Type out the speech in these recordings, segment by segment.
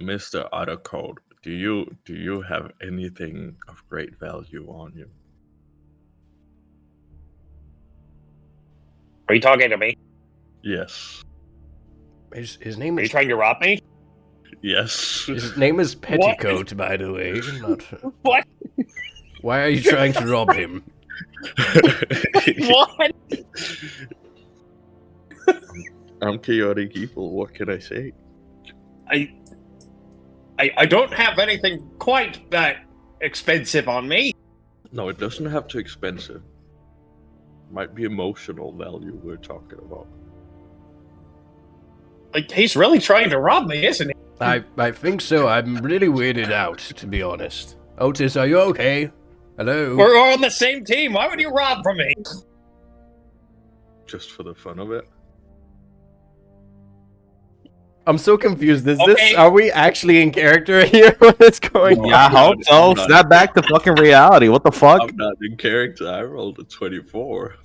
Mr. Ottercoat, do you have anything of great value on you? Are you talking to me? Yes. His name Are you is trying to rob me? Yes. his name is Petticoat, by the way. Not. What? Why are you trying to rob him? What? I'm chaotic evil. What can I say? I don't have anything quite that expensive on me. No, it doesn't have to expensive. Might be emotional value we're talking about. Like, he's really trying to rob me, isn't he? I think so. I'm really weirded out, to be honest. Otis, are you okay? Hello? We're on the same team. Why would you rob from me? Just for the fun of it. I'm so confused. Okay. Are we actually in character here? What is going No, on? Yeah, I I'm hope not- so. I'm not- Snap back to fucking reality. What the fuck? I'm not in character. I rolled a 24.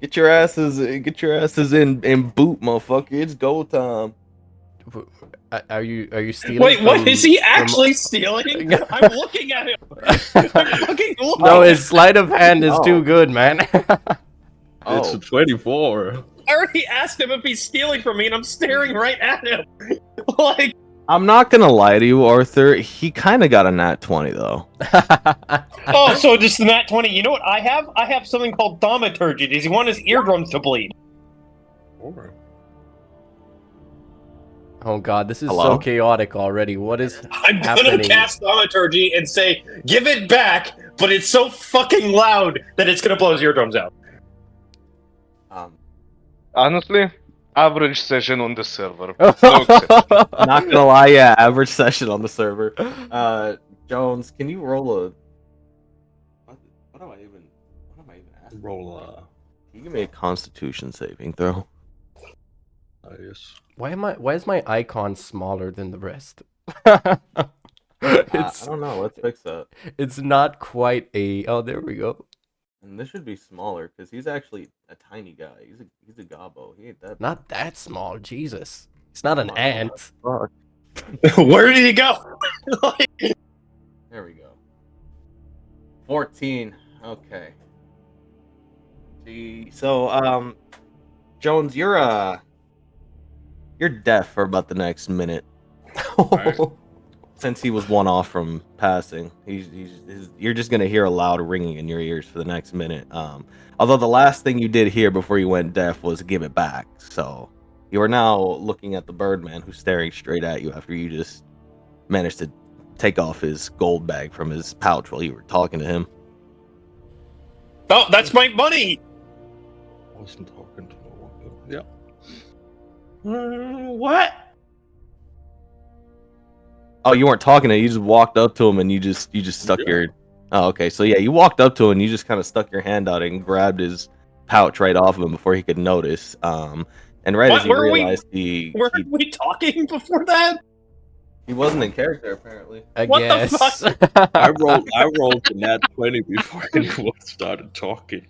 Get your asses in boot, motherfucker. It's go time. Are you stealing? Wait, what from- is he from- actually stealing? I'm looking at him. I'm fucking looking. No, his sleight of hand is Oh. too good, man. It's a 24. I already asked him if he's stealing from me, and I'm staring right at him. Like, I'm not gonna lie to you, Arthur. He kind of got a nat 20 though. oh, so just the nat 20. You know what I have? I have something called thaumaturgy. Does he want his eardrums to bleed? Or Oh god, this is Hello? so chaotic already. What is I'm happening? gonna cast thaumaturgy and say, give it back, but it's so fucking loud that it's gonna blow his eardrums out. Honestly, average session on the server. Not gonna lie, yeah, average session on the server. Jones, can you roll a? What am I even asking? roll Can you give me a Constitution saving throw? yes. Why is my icon smaller than the rest? I it's don't know. Let's fix that. it's not quite a. Oh, there we go. And this should be smaller because he's actually a tiny guy. He's a gobbo. He ain't that. Not that small, Jesus. It's not an Oh, ant. fuck. Where did he go? Like, There we go. 14. Okay. See, so Jones, you're deaf for about the next minute since he was one off from passing. You're just gonna hear a loud ringing in your ears for the next minute. Although the last thing you did hear before you went deaf was give it back. So you are now looking at the Birdman who's staring straight at you after you just managed to take off his gold bag from his pouch while you were talking to him. oh, that's my money. I wasn't talking to no one. Yeah. What? Oh, you weren't talking to him. You just walked up to him and you just stuck Yeah. your. Oh, okay. So yeah, you walked up to him and you just kind of stuck your hand out and grabbed his pouch right off of him before he could notice. And right What? as he Were we- realized he Weren't we talking before that? wasn't in character apparently. I What the guess. I rolled the nat 20 before anyone started talking.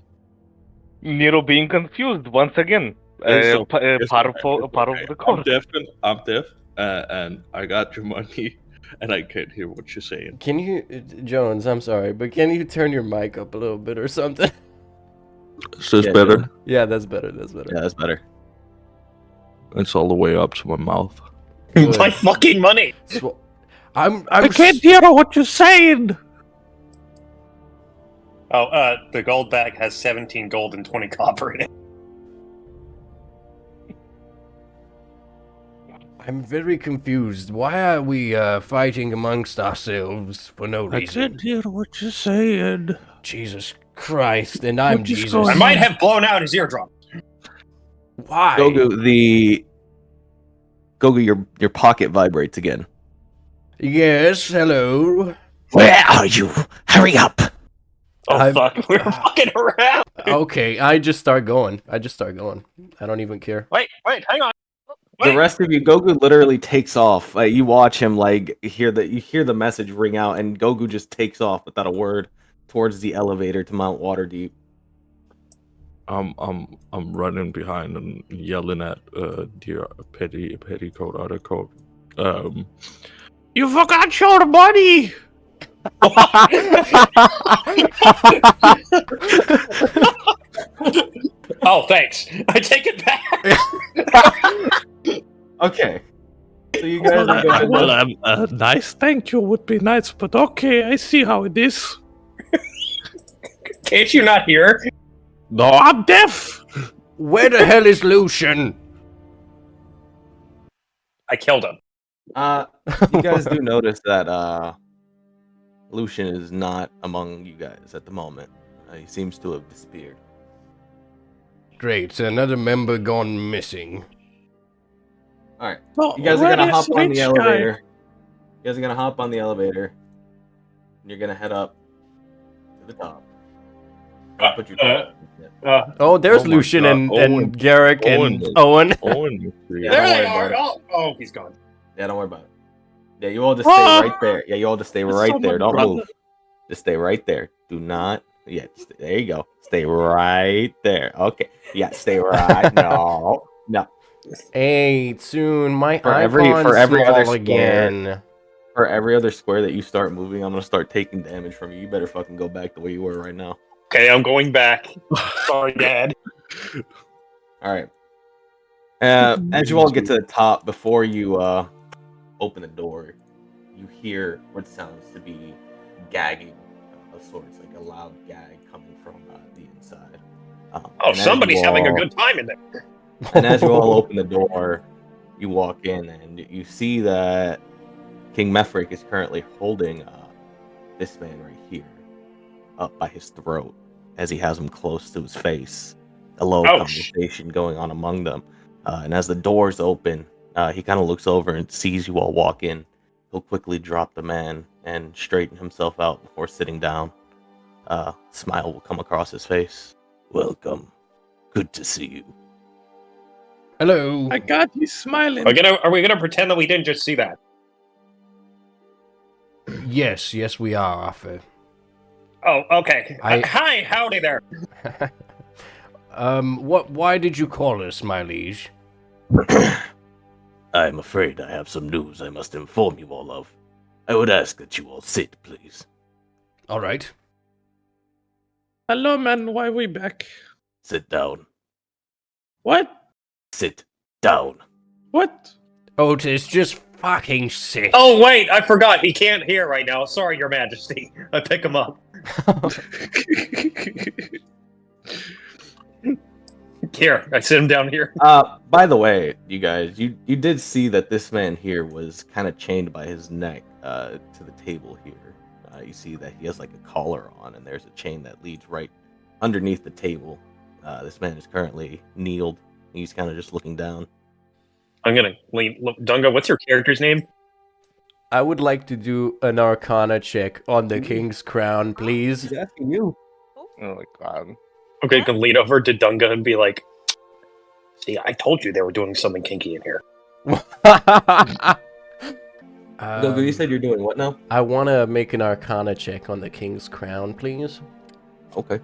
Nero being confused once again. It's okay, Part it's of okay, part of it's the okay. course. I'm deaf, and I got your money, and I can't hear what you're saying. Can you, Jones? I'm sorry, but can you turn your mic up a little bit or something? Is this Yeah, better? Yeah, that's better. That's better. Yeah, that's better. It's all the way up to my mouth. Good. My fucking money. I'm hear what you're saying. Oh, the gold bag has 17 gold and 20 copper in it. I'm very confused. Why are we fighting amongst ourselves for no reason? hear what you're saying. Jesus Christ, and I'm What is Jesus. going I might have blown out his eardrum. Why? Gogu, your pocket vibrates again. Yes, hello. Where are you? Hurry up! Oh, fuck. We're fucking around. Okay, I just start going. I don't even care. Wait, hang on. The Wait. rest of you, Gogu literally takes off. You watch him you hear the message ring out, and Gogu just takes off without a word towards the elevator to Mount Waterdeep. I'm running behind and yelling at dear petticoat, ottercoat. You forgot your money. Oh, thanks. I take it back. Okay. So you guys are going to... a nice thank you would be nice, but okay, I see how it is. Can't you not hear? No, I'm deaf. Where the hell is Lucian? I killed him. You guys do notice that Lucian is not among you guys at the moment. He seems to have disappeared. Great, another member gone missing. All right, No, you guys are where gonna is hop on the rich guy? elevator. You guys are gonna hop on the elevator. And you're gonna head up to the top. I'll put your Oh, there's Oh my Lucian God, and Owen. Garrick Owen and is- Owen. Owen. Yeah, There don't they worry are. about Oh, he's gone. Yeah, don't worry about it. Yeah, you all just stay Ah! right there. Yeah, you all just stay It's right so there. much Don't brother. move. Just stay right there. Do not. Yeah, there you go. Stay right there. Okay. Yeah, stay right. No. Hey, soon my For icon's every small other square. again. For every other square that you start moving, I'm gonna start taking damage from you. You better fucking go back the way you were right now. Okay, I'm going back. Sorry, Dad. All right. As you all get to the top, before you open the door, you hear what sounds to be gagging of sorts, like a loud gag coming from the inside. Oh, and as somebody's you having a all- good time in there. And as you all open the door, you walk in and you see that King Mefric is currently holding this man right here up by his throat as he has him close to his face. A low Ouch. conversation going on among them. And as the doors open, he kind of looks over and sees you all walk in. He'll quickly drop the man and straighten himself out before sitting down. Smile will come across his face. Welcome. Good to see you. Hello. My God, he's smiling. Are we gonna pretend that we didn't just see that? Yes, we are, Arthur. Oh, okay. I- Hi, howdy there. Why did you call us, my liege? I am afraid I have some news I must inform you all of. I would ask that you all sit, please. All right. Hello, man. Why are we back? Sit down. What? Sit down. What? Otis, just fucking sit. Oh, wait, I forgot. He can't hear right now. Sorry, Your Majesty. I pick him up. Here, I sit him down here. By the way, you guys, you did see that this man here was kind of chained by his neck to the table here. You see that he has like a collar on, and there's a chain that leads right underneath the table. This man is currently kneeled. He's kind of just looking down. I'm gonna lean. Look, Dunga, what's your character's name? I would like to do an Arcana check on the King's Crown, please. asking you. Oh my god. Okay, I can lean over to Dunga and be like, "See, I told you they were doing something kinky in here." You said you're doing what now? I want to make an Arcana check on the King's Crown, please. Okay.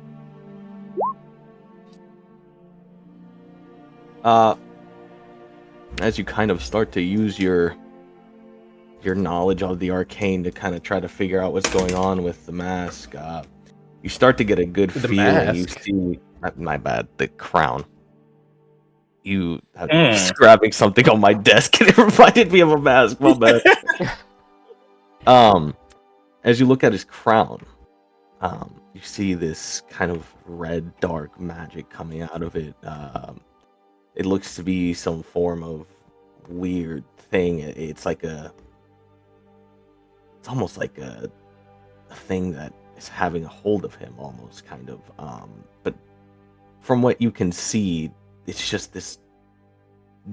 As you kind of start to use your knowledge of the arcane to kind of try to figure out what's going on with the mask, you start to get a good The feeling. You mask? see, my bad, the crown. You Mm. was grabbing something on my desk and it reminded me of a mask. My bad. As you look at his crown, you see this kind of red, dark magic coming out of it. It looks to be some form of weird thing. It's almost like a thing that is having a hold of him, almost kind of. But from what you can see, it's just this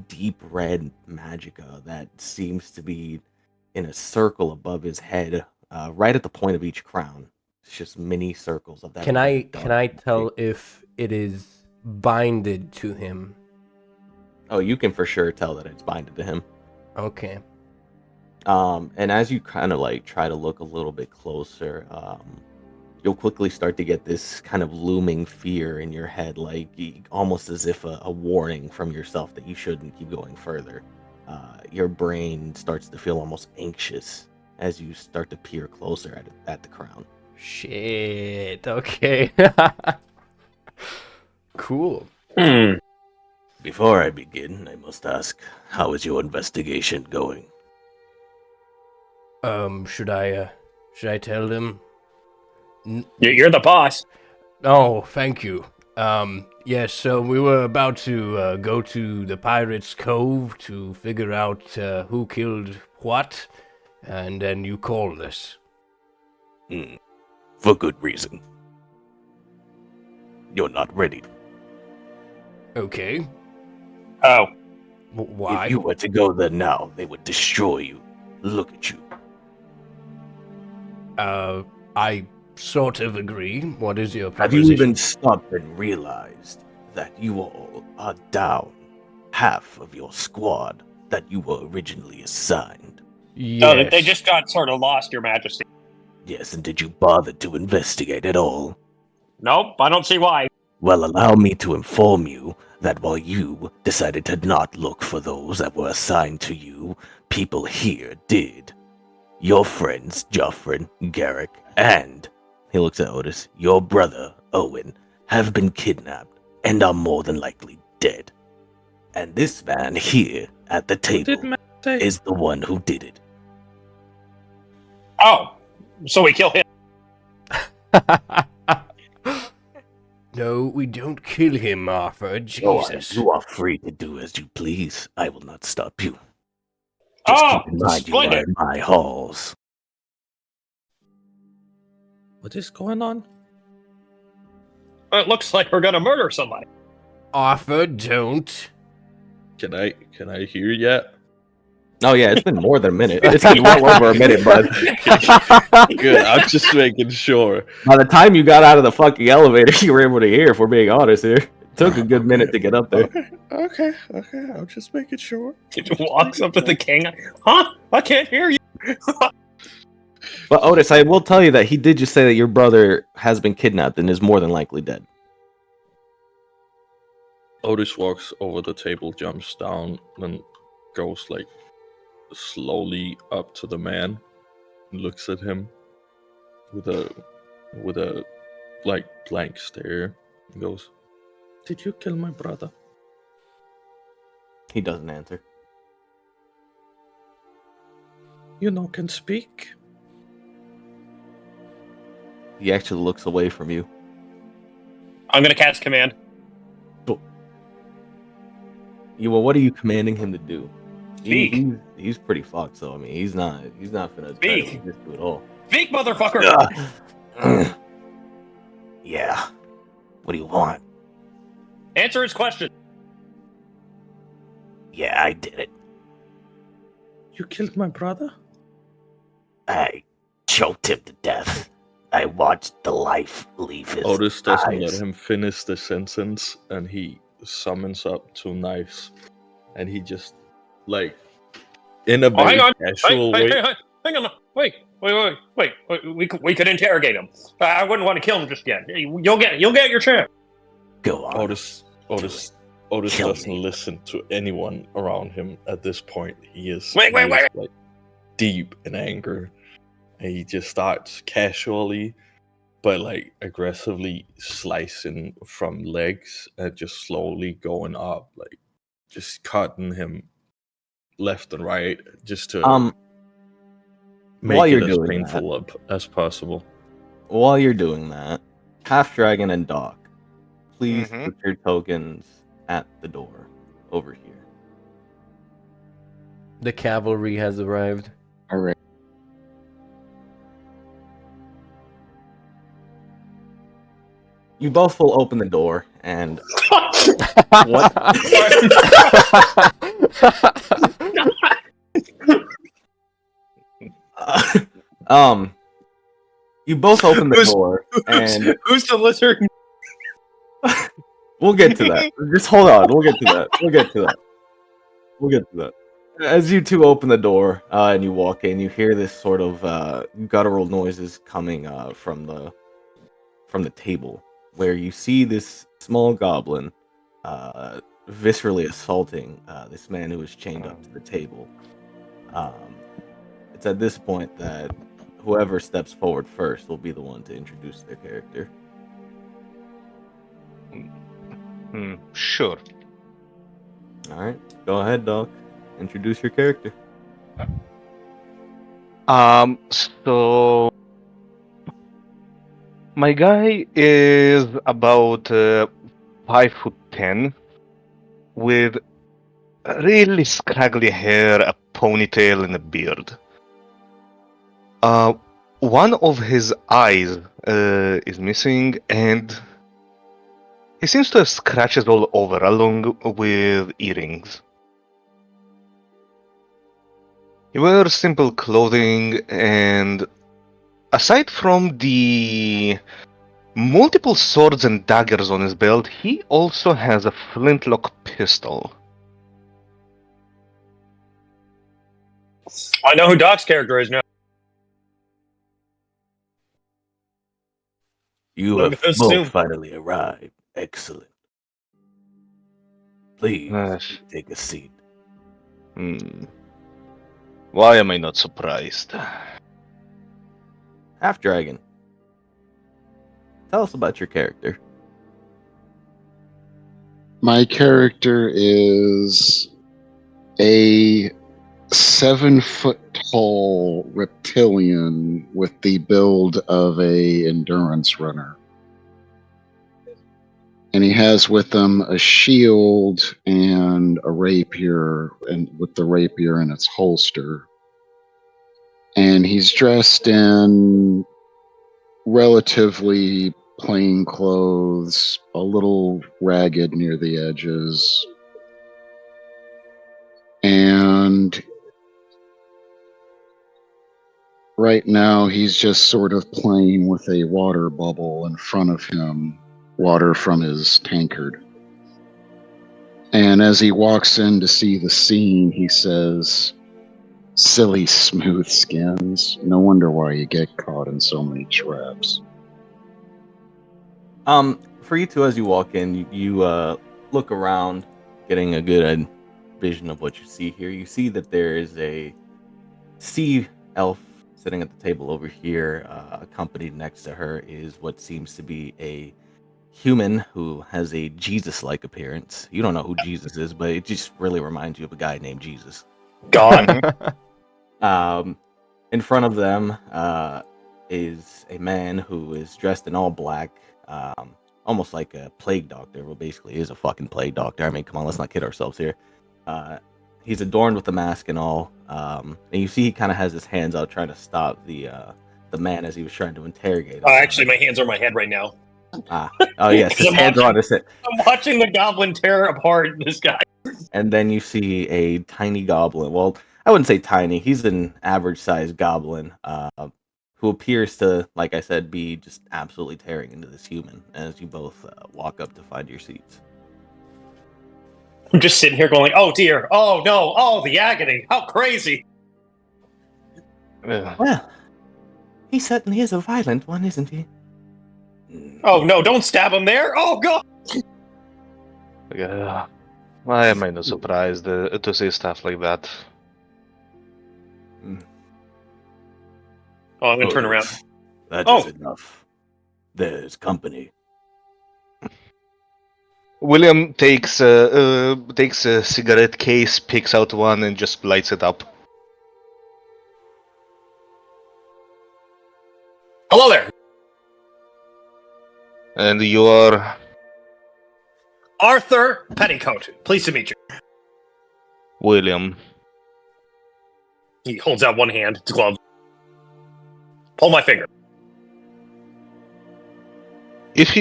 deep red magicka that seems to be in a circle above his head, right at the point of each crown. It's just mini circles of that. Can I red, dark magic. tell if it is binded to him? Oh, you can for sure tell that it's binded to him. Okay. And as you kind of like try to look a little bit closer, you'll quickly start to get this kind of looming fear in your head, like almost as if a warning from yourself that you shouldn't keep going further. your brain starts to feel almost anxious as you start to peer closer at the crown. Shit. Okay. Cool. Before I begin, I must ask, how is your investigation going? Should I tell them? You're the boss. Oh, thank you. Yes, so we were about to go to the Pirates' Cove to figure out who killed what, and then you called us. For good reason. You're not ready. Okay. Oh. Why? If you were to go there now, they would destroy you. Look at you. I sort of agree. What is your Have proposition? you even stopped and realized that you all are down half of your squad that you were originally assigned? Yes. Oh, they just got sort of lost, Your Majesty. Yes, and did you bother to investigate at all? Nope, I don't see why. Well, allow me to inform you that while you decided to not look for those that were assigned to you, people here did. Your friends, Joffrin, Garrick, and, he looks at Otis, your brother, Owen, have been kidnapped and are more than likely dead. And this man here at the table is the one who did it. Oh, so we kill him. No, we don't kill him, Arthur. Go on, Jesus. you are free to do as you please. I will not stop you. Just Oh, keep in mind you splendid. are in my halls. What is going on? It looks like we're gonna murder somebody. Arthur, don't. Can I hear yet? Oh yeah, it's been more than a minute. It's been well over a minute, bud. Good. I'm just making sure. By the time you got out of the fucking elevator, you were able to hear, if we're being honest here. It took a good minute to get up there. Okay. I'm just making sure. He walks up to the king. Huh? I can't hear you. But Otis, I will tell you that he did just say that your brother has been kidnapped and is more than likely dead. Otis walks over the table, jumps down, and goes like slowly up to the man, and looks at him with a like blank stare, and goes, "Did you kill my brother?" He doesn't answer. You know, can speak. He actually looks away from you. I'm gonna cast command. Well, what are you commanding him to do? Speak. He's pretty fucked, so I mean, he's not gonna Speak. just do it all. Speak, motherfucker. Yeah. What do you want? Answer his question. Yeah, I did it. You killed my brother? I choked him to death. I watched the life leave his Otis doesn't eyes. let him finish the sentence, and he summons up 2 knives, and he just like in a very hang on. casual way. Hang on. Wait. We could interrogate him. I wouldn't want to kill him just yet. You'll get your chance. Go on. Otis Kill doesn't me. listen to anyone around him at this point. He is Wait. like deep in anger, and he just starts casually, but like aggressively slicing from legs and just slowly going up, like just cutting him left and right, just to While make you're it as doing painful as possible. While you're doing that, Half Dragon and Doc, please Mhm. put your tokens at the door over here. The cavalry has arrived. All right. You both will open the door, and What? you both open the door, and Who's the lizard? we'll get to that. Just hold on. We'll get to that. As you two open the door and you walk in, you hear this sort of guttural noises coming from the table, where you see this small goblin viscerally assaulting this man who was chained up to the table. It's at this point that whoever steps forward first will be the one to introduce their character. Sure. All right, go ahead, dog. Introduce your character. So my guy is about 5'10", with really scraggly hair, a ponytail, and a beard. One of his eyes is missing, and he seems to have scratches all over, along with earrings. He wears simple clothing, and aside from the multiple swords and daggers on his belt, he also has a flintlock pistol. I know who Doc's character is now. You I'm have gonna both assume. finally arrived. Excellent. Please Yes. take a seat. Why am I not surprised? Half Dragon. Tell us about your character. My character is a 7-foot tall reptilian with the build of a endurance runner. And he has with him a shield and a rapier, and with the rapier in its holster. And he's dressed in relatively plain clothes, a little ragged near the edges. And right now he's just sort of playing with a water bubble in front of him, water from his tankard. And as he walks in to see the scene, he says, "Silly smooth skins. No wonder why you get caught in so many traps." For you two, as you walk in, you look around, getting a good vision of what you see here. You see that there is a sea elf sitting at the table over here. Accompanied next to her is what seems to be a human who has a Jesus-like appearance. You don't know who Jesus is, but it just really reminds you of a guy named Jesus. God. In front of them is a man who is dressed in all black, almost like a plague doctor. Well, basically, he is a fucking plague doctor. I mean, come on, let's not kid ourselves here. He's adorned with a mask and all, and you see he kind of has his hands out trying to stop the man as he was trying to interrogate him. Actually, my hands are on my head right now. Oh yes, his hands are on his head. I'm watching the goblin tear apart this guy. And then you see a tiny goblin. Well, I wouldn't say tiny. He's an average-sized goblin who appears to, like I said, be just absolutely tearing into this human as you both walk up to find your seats. I'm just sitting here going, "Oh dear, oh no, oh the agony, how crazy!" Well, he certainly is a violent one, isn't he? Oh no, don't stab him there! Oh god! Why am I not surprised to see stuff like that? Oh, I'm gonna turn around. That is enough. There's company. William takes a cigarette case, picks out one, and just lights it up. Hello there, And you are Arthur Petticoat. Pleased to meet you. William. He holds out one hand, it's glove. Pull my finger. If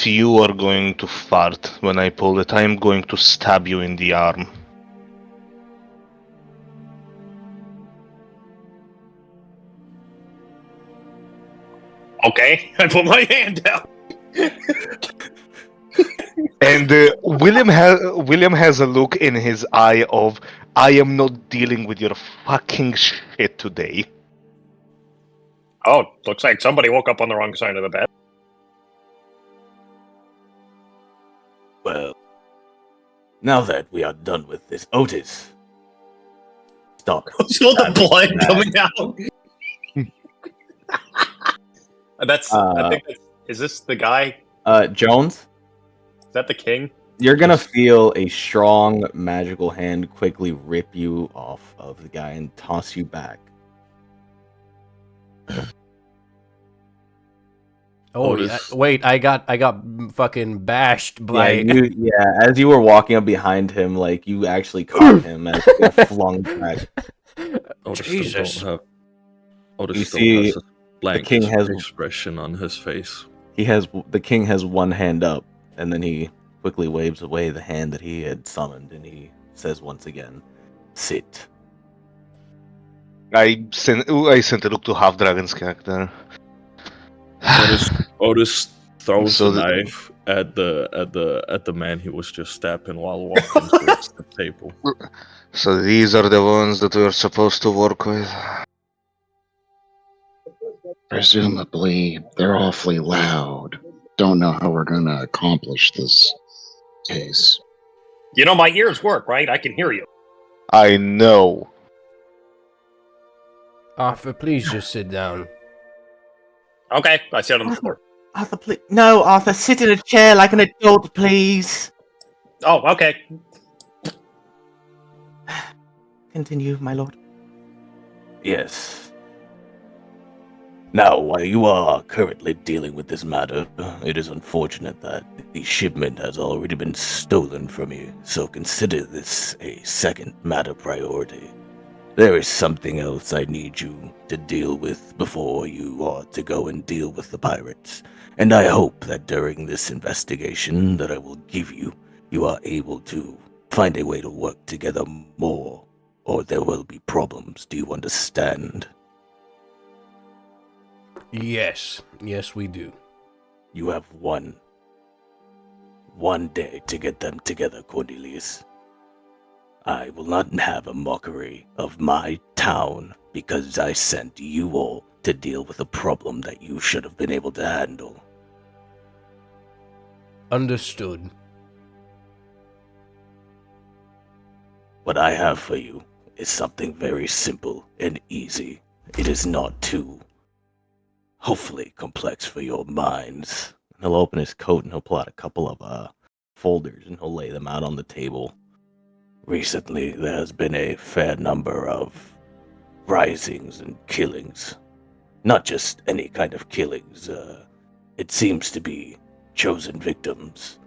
you are going to fart when I pull it, I am going to stab you in the arm. Okay, I put my hand down. And William has a look in his eye of, I am not dealing with your fucking shit today. Oh, looks like somebody woke up on the wrong side of the bed. Well, Now that we are done with this, Otis, stop. So the blood Nah. coming out. That's. I Uh, think. Is this the guy? Jones, Is that the king? you're gonna feel a strong magical hand quickly rip you off of the guy and toss you back. Oh, Otis. wait! I got fucking bashed by. As you were walking up behind him, like you actually caught him as he got flung back. Otis Jesus. still don't have. Otis You still see, has a blank king has- expression on his face. The king has one hand up, and then he quickly waves away the hand that he had summoned, and he says once again, "Sit." I sent a look to Half Dragon's character. Otis throws So the the- knife at the man he was just stabbing while walking towards the table. So these are the ones that we're supposed to work with. Presumably, they're awfully loud. Don't know how we're going to accomplish this case. You know, my ears work, right? I can hear you. I know. Arthur, please just sit down. Okay, I sit on the floor. Arthur, please. No, Arthur, sit in a chair like an adult, please. Oh, okay. Continue, my lord. Yes. Now, while you are currently dealing with this matter, it is unfortunate that the shipment has already been stolen from you, so consider this a second matter priority. There is something else I need you to deal with before you are to go and deal with the pirates, and I hope that during this investigation that I will give you, you are able to find a way to work together more, or there will be problems. Do you understand? Yes, we do. You have one day to get them together, Cornelius. I will not have a mockery of my town because I sent you all to deal with a problem that you should have been able to handle. Understood. What I have for you is something very simple and easy. It is not too, hopefully, complex for your minds. He'll open his coat and he'll pull out a couple of folders and he'll lay them out on the table. Recently, there has been a fair number of risings and killings. Not just any kind of killings. It seems to be chosen victims.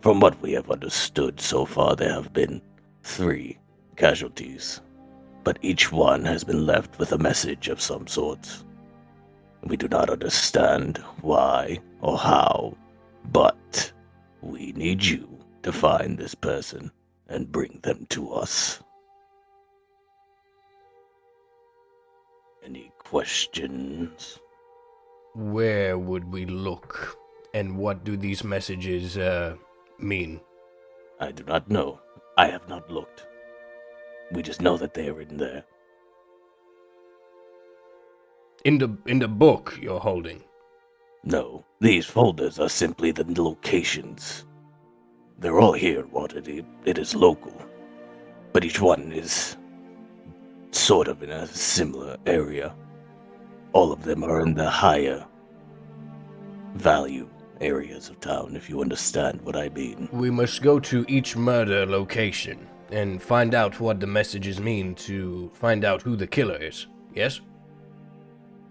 From what we have understood so far, there have been 3 casualties. But each one has been left with a message of some sort. We do not understand why or how, but we need you to find this person and bring them to us. Any questions? Where would we look? And what do these messages, mean? I do not know. I have not looked. We just know that they are in there. In the book you're holding? No, these folders are simply the locations. They're all here at Waterdeep. It is local. But each one is sort of in a similar area. All of them are in the higher value areas of town, if you understand what I mean. We must go to each murder location and find out what the messages mean to find out who the killer is. Yes?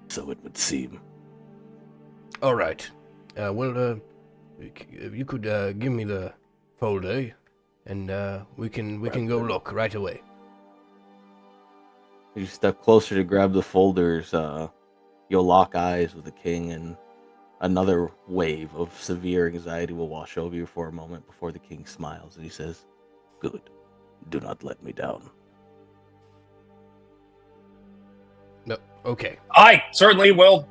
So it would seem. All right. You could give me the folder, and we can go look right away. You step closer to grab the folders. You'll lock eyes with the king, and another wave of severe anxiety will wash over you for a moment before the king smiles and he says, "Good. Do not let me down." No, okay. I certainly will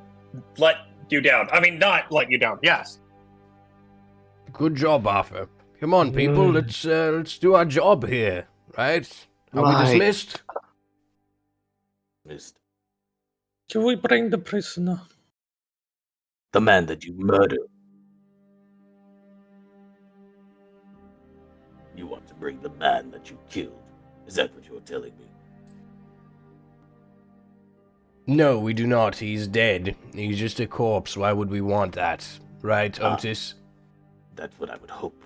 let you down. I mean, not let you down. Yes. Good job, Arthur. Come on, people. Let's do our job here, right? Are we Right. dismissed? Missed. Can we bring the prisoner? The man that you murdered. You want to bring the man that you killed. Is that what you're telling me? No, we do not. He's dead. He's just a corpse. Why would we want that? Right, Otis? That's what I would hope.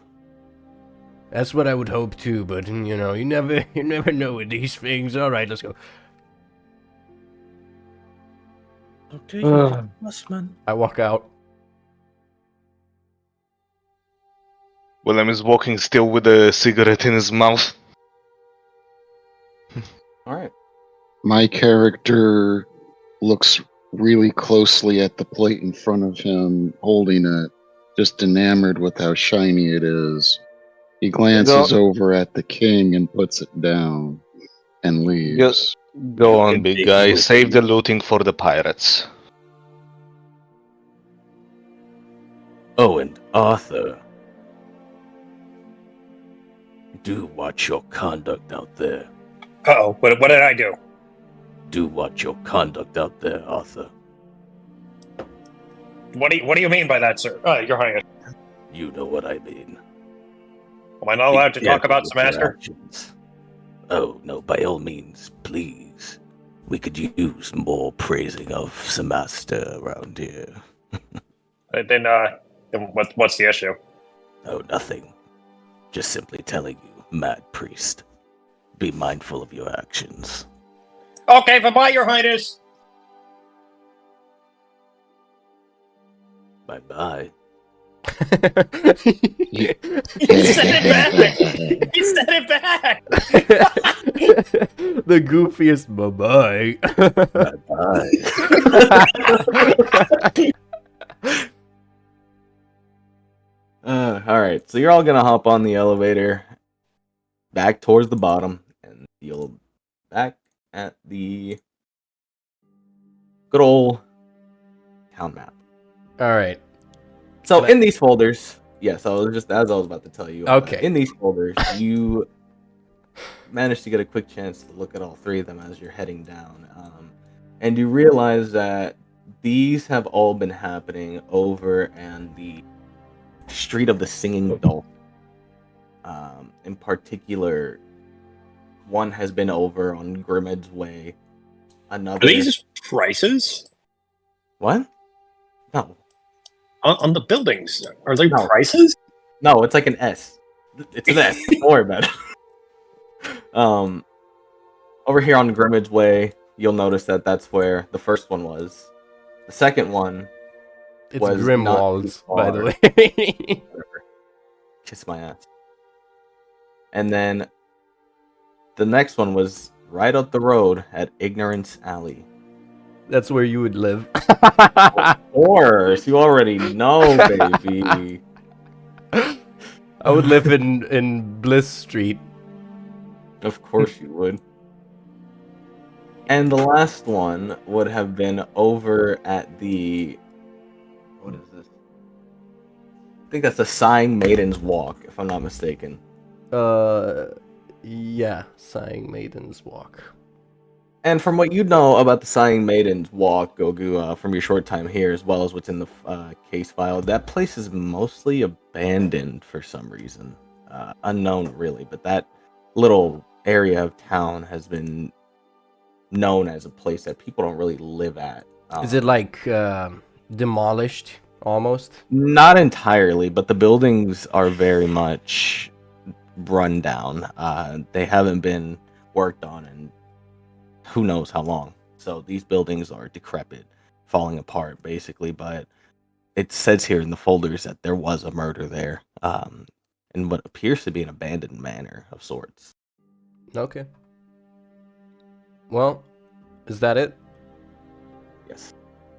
That's what I would hope too, but you know, you never know with these things. Alright, let's go. Okay, yes, man. I walk out. Willem is walking still with a cigarette in his mouth. All right. My character looks really closely at the plate in front of him, holding it, just enamored with how shiny it is. He glances over at the king and puts it down and leaves. Go You on, can big take guy. it with Save you. the looting for the pirates. Oh, and Arthur. Do watch your conduct out there. Uh-oh, what did I do? Do watch your conduct out there, Arthur. What do you mean by that, sir? Your Highness. You know what I mean. Am I not Be allowed to talk careful about with your Smaster? actions. Oh, no, by all means, please. We could use more praising of Samaster around here. Then what's the issue? Oh, nothing. Just simply telling you, Mad Priest. Be mindful of your actions. Okay, bye-bye, Your Highness. Bye-bye. He said it back. He said it back. The goofiest bye-bye. Bye-bye. All right, so you're all gonna hop on the elevator back towards the bottom, and you'll back at the good old town map. Alright. So Can I- in these folders, yes, I was just as I was about to tell you. Okay. In these folders, you managed to get a quick chance to look at all three of them as you're heading down, and you realize that these have all been happening over and the Street of the Singing Dolphin. In particular, one has been over on Grimmad's Way. Another. Are these prices What? No. on the buildings? Are they No. prices? No, it's like an S. It's an S. Don't worry about it. Over here on Grimmad's Way, you'll notice that that's where the first one was. The second one It's was not Grimwald's, too by the far. way. Kiss my ass. And then the next one was right up the road at Ignorance Alley. That's where you would live. Of course, you already know, baby. I would live in Bliss Street. Of course you would. And the last one would have been over at the... What is this? I think that's the Sighing Maiden's Walk, if I'm not mistaken. Yeah, Sighing Maiden's Walk. And from what you know about the Sighing Maiden's Walk, Gogu, from your short time here, as well as what's in the case file, that place is mostly abandoned for some reason. Unknown, really, but that little area of town has been known as a place that people don't really live at. Is it like demolished almost? Not entirely, but the buildings are very much run down. They haven't been worked on in who knows how long. So these buildings are decrepit, falling apart, basically. But it says here in the folders that there was a murder there, in what appears to be an abandoned manor of sorts. Okay. Well, is that it? Yes.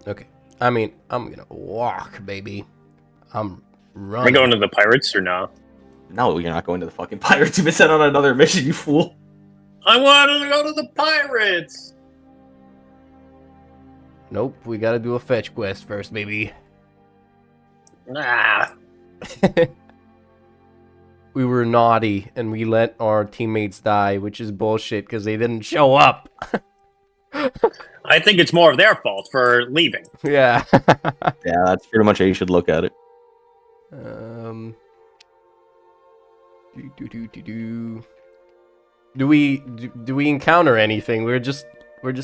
Okay. I mean, I'm gonna walk, baby. I'm Are we running. going to the pirates or no? No, you're not going to the fucking pirates. You've been sent on another mission, you fool. I wanted to go to the pirates. Nope, we gotta do a fetch quest first, baby. Nah. We were naughty and we let our teammates die, which is bullshit because they didn't show up. I think it's more of their fault for leaving. Yeah. Yeah, that's pretty much how you should look at it. Do we encounter anything? We're just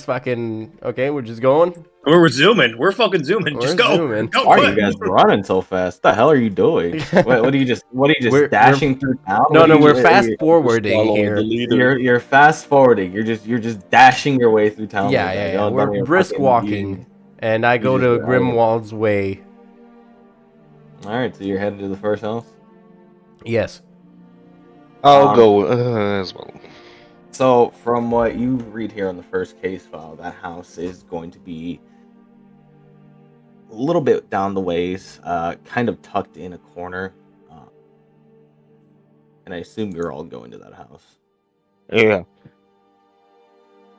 fucking okay. We're just going. We're zooming. We're fucking zooming. We're Just go. zooming. Go Why are quick. you guys running so fast? What the hell are you doing? What are you just We're- dashing through town? No, What no, are you we're just- fast Just forwarding following the here. leader. You're fast forwarding. You're just dashing your way through town. Yeah, like that. yeah, You yeah. don't We're even brisk fucking walking, and I go just to get out of it. Grimwald's way. All right, so you're headed to the first house. Yes. I'll go as well. So, from what you read here on the first case file, that house is going to be a little bit down the ways, kind of tucked in a corner. And I assume you're all going to that house. Yeah.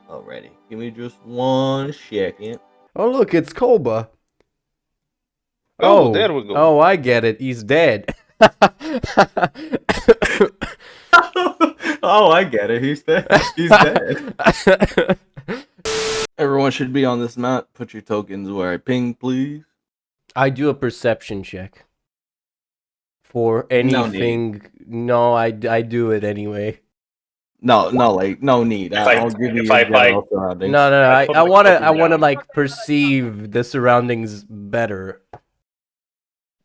Alrighty. Give me just 1 second. Oh, look, it's Kolba. Oh, there we go. Oh, I get it. He's dead. Oh, I get it. He's dead. He's dead. Everyone should be on this map. Put your tokens where I ping, please. I do a perception check. For No anything. No, I do it anyway. No, no need. If I- I'll give you if your I- general surroundings. No, I put I my wanna token down. like perceive the surroundings better.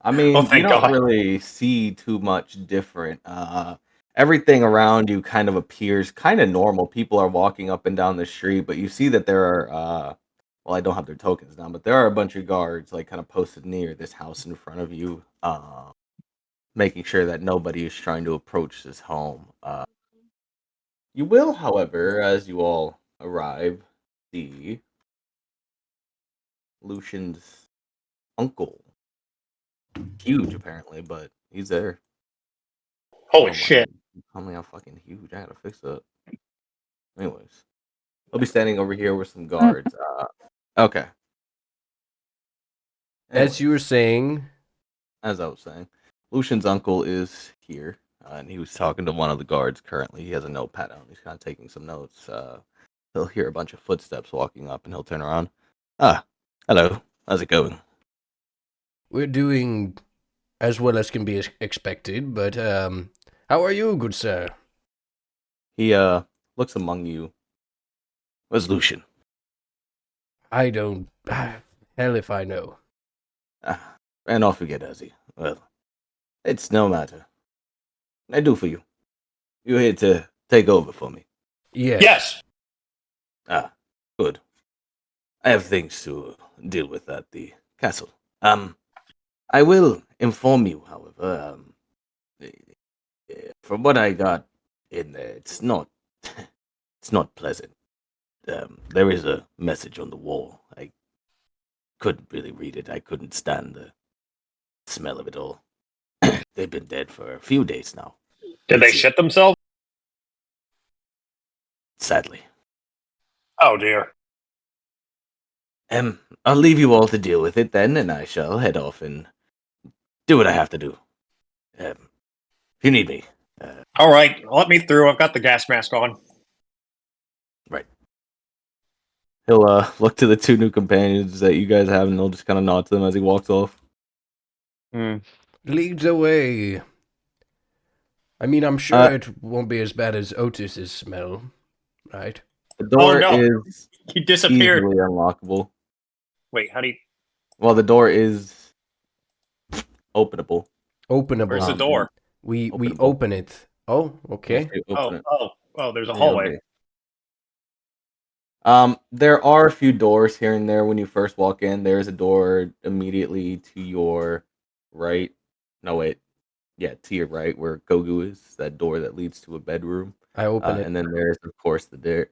I mean, Oh, you thank don't God. really see too much different. Everything around you kind of appears kind of normal. People are walking up and down the street, but you see that there are, well, I don't have their tokens now, but there are a bunch of guards like kind of posted near this house in front of you, making sure that nobody is trying to approach this home. You will, however, as you all arrive, see Lucian's uncle. Huge, apparently, but he's there. Holy Oh my shit. God. Tell me how fucking huge. I gotta fix that. Anyways, I'll be standing over here with some guards. Okay. As you were Anyways, saying, as I was saying, Lucian's uncle is here, and he was talking to one of the guards currently. He has a notepad on. He's kind of taking some notes. He'll hear a bunch of footsteps walking up, and he'll turn around. Ah, hello. How's it going? we're doing as well as can be expected, but how are you, good sir? He looks among you. Where's Lucian? I don't. Hell if I know. And off we get, does he? Well, it's no matter. I do for you. You're here to take over for me. Yes. Yes. Ah, good. I have things to deal with at the castle. I will inform you, however, from what I got in there, it's not pleasant. There is a message on the wall. I couldn't really read it. I couldn't stand the smell of it all. They've been dead for a few days now, Did they It's- shit themselves? sadly. Oh dear. I'll leave you all to deal with it then, and I shall head off and do what I have to do. If you need me, All right, let me through. I've got the gas mask on. he'll look to the two new companions that you guys have, and he'll just kind of nod to them as he walks off. Lead the way. I mean, I'm sure it won't be as bad as Otis's smell, right? The door no. is He disappeared. easily unlockable. Wait, how do you? Well, the door is openable. Openable. Where's the door? We Openable. open it. Oh, okay. You open it. Oh, there's a Yeah, hallway. okay. There are a few doors here and there when you first walk in. There's a door immediately to your right. No, wait. Yeah, to your right where Gogu is. That door that leads to a bedroom. I open it. And then there's, of course, the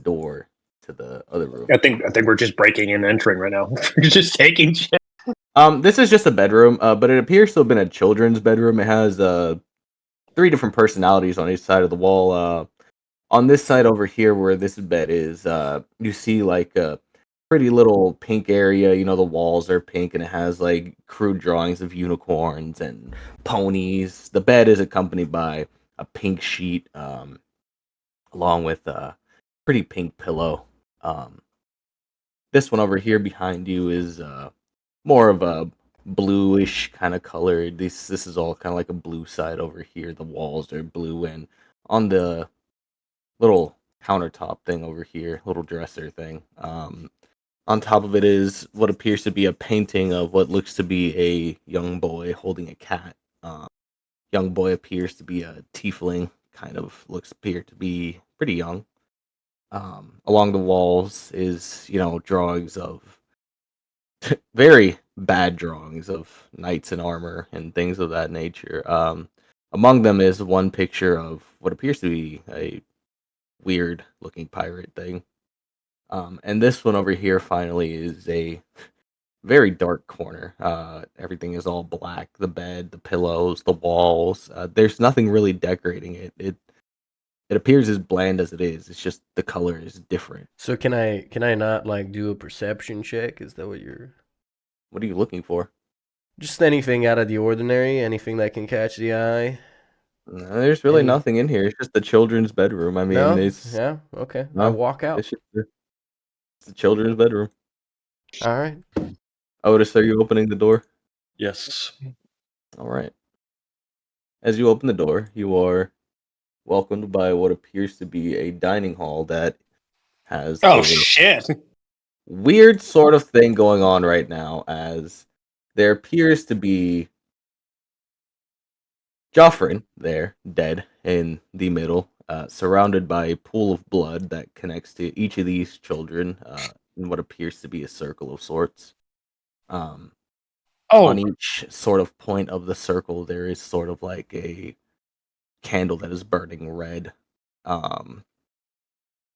door to the other room. I think we're just breaking and entering right now. We're just taking shit. This is just a bedroom, but it appears to have been a children's bedroom. It has 3 different personalities on each side of the wall. On this side over here where this bed is, you see like a pretty little pink area. You know, the walls are pink and it has like crude drawings of unicorns and ponies. The bed is accompanied by a pink sheet, along with a pretty pink pillow. This one over here behind you is more of a bluish kind of color. This is all kind of like a blue side over here. The walls are blue, and on the little countertop thing over here, little dresser thing. On top of it is what appears to be a painting of what looks to be a young boy holding a cat. Young boy appears to be a tiefling, kind of appear to be pretty young. Along the walls is, drawings of very bad drawings of knights in armor and things of that nature. Among them is one picture of what appears to be a weird looking pirate thing. And this one over here finally is a very dark corner. Everything is all black. The bed, the pillows, the walls. There's nothing really decorating it. It appears as bland as it is. It's just the color is different. So can I not like do a perception check? Is that what you're? What are you looking for? Just anything out of the ordinary, anything that can catch the eye. There's really Any- nothing in here. It's just the children's bedroom. I mean, No? it's Yeah. Okay. I no, walk out. it's just it's the children's bedroom. All right. Otis, are you opening the door? Yes. All right. As you open the door, you are welcomed by what appears to be a dining hall that has Oh a shit! weird sort of thing going on right now, as there appears to be Joffrin there, dead in the middle, surrounded by a pool of blood that connects to each of these children in what appears to be a circle of sorts. On Oh, each sort of point of the circle, there is sort of like a candle that is burning red. And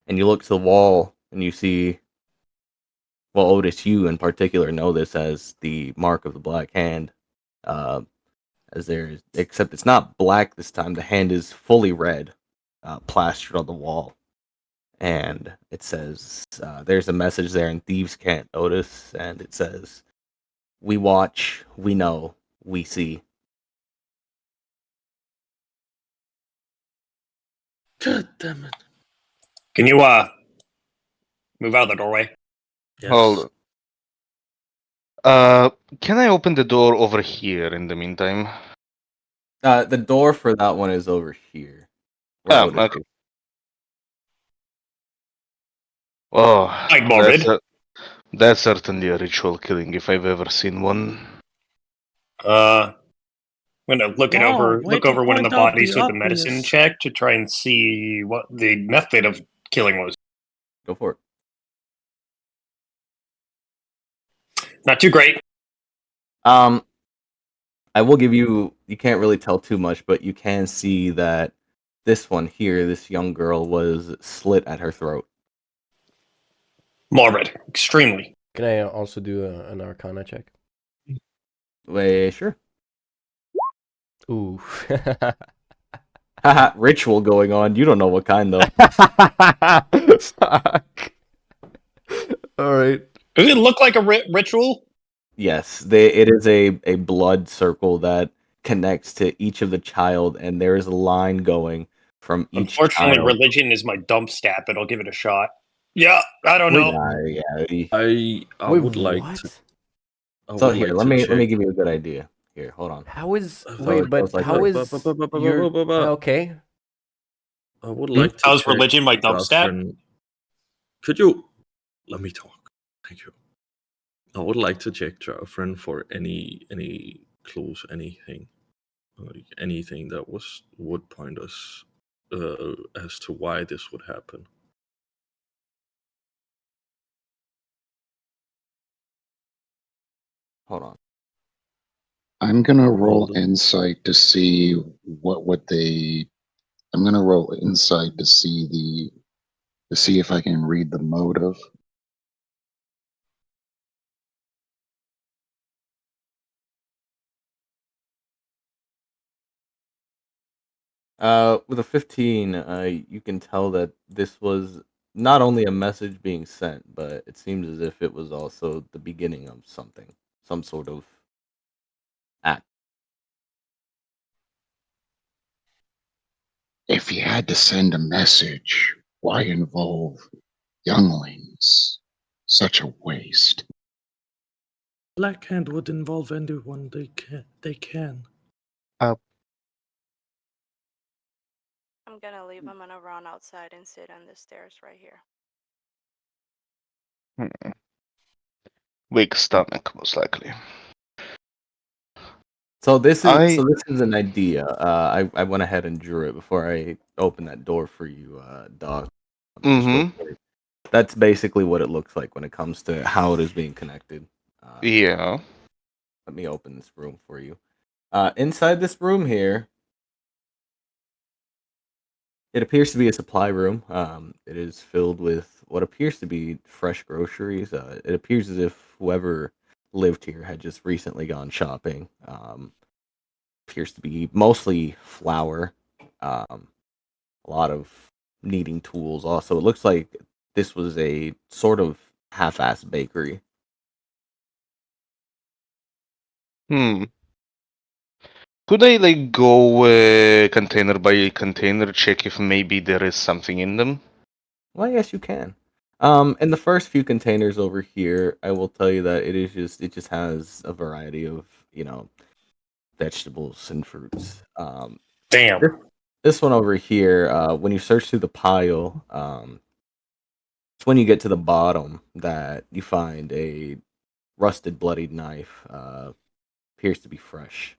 you look to the wall and you see, well, Otis, you in particular know this as the mark of the black hand. As there is, except it's not black this time. The hand is fully red, plastered on the wall, and it says, "There's a message there, and thieves can't notice." And it says, "We watch, we know, we see." God damn it. can you move out of the doorway? Yes. Hold. Can I open the door over here in the meantime? The door for that one is over here. where Oh, Otis okay. is. Oh, Like morbid. that's certainly a ritual killing if I've ever seen one. I'm gonna look Wow, over way look to over one of the point out bodies the with a medicine obvious. check to try and see what the method of killing was. Go for it. Not too great. I will give you. You can't really tell too much, but you can see that this one here, this young girl, was slit at her throat. Morbid. Extremely. Can I also do an Arcana check? Wait, sure. Ooh. Haha, ritual going on. You don't know what kind though. Fuck. All right. Does it look like a ritual? Yes, it is a blood circle that connects to each of the child, and there is a line going from each Unfortunately, child. religion is my dump stat, but I'll give it a shot. Yeah, I don't know. Yeah. I Wait, would like what? to. I So would here, like let to me check. give you a good idea. Here, hold on. How is So wait, it goes but like how this. is your okay? I would like to How's check religion my dump stat? Joffrin. Could you let me talk? Thank you. I would like to check Joffrin for any clues, anything, like anything that would point us as to why this would happen. Hold on. I'm gonna I'm roll holding. insight to see what they. I'm gonna roll insight to see if I can read the motive. With a 15, you can tell that this was not only a message being sent, but it seems as if it was also the beginning of something, some sort of act. If you had to send a message, why involve younglings? Such a waste. Black Hand would involve anyone they can. I'm gonna leave. I'm gonna run outside and sit on the stairs right here. Weak stomach, most likely. So this I is an idea. I went ahead and drew it before I opened that door for you, Doc. Just real Mm-hmm. quick. That's basically what it looks like when it comes to how it is being connected. Yeah. Let me open this room for you. Inside this room here, it appears to be a supply room. It is filled with what appears to be fresh groceries. It appears as if whoever lived here had just recently gone shopping. Appears to be mostly flour. A lot of kneading tools. Also, it looks like this was a sort of half-assed bakery. Hmm. Could I like go container by container, check if maybe there is something in them? Well, yes, you can. In the first few containers over here, I will tell you that it just has a variety of vegetables and fruits. Damn. This one over here, when you search through the pile, it's when you get to the bottom that you find a rusted, bloodied knife. Appears to be fresh.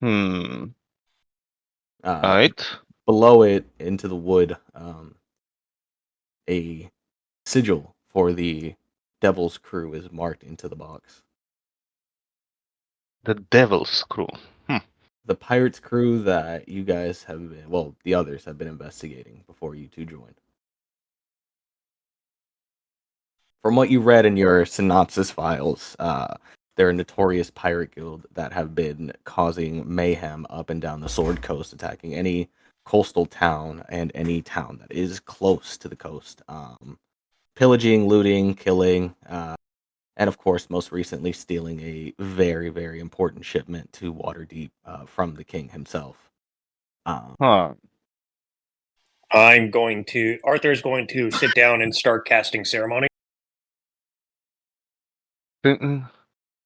Hmm. Uh, Alright. Below it, into the wood, a sigil for the Devil's Crew is marked into the box. The Devil's Crew. The pirates crew that you guys have been, well, the others have been investigating before you two joined. From what you read in your synopsis files, they're a notorious pirate guild that have been causing mayhem up and down the Sword Coast, attacking any coastal town and any town that is close to the coast. Pillaging, looting, killing, and of course, most recently, stealing a very, very important shipment to Waterdeep from the king himself. Huh. Arthur's going to sit down and start casting ceremony.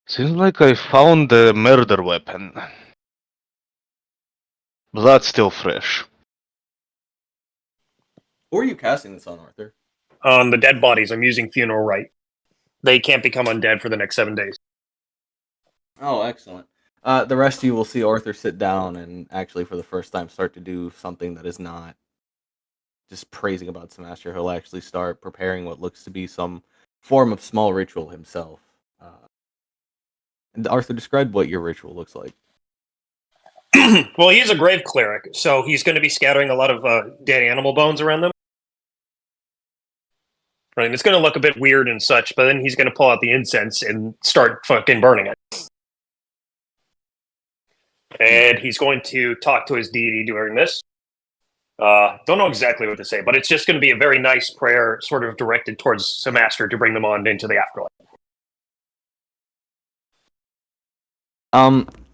Seems like I found the murder weapon. But that's still fresh. Who are you casting this on, Arthur? On the dead bodies, I'm using funeral rite. They can't become undead for the next 7 days. Oh, excellent. The rest of you will see Arthur sit down and actually, for the first time, start to do something that is not just praising about Smasher. He'll actually start preparing what looks to be some form of small ritual himself. And Arthur, describe what your ritual looks like. Well, he's a grave cleric, so he's going to be scattering a lot of dead animal bones around them. Right, and it's going to look a bit weird and such, but then he's going to pull out the incense and start fucking burning it. And he's going to talk to his deity during this. Don't know exactly what to say, but it's just going to be a very nice prayer, sort of directed towards Samaster to bring them on into the afterlife.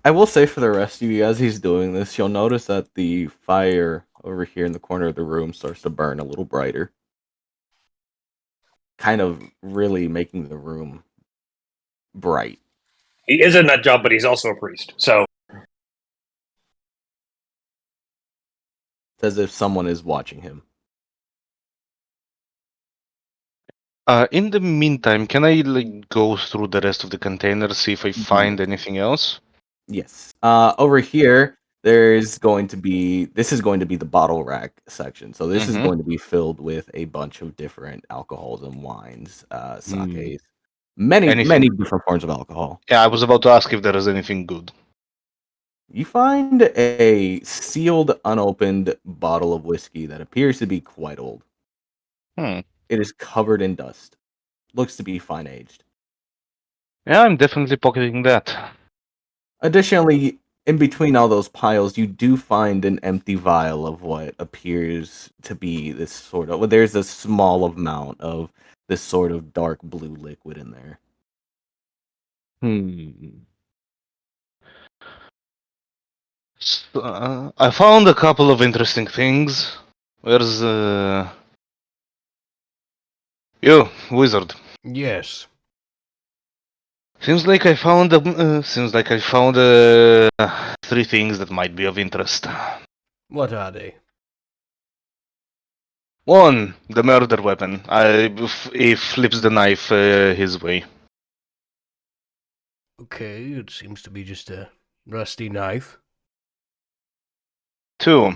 I will say for the rest of you, as he's doing this, you'll notice that the fire over here in the corner of the room starts to burn a little brighter. Kind of really making the room bright. He is in that job, but he's also a priest, so... It's as if someone is watching him. In the meantime, can I like go through the rest of the containers, see if I find anything else? Yes. Over here, this is going to be the bottle rack section. So this is Mhm. going to be filled with a bunch of different alcohols and wines, sakes, many Anything? different forms of alcohol. Yeah, I was about to ask if there is anything good. You find a sealed, unopened bottle of whiskey that appears to be quite old. Hmm. It is covered in dust. Looks to be fine aged. Yeah, I'm definitely pocketing that. Additionally, in between all those piles, you do find an empty vial of what appears to be this sort of. Well, there's a small amount of this sort of dark blue liquid in there. I found a couple of interesting things. Where's you, wizard? Yes. Seems like I found 3 things that might be of interest. What are they? 1, the murder weapon. He flips the knife his way. Okay, it seems to be just a rusty knife. 2,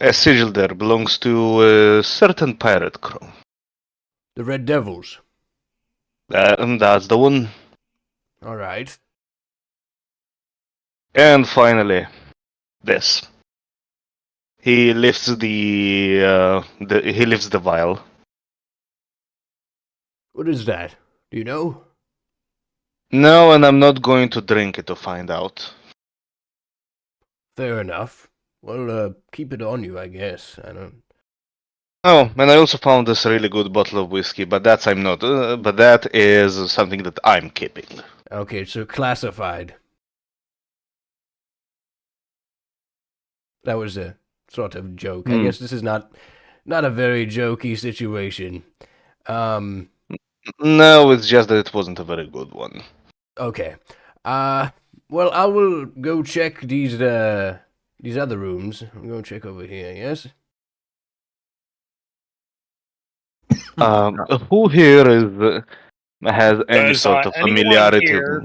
a sigil there belongs to a certain pirate crew. The Red Devils. That's the one. All right. And finally, this. He lifts the vial. What is that? Do you know? No, and I'm not going to drink it to find out. Fair enough. Well, keep it on you, I guess. I don't. Oh, and I also found this really good bottle of whiskey, but that is something that I'm keeping. Okay, so classified. That was a sort of joke. I guess this is not a very jokey situation. No, it's just that it wasn't a very good one. Okay. Well, I will go check these other rooms. I'm going to check over here, yes? Who here has any Does sort of anyone familiarity? here-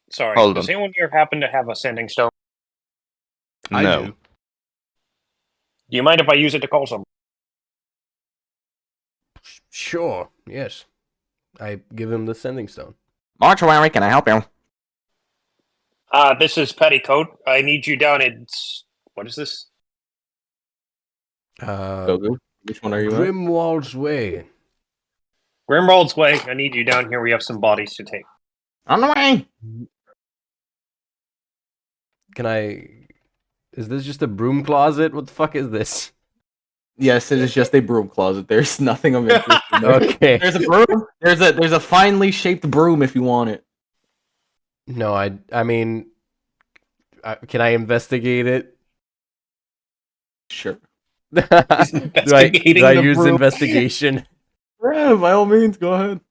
Sorry, Hold does on. anyone here happen to have a sending stone? I No. do. Do you mind if I use it to call someone? Sure, yes. I give him the sending stone. Mortuary, can I help you? This is Petticoat. I need you down at... What is this? Gogu, which one are you at? Grimwald's Way. Grimwald's Way. I need you down here. We have some bodies to take. On the way! Can I... Is this just a broom closet? What the fuck is this? Yes, it is just a broom closet. There's nothing of interest in there. Okay. There's a broom. There's a finely shaped broom if you want it. No, I mean... can I investigate it? Sure. do I investigating the use broom. investigation? Yeah, by all means, go ahead.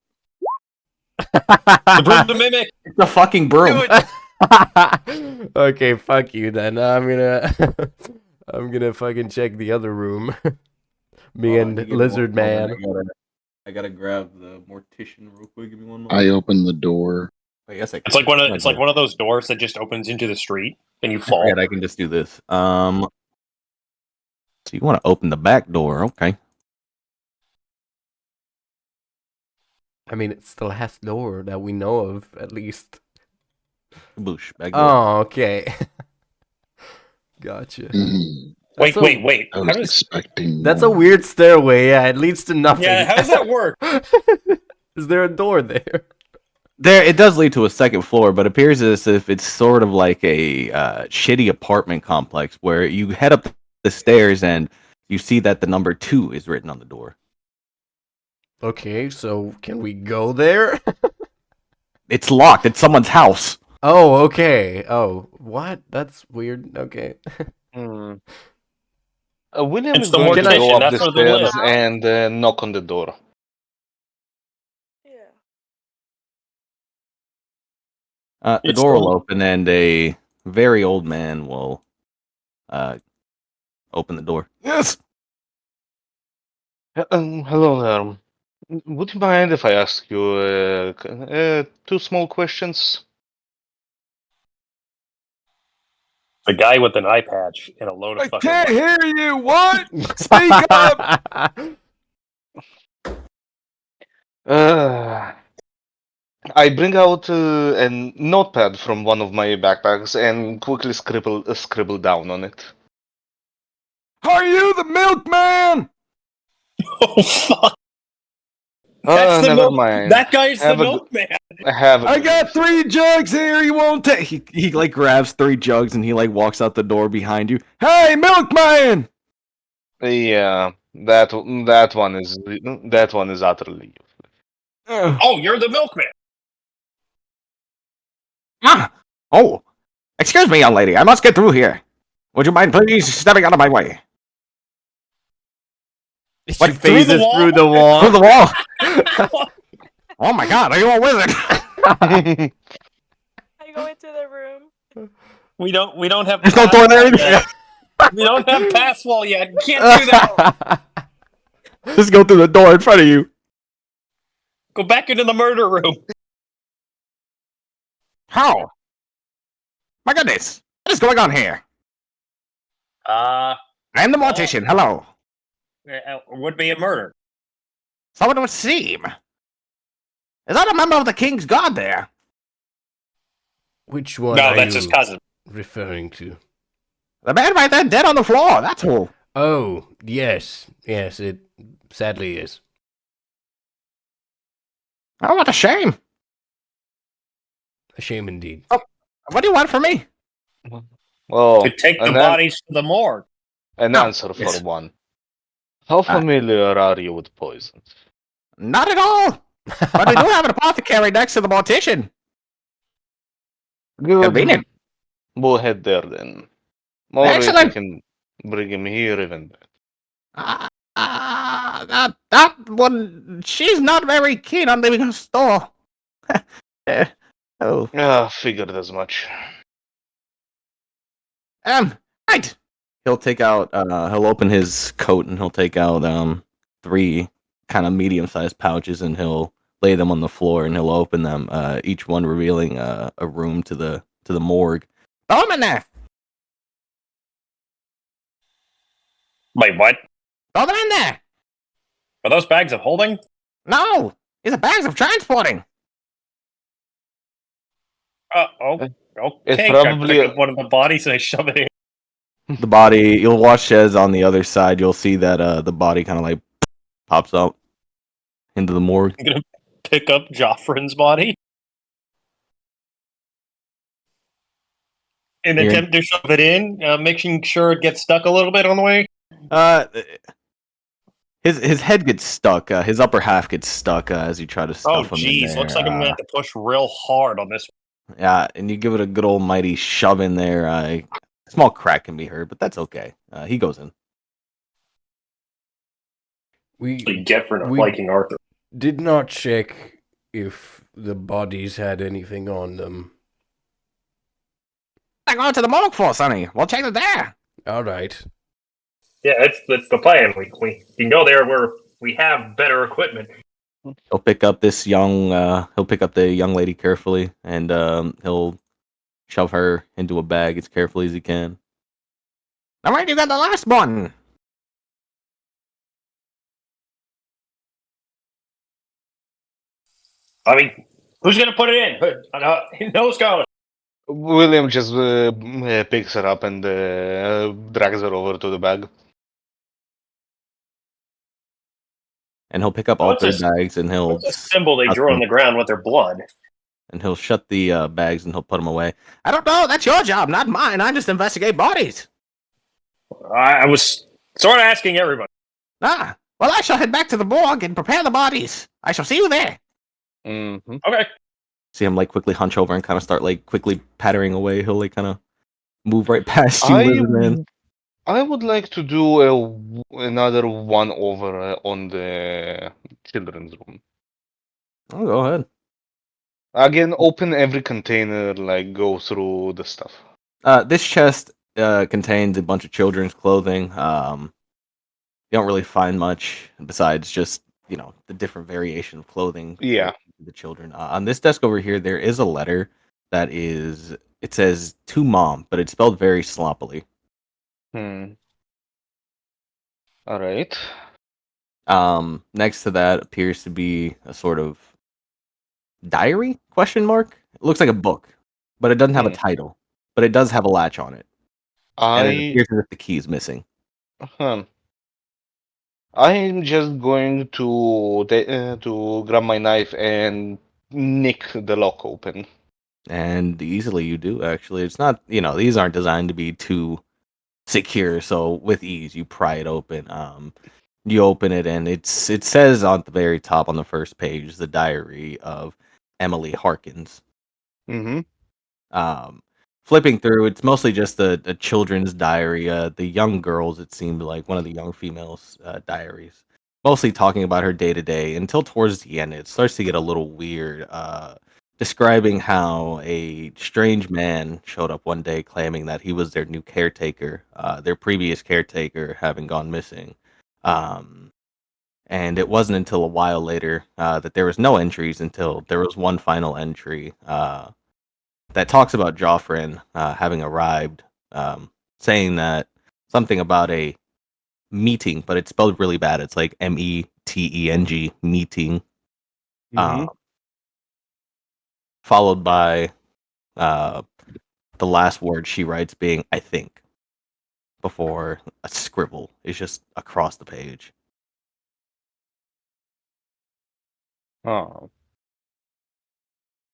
The broom, the mimic. It's a fucking broom. Do it. Okay, fuck you then. I'm gonna fucking check the other room. Me and Lizard Man. I gotta grab the mortician real quick. Give me one moment. I open the door. I guess I It's like one of those doors that just opens into the street and you fall. I can just do this. So you want to open the back door? Okay. I mean, it's the last door that we know of, at least. Boosh, back door. Oh, okay. Gotcha. Mhm. Wait. I was expecting. That's a more. weird stairway. Yeah, it leads to nothing. Yeah, how does that work? Is there a door there? There, it does lead to a second floor, but appears as if it's sort of like a shitty apartment complex where you head up the stairs and you see that the number 2 is written on the door. Okay, so can we go there? It's locked. It's someone's house. Oh, okay. Oh, what? That's weird. Okay. William It's is the going to mortician, go up that's the where they live. stairs and knock on the door. Yeah. The It's door the- will open and a very old man will open the door. Yes. Hello there. Would you mind if I ask you 2 small questions? The guy with an eye patch and a load of fucking. hear you. What? Speak up. I bring out a notepad from one of my backpacks and quickly scribble down on it. Are you the milkman? Oh fuck! That's the Never milk. mind. That guy's the Have a good- milkman. I got 3 jugs here. You won't take. He like grabs 3 jugs and he like walks out the door behind you. Hey, milkman! Yeah, that one is utterly. Oh, you're the milkman. Oh, excuse me, young lady. I must get through here. Would you mind please stepping out of my way? She What, through the phases wall? through the wall. Through the wall. Oh my God, are you a wizard? I go into the room. We don't have. There's no door there. We don't have pass wall yet. Can't do that. Just go through the door in front of you. Go back into the murder room. How? My goodness. What is going on here? I am the mortician. Hello. Would be a murder. So it would seem. Is that a member of the King's Guard there? Which one No, are that's you his cousin. referring to? The man right there dead on the floor. That's who. Oh, yes. Yes, it sadly is. Oh, what a shame. A shame indeed. What do you want from me? Well, To take the an, bodies to the morgue. an No, answer for yes. one. How familiar are you with poisons? Not at all. But we do have an apothecary next to the mortician. Good. Convenient. We'll head there then. Or if we Excellent. can bring him here even better. That one, she's not very keen on leaving her store. Oh, Figured as much. right. He'll take out. He'll open his coat and he'll take out 3 kind of medium-sized pouches and he'll lay them on the floor and he'll open them. Each one revealing a room to the morgue. Throw him in there. Wait, what? Throw them in there. Are those bags of holding? No, these are bags of transporting. Okay. It's I probably pick up one of the bodies and I shove it in. The body. You'll watch as on the other side. You'll see that the body kind of like pops out into the morgue. I'm gonna pick up Joffrin's body and You're- attempt to shove it in, making sure it gets stuck a little bit on the way. His head gets stuck. His upper half gets stuck as you try to Oh, stuff him in jeez. there. Looks like I'm gonna have to push real hard on this. Yeah, and you give it a good old mighty shove in there. A small crack can be heard, but that's okay. He goes in. You We get for not We- liking Arthur. did not check if the bodies had anything on them. I'm going to the morgue for, Sonny. We'll check it there. All right. Yeah, that's the plan. We can go there where we have better equipment. He'll pick up this young. He'll pick up the young lady carefully, and he'll shove her into a bag as carefully as he can. All right, you got the last one. I mean, who's gonna put it in? Nose goes. William just picks her up and drags her over to the bag. And he'll pick up all What's 3 this- bags, and he'll What's a symbol they stuff drew on them, the ground with their blood? and he'll shut the bags and he'll put them away. I don't know. That's your job, not mine. I just investigate bodies. I was sort of asking everybody. Well, I shall head back to the morgue and prepare the bodies. I shall see you there. Mm-hmm. Okay. See him like quickly hunch over and kind of start like quickly pattering away. He'll like kind of move right past you, Lizardman. I would like to do another one over on the children's room. Oh, go ahead. Again, open every container, like go through the stuff. This chest contains a bunch of children's clothing. You don't really find much besides just the different variation of clothing. Yeah. For the children. On this desk over here, there is a letter that is. It says to mom, but it's spelled very sloppily. All right. Next to that appears to be a sort of diary? Question mark. It looks like a book, but it doesn't have a title. But it does have a latch on it, and it appears as if the key is missing. I'm just going to grab my knife and nick the lock open. And easily you do, actually. It's not, these aren't designed to be too secure, so with ease you pry it open. You open it and it says on the very top on the first page, the diary of Emily Harkins. Mm-hmm. Flipping through, it's mostly just a children's diary. The young girls, it seemed like one of the young females' diaries. Mostly talking about her day to day until towards the end, it starts to get a little weird. describing how a strange man showed up one day claiming that he was their new caretaker, their previous caretaker having gone missing. Um, and it wasn't until a while later that there was no entries until there was one final entry that talks about Joffrin having arrived, saying that something about a meeting, but it's spelled really bad. It's like METENG, meeting, Mhm. followed by uh, the last word she writes being "I think" before a scribble is just across the page. Oh,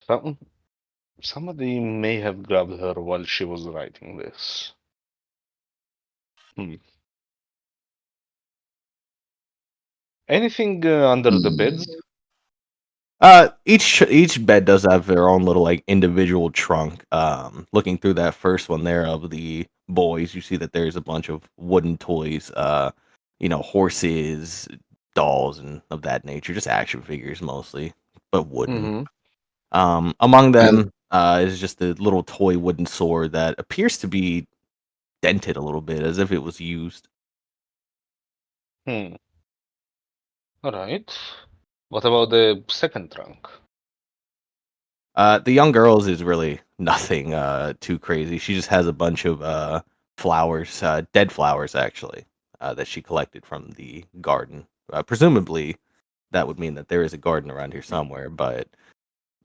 some somebody may have grabbed her while she was writing this. Hmm. Anything under the beds? Each bed does have their own little like individual trunk. Looking through that first one there of the boys, you see that there's a bunch of wooden toys, horses, dolls, and of that nature, just action figures mostly, but wooden. Mm-hmm. Among And them is just a little toy wooden sword that appears to be dented a little bit, as if it was used. Hmm. All right. What about the second trunk? The young girl's is really nothing too crazy. She just has a bunch of flowers, dead flowers actually, that she collected from the garden. Presumably, that would mean that there is a garden around here somewhere, but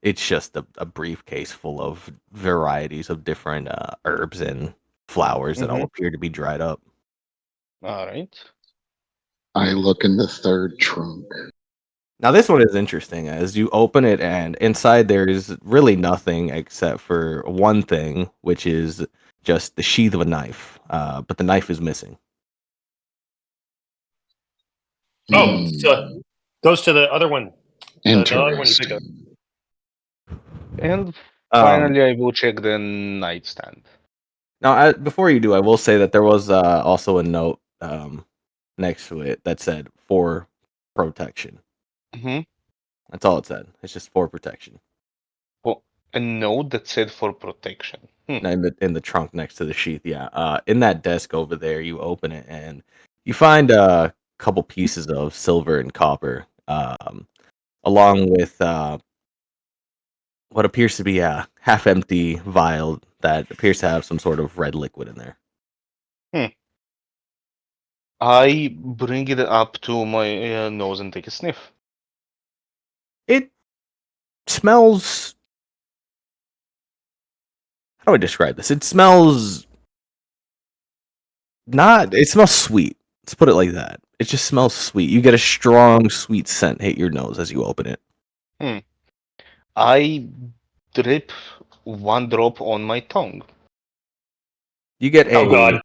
it's just a briefcase full of varieties of different herbs and flowers that all Mm-hmm. appear to be dried up. All right. I look in the third trunk. Now this one is interesting as you open it and inside there is really nothing except for one thing, which is just the sheath of a knife. But the knife is missing. Oh, Hmm. so goes to the other one. The other one you picked up. Interesting. And Um, finally, I will check the nightstand. Now, before you do, I will say that there was also a note next to it that said "for protection." Mm-hmm. That's all it said. It's just for protection. Well, a note that said for protection. Hmm. In the trunk next to the sheath, yeah. In that desk over there, you open it and you find a couple pieces of silver and copper, along with what appears to be a half-empty vial that appears to have some sort of red liquid in there. Hmm. I bring it up to my nose and take a sniff. It smells. How do I describe this? It smells not. It smells sweet. Let's put it like that. It just smells sweet. You get a strong, sweet scent hit your nose as you open it. Hmm. I drip one drop on my tongue. You get Oh God.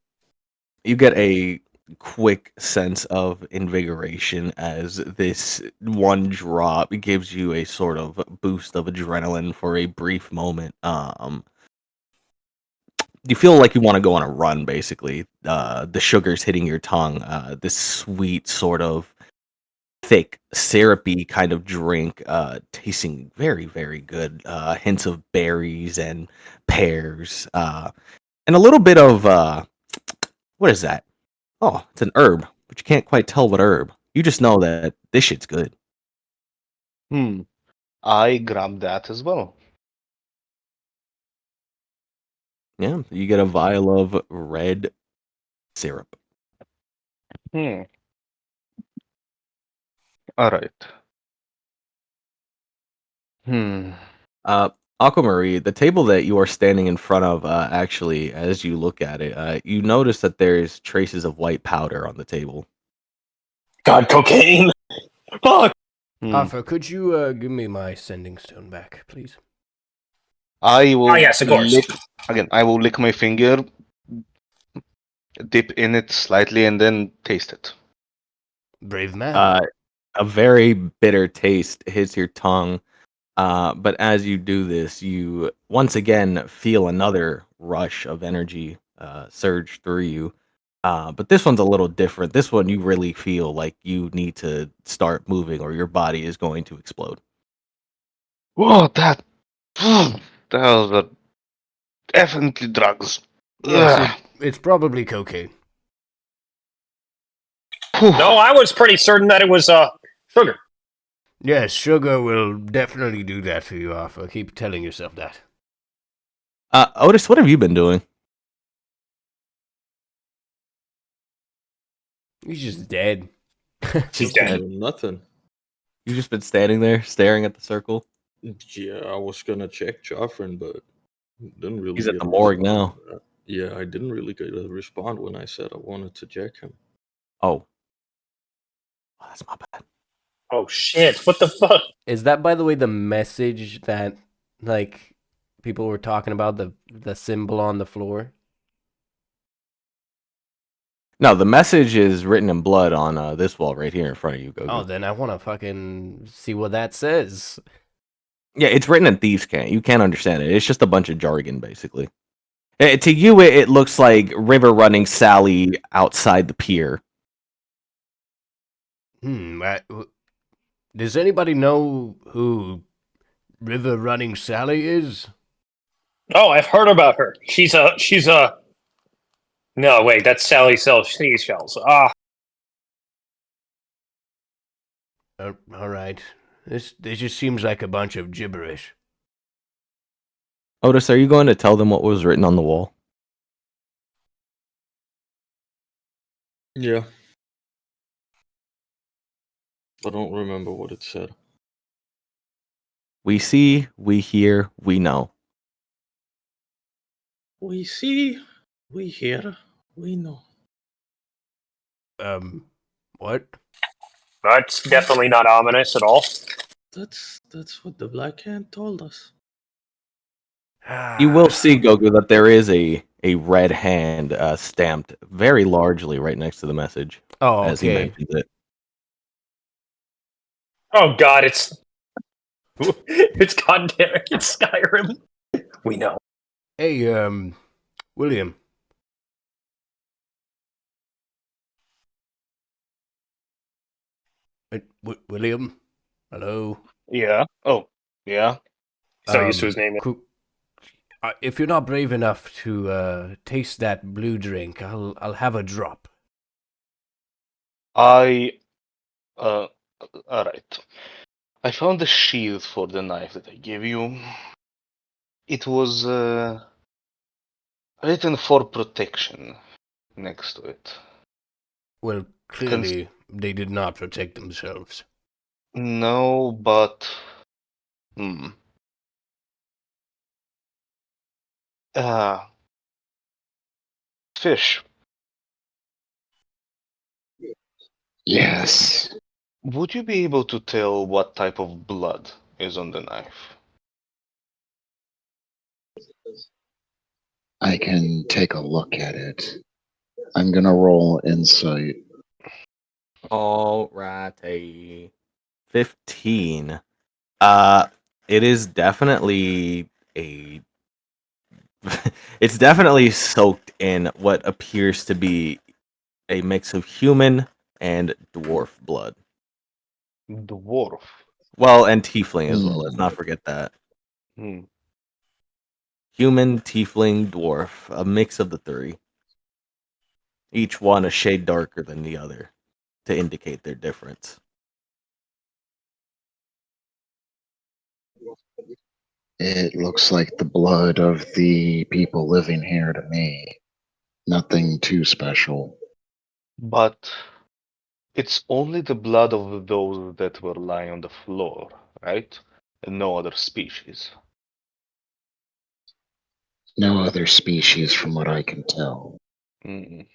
a quick sense of invigoration as this one drop gives you a sort of boost of adrenaline for a brief moment. You feel like you want to go on a run, basically. The sugar's hitting your tongue. This sweet sort of thick, syrupy kind of drink, tasting very, very good. Hints of berries and pears, and a little bit of what is that? Oh, it's an herb, but you can't quite tell what herb. You just know that this shit's good. Hmm. I grab that as well. Yeah, you get a vial of red syrup. Hmm. All right. Hmm. Uh, Aquamarie, the table that you are standing in front of, actually, as you look at it, you notice that there's traces of white powder on the table. God, cocaine. Fuck. Hmm. Arthur, could you give me my sending stone back, please? I will yes, of course. lick again. I will lick my finger, dip in it slightly, and then taste it. Brave man. A very bitter taste hits your tongue. But as you do this, you once again feel another rush of energy surge through you. But this one's a little different. This one, you really feel like you need to start moving or your body is going to explode. Whoa, that Those are definitely drugs. Yes, Ugh. it's probably cocaine. No, I was pretty certain that it was sugar. Yes, sugar will definitely do that to you, Arthur. Keep telling yourself that. Otis, what have you been doing? He's just dead. He's I've been dead. doing nothing. You've just been standing there, staring at the circle. Yeah, I was gonna check Joffrin, but didn't really He's at get the a morgue response. now. Yeah, I didn't really get a response when I said I wanted to check him. Oh, that's my bad. Oh shit! What the fuck? Is that, by the way, the message that, like, people were talking about, the symbol on the floor? No, the message is written in blood on this wall right here in front of you, Gogu. Oh, then I want to fucking see what that says. Yeah, it's written in thieves' cant. You can't understand it. It's just a bunch of jargon, basically. To you, it looks like river running Sally outside the pier. Does anybody know who River Running Sally is? Oh, I've heard about her. She's a. No, wait, that's Sally sells seashells. All right. This just seems like a bunch of gibberish. Otis, are you going to tell them what was written on the wall? Yeah. I don't remember what it said. We see, we hear, we know. We see, we hear, we know. What? That's definitely not ominous at all. That's what the Black Hand told us. You will see, Gogu, that there is a red hand stamped very largely right next to the message Oh, as he okay. mentions it. Oh god, it's goddamn it's Skyrim. We know. Hey, William. William? Hello? Yeah. Oh, yeah. So used to his name. If you're not brave enough to taste that blue drink, I'll have a drop. All right. I found the sheath for the knife that I gave you. It was written for protection next to it. Well, clearly they did not protect themselves. No, but fish. Yes, Would you be able to tell what type of blood is on the knife? I can take a look at it. I'm gonna roll insight. Alrighty. 15. It is definitely a it's definitely soaked in what appears to be a mix of human and dwarf blood. Dwarf. Well, and tiefling as well. Let's Hmm. not forget that. Hmm. Human, tiefling, dwarf, a mix of the three. Each one a shade darker than the other to indicate their difference. It looks like the blood of the people living here to me. Nothing too special. But it's only the blood of those that were lying on the floor, right? And no other species. No other species from what I can tell. Mm.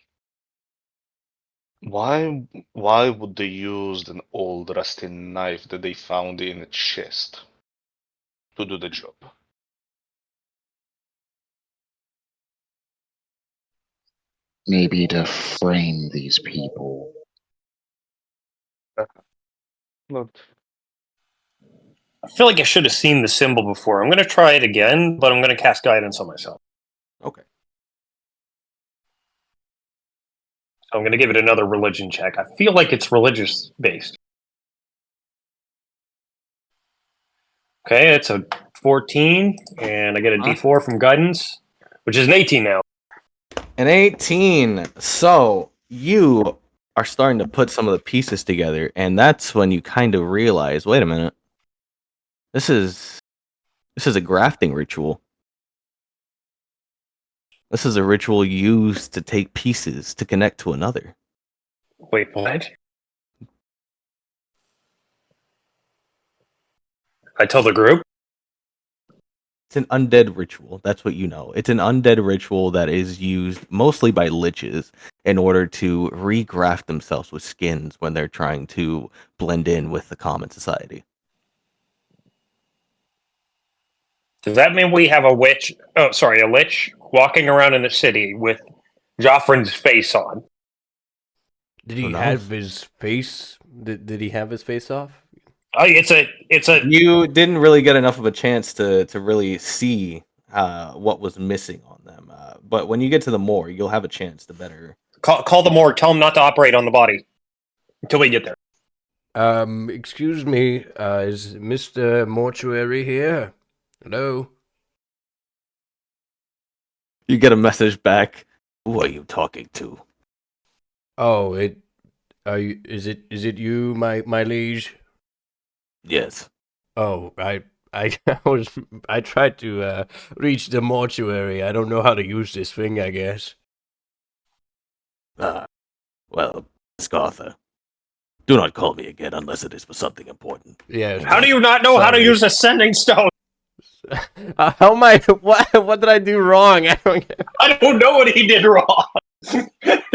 Why would they use an old rusty knife that they found in a chest to do the job? Maybe to frame these people. But I feel like I should have seen the symbol before. I'm gonna try it again, but I'm gonna cast guidance on myself. Okay. So I'm gonna give it another religion check. I feel like it's religious based. Okay, it's a 14, and I get a D4 from guidance, which is an 18 now. An 18. So you are starting to put some of the pieces together, and that's when you kind of realize, wait a minute. This is a grafting ritual. This is a ritual used to take pieces to connect to another. Wait, what? I tell the group? It's an undead ritual. That's what you know. It's an undead ritual that is used mostly by liches in order to regraft themselves with skins when they're trying to blend in with the common society. Does that mean we have a lich walking around in the city with Joffrin's face on? Did he have his face? Did he have his face off? Oh, it's a. You didn't really get enough of a chance to really see what was missing on them. But when you get to the morgue, you'll have a chance to better Call the morgue. Tell him not to operate on the body until we get there. Excuse me. Is Mr. Mortuary here? Hello. You get a message back. Who are you talking to? Oh, is it you, my liege? Yes. Oh, I I tried to reach the mortuary. I don't know how to use this thing, I guess. Well, Scartha, do not call me again unless it is for something important. Yeah. How do you not know how to use a sending stone? How am I? What did I do wrong? I don't know what he did wrong. To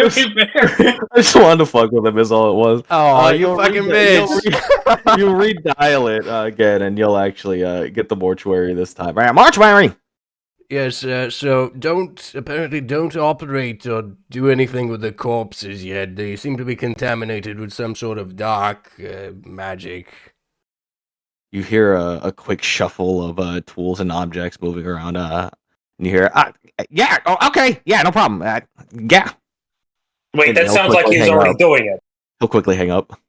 be fair. I just wanted to fuck with him is all it was. Oh, you fucking bitch. You'll redial it again and you'll actually get the mortuary this time. Right, mortuary! Yes, so apparently don't operate or do anything with the corpses yet. They seem to be contaminated with some sort of dark magic. You hear a quick shuffle of tools and objects moving around, and you hear, yeah, oh, okay, yeah, no problem, yeah. Wait, And that he'll sounds like quickly he's hang already up. doing it. He'll quickly hang up.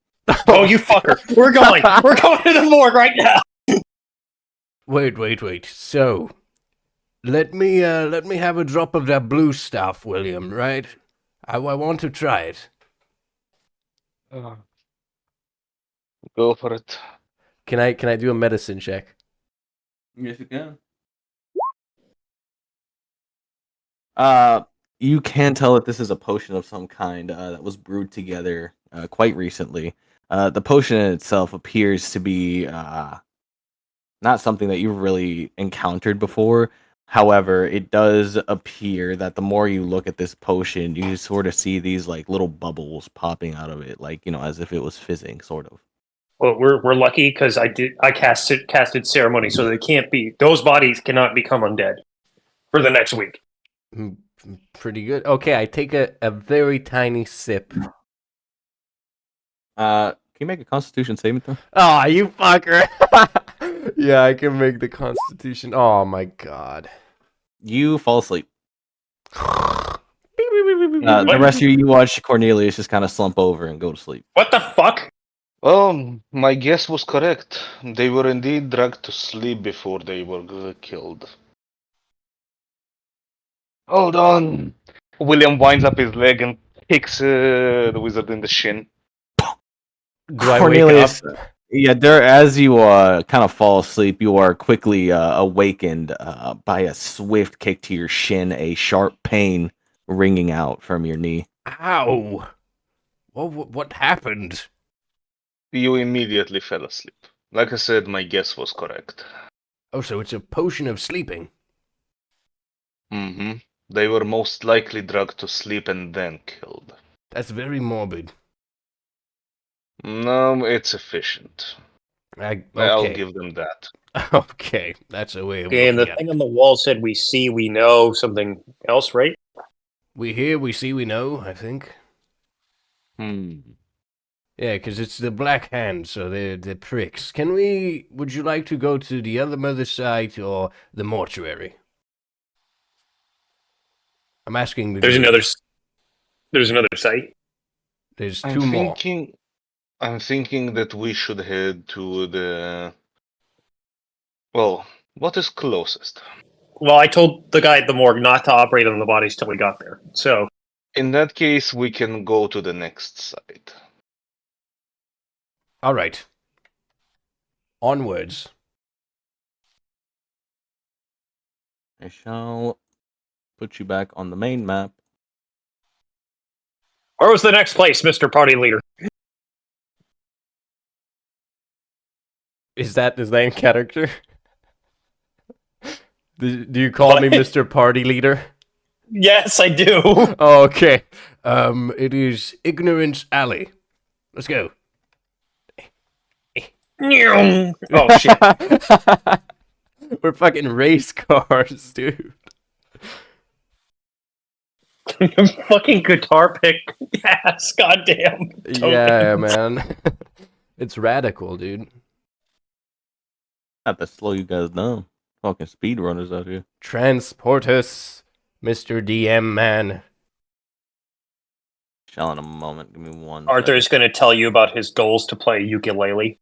Oh, you fucker. We're going to the morgue right now. Wait. So, let me have a drop of that blue stuff, William, right? I want to try it. Go for it. Can I do a medicine check? Yes, you can. You can tell that this is a potion of some kind that was brewed together quite recently. The potion in itself appears to be not something that you've really encountered before. However, it does appear that the more you look at this potion, you sort of see these like little bubbles popping out of it, like as if it was fizzing, sort of. Well, we're lucky because I casted ceremony, so those bodies cannot become undead for the next week. Pretty good. Okay, I take a very tiny sip. Can you make a Constitution saving throw? Oh, you fucker! Yeah, I can make the Constitution. Oh my god. You fall asleep. The rest of you watch Cornelius just kind of slump over and go to sleep. What the fuck? Well, my guess was correct. They were indeed dragged to sleep before they were killed. Hold on. William winds up his leg and kicks the wizard in the shin. Do I Cornelius, wake up? yeah, as you kind of fall asleep, you are quickly awakened by a swift kick to your shin, a sharp pain ringing out from your knee. Ow! What happened? You immediately fell asleep. Like I said, my guess was correct. Oh, so it's a potion of sleeping. Mm-hmm. They were most likely drugged to sleep and then killed. That's very morbid. No, it's efficient. Okay. I'll give them that. Okay, that's a way of Okay, and the looking at thing it. on the wall said we see, we know, something else, right? We hear, we see, we know, I think. Hmm. Yeah, because it's the Black Hand, so they're pricks. Would you like to go to the other mother site or the mortuary? I'm asking the There's group. another site. There's two more. I'm thinking that we should head to the... Well, What is closest? Well, I told the guy at the morgue not to operate on the bodies till we got there. So, In that case, we can go to the next site. All right. Onwards. I shall put you back on the main map. where was the next place, Mr. Party Leader? Is that in character? Do you call me What? Mr. Party Leader? Yes, I do. Oh, okay. It is Ignorance Alley. Let's go. Oh, shit. We're fucking race cars, dude. Fucking guitar pick ass, goddamn. Yeah, tokens. man. It's radical, dude. Not to slow you guys down. Fucking speedrunners out here. Transport us, Mr. DM man. Shall in a moment. Give me one. Arthur's going to tell you about his goals to play ukulele.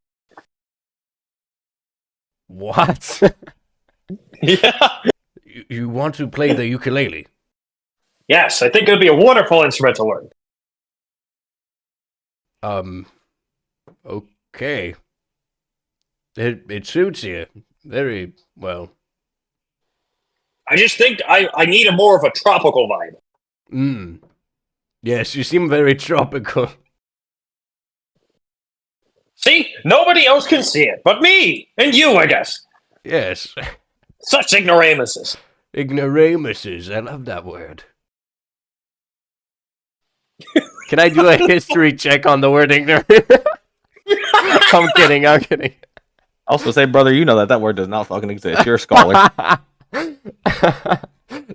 What? Yeah. You want to play the ukulele? Yes, I think it would be a wonderful instrument to learn. Okay. It suits you very well. I just think I need a more of a tropical vibe. Yes, you seem very tropical. See? Nobody else can see it, but me and you, I guess. Yes. Such ignoramuses. Ignoramuses. I love that word. Can I do a history check on the word ignorant? I'm kidding. Also say, brother, you know that word does not fucking exist. You're a scholar.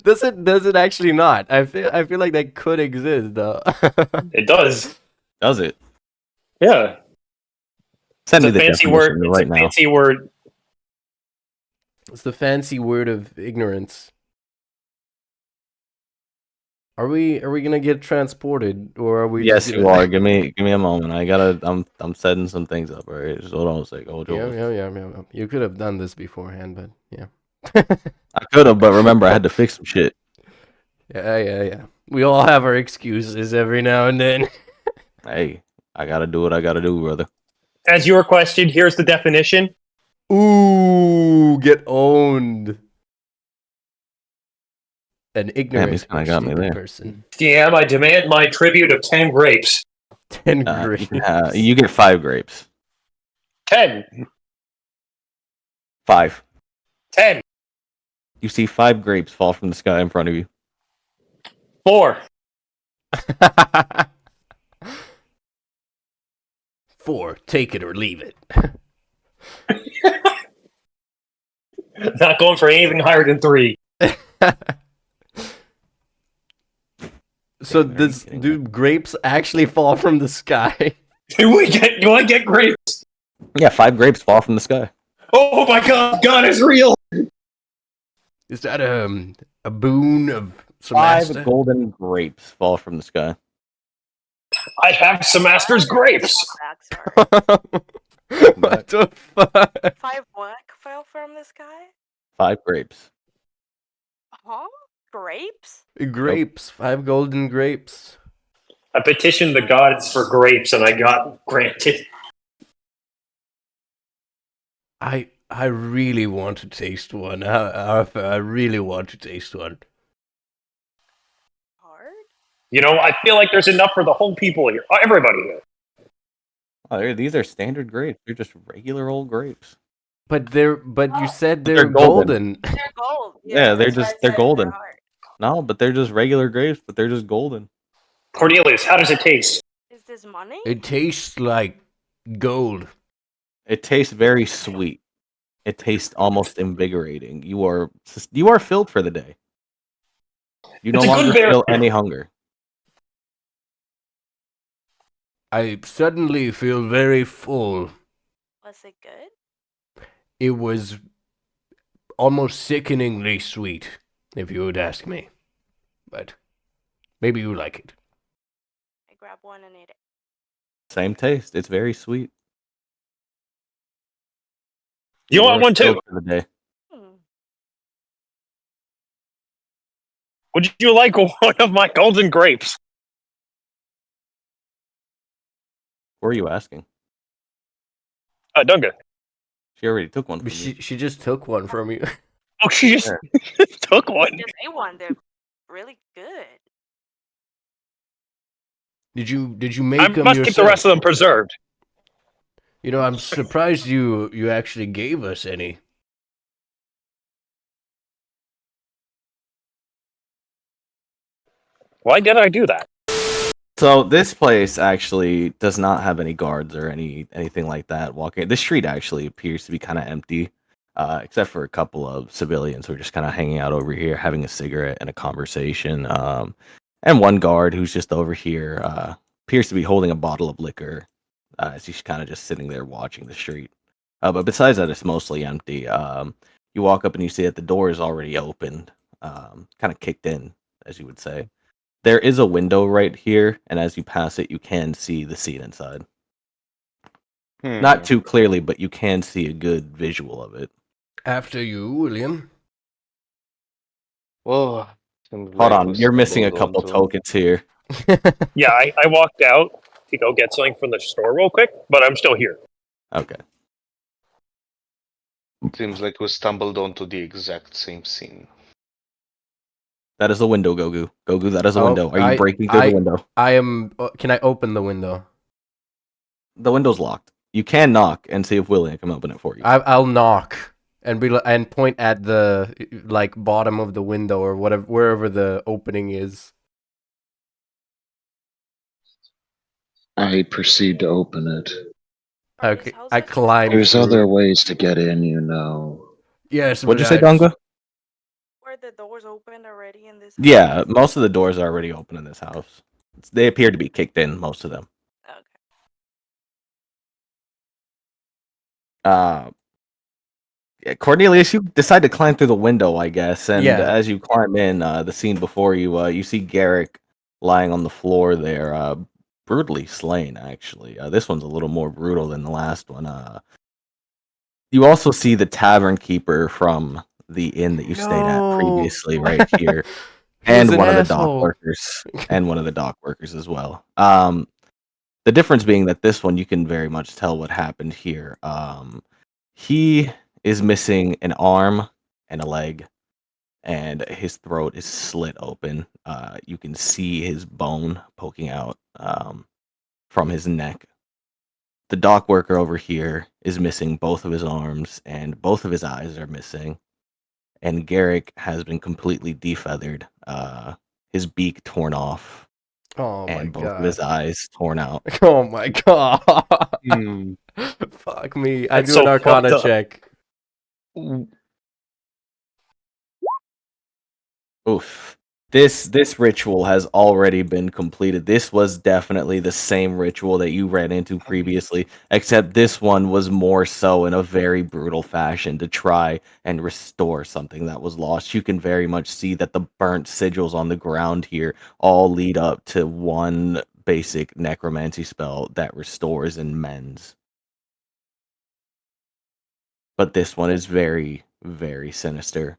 Does it actually not? I feel like that could exist though. It does. Does it? Yeah. Send me It's a the fancy definition word. It's right a now. fancy word. It's the fancy word of ignorance. Are we gonna get transported, or are we? Yes, just you gonna... are. Give me a moment. I'm setting some things up. All right, just hold on a second. Yeah. You could have done this beforehand, but yeah. I could have, but remember, I had to fix some shit. Yeah. We all have our excuses every now and then. Hey, I gotta do what I gotta do, brother. As you requested, here's the definition. Ooh, get owned. An ignorant he's kinda or got me stupid there. person. DM, I demand my tribute of 10 grapes. 10 grapes. You get 5 grapes. 10. 5. 10. You see 5 grapes fall from the sky in front of you. 4. 4. Take it or leave it. Not going for anything higher than 3. So do grapes actually fall from the sky? Do I get grapes? Yeah, 5 grapes fall from the sky. Oh my god, God is real. Is that a boon of some 5 master? golden grapes fall from the sky. I have some master's grapes. What the fuck? 5 what fell from the sky? 5 grapes. Huh? Grapes? Grapes. 5 golden grapes. I petitioned the gods for grapes and I got granted. I really want to taste one. Arthur, I really want to taste one. Hard? You know, I feel like there's enough for the whole people here. Everybody here. Oh, these are standard grapes. They're just regular old grapes. But you said But they're they're golden. golden. They're gold. Yeah, they're that's why I they're said golden. hard. No, but they're just regular grapes, but they're just golden. Cornelius, how does it taste? Is this money? It tastes like gold. It tastes very sweet. It tastes almost invigorating. You are filled for the day. You no It's a good longer bear. feel any hunger. I suddenly feel very full. Was it good? It was almost sickeningly sweet, if you would ask me. But maybe you like it. I grab one and eat it. Same taste. It's very sweet. You want are one too? filled for the day. Would you like one of my golden grapes? Who are you asking? Dunga. She already took one from you. She just took one from you. Oh, she just took one. Just ate one. They're really good. Did you make I them must yourself? keep the rest of them preserved. You know, I'm surprised you actually gave us any. Why did I do that? So this place actually does not have any guards or anything like that walking. This street actually appears to be kind of empty, except for a couple of civilians who are just kind of hanging out over here, having a cigarette and a conversation. And one guard who's just over here appears to be holding a bottle of liquor as he's kind of just sitting there watching the street. But besides that, it's mostly empty. You walk up and you see that the door is already opened, kind of kicked in, as you would say. There is a window right here, and as you pass it, you can see the scene inside. Not too clearly, but you can see a good visual of it. After you, William. Whoa. Hold on, you're missing a couple tokens here. Yeah, I walked out to go get something from the store real quick, but I'm still here. Okay. Seems like we stumbled onto the exact same scene. That is a window, Gogu. Gogu, that is a Oh, window. Are you breaking through the window? I am. Can I open the window? The window's locked. You can knock and see if William can open it for you. I'll knock and and point at the like bottom of the window or whatever, wherever the opening is. I proceed to open it. Okay, I climb. There's through. other ways to get in, you know. Yes. What'd you say, Donga? Were the doors open already in this house? Yeah, most of the doors are already open in this house. They appear to be kicked in, most of them. Okay. Cornelius, you decide to climb through the window, I guess, and Yeah. as you climb in, the scene before you, you see Garrick lying on the floor there, brutally slain. Actually, this one's a little more brutal than the last one. You also see the tavern keeper from the inn that you stayed at previously, right here, and one of the dock workers, as well. The difference being that this one you can very much tell what happened here. He is missing an arm and a leg, and his throat is slit open. You can see his bone poking out from his neck. The dock worker over here is missing both of his arms, and both of his eyes are missing. And Garrick has been completely defeathered, his beak torn off, and both of his eyes torn out. Oh my god! Fuck me! I do an Arcana check. Oof. This ritual has already been completed. This was definitely the same ritual that you ran into previously, except this one was more so in a very brutal fashion to try and restore something that was lost. You can very much see that the burnt sigils on the ground here all lead up to one basic necromancy spell that restores and mends. But this one is very, very sinister.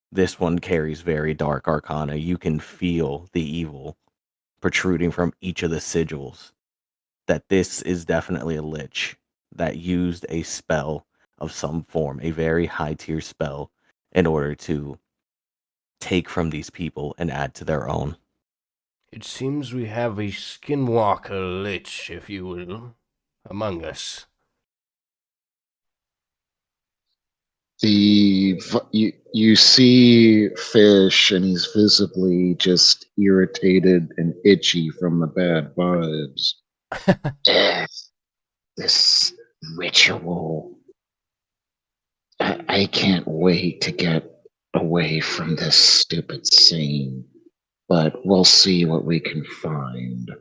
This one carries very dark arcana. You can feel the evil protruding from each of the sigils. That this is definitely a lich that used a spell of some form, a very high tier spell, in order to take from these people and add to their own. It seems we have a skinwalker lich, if you will, among us. You see Fish, and he's visibly just irritated and itchy from the bad vibes. This ritual. I can't wait to get away from this stupid scene, but we'll see what we can find.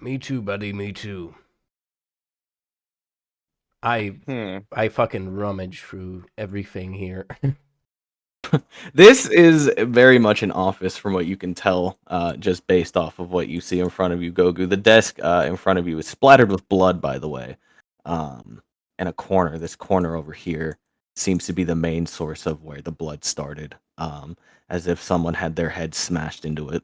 Me too, buddy. Me too. I fucking rummage through everything here. This is very much an office from what you can tell, just based off of what you see in front of you, Gogu. The desk in front of you is splattered with blood, by the way. And this corner over here, seems to be the main source of where the blood started. as if someone had their head smashed into it.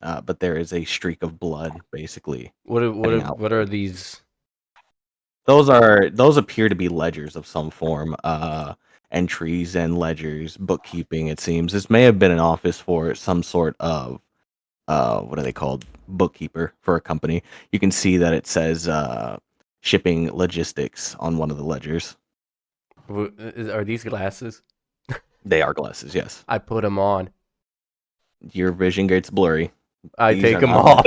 But there is a streak of blood, basically. What are these? Those appear to be ledgers of some form. Entries and ledgers, bookkeeping. It seems this may have been an office for some sort of what are they called? Bookkeeper for a company. You can see that it says shipping logistics on one of the ledgers. Are these glasses? They are glasses, yes. I put them on. Your vision gets blurry. I These take are them not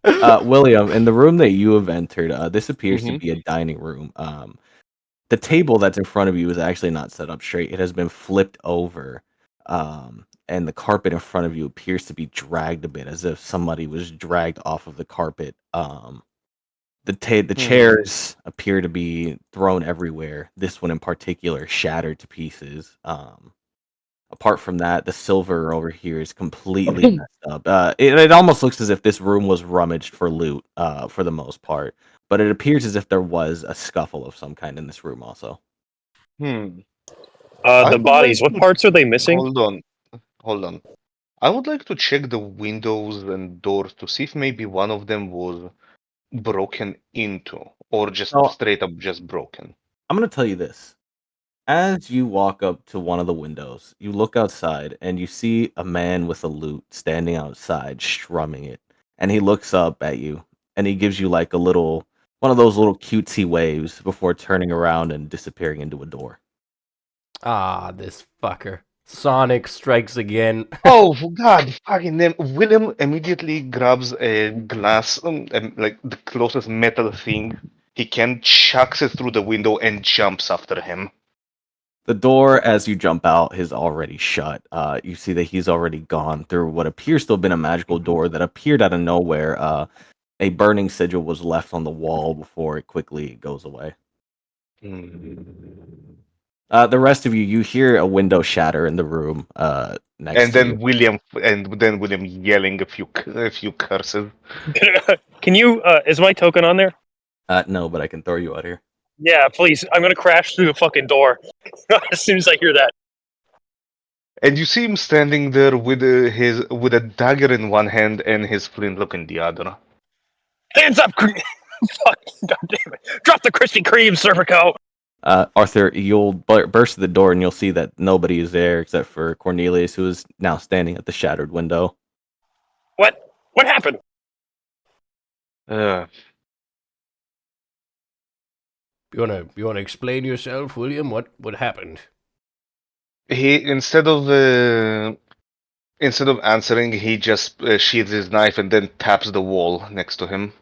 off. William, in the room that you have entered, this appears to Mhm. be a dining room. The table that's in front of you is actually not set up straight. It has been flipped over. And the carpet in front of you appears to be dragged a bit, as if somebody was dragged off of the carpet. The chairs appear to be thrown everywhere. This one in particular shattered to pieces. Apart from that, the silver over here is completely messed up. It almost looks as if this room was rummaged for loot, for the most part. But it appears as if there was a scuffle of some kind in this room also. Hmm. I The would bodies. like What to- parts are they missing? Hold on. I would like to check the windows and doors to see if maybe one of them was broken into, or just So straight up just broken. I'm gonna tell you this. As you walk up to one of the windows, you look outside and you see a man with a lute standing outside strumming it. And he looks up at you and he gives you like one of those little cutesy waves before turning around and disappearing into a door. Ah, this fucker. Sonic strikes again. Oh God! Fucking name. William immediately grabs a glass, like the closest metal thing he can, chucks it through the window, and jumps after him. The door, as you jump out, is already shut. You see that he's already gone through what appears to have been a magical door that appeared out of nowhere. A burning sigil was left on the wall before it quickly goes away. The rest of you hear a window shatter in the room next And to then you. William yelling a few curses. Can you? Is my token on there? No, but I can throw you out here. Yeah, please. I'm gonna crash through the fucking door as soon as I hear that. And you see him standing there with with a dagger in one hand and his flintlock in the other. Hands up! Fuck! God damn it! Drop the Krispy Kreme, Serpico! Arthur, you'll burst through the door and you'll see that nobody is there except for Cornelius, who is now standing at the shattered window. What? What happened? You wanna explain yourself, William? What happened? He instead of answering, he just sheathes his knife and then taps the wall next to him.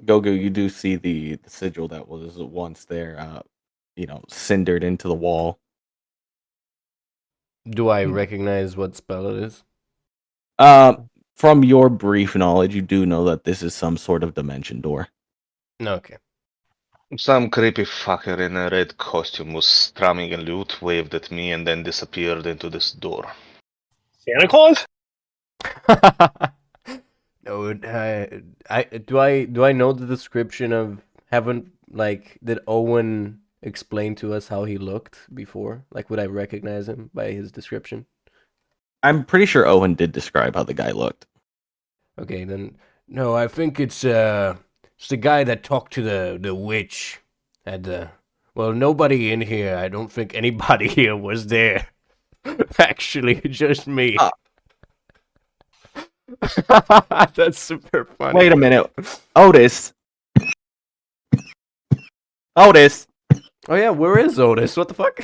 Gogo, you do see the sigil that was once there, cindered into the wall. Do I recognize what spell it is? From your brief knowledge, you do know that this is some sort of dimension door. Okay. Some creepy fucker in a red costume was strumming a lute, waved at me, and then disappeared into this door. Santa Claus? No, do I know the description of did Owen explain to us how he looked before? Like, would I recognize him by his description? I'm pretty sure Owen did describe how the guy looked. Okay, then no, I think it's the guy that talked to the witch at the. Well, nobody in here. I don't think anybody here was there. Actually, just me. That's super funny. Wait a minute, Otis. Otis. Oh yeah, where is Otis? What the fuck?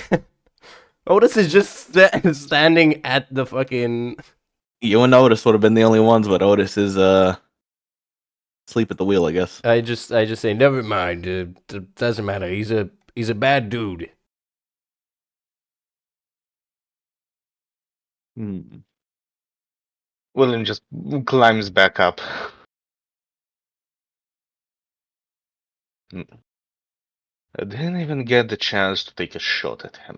Otis is just standing at the fucking. You and Otis would have been the only ones, but Otis is asleep at the wheel, I guess. I just say never mind. It doesn't matter. He's a bad dude. William just climbs back up. I didn't even get the chance to take a shot at him.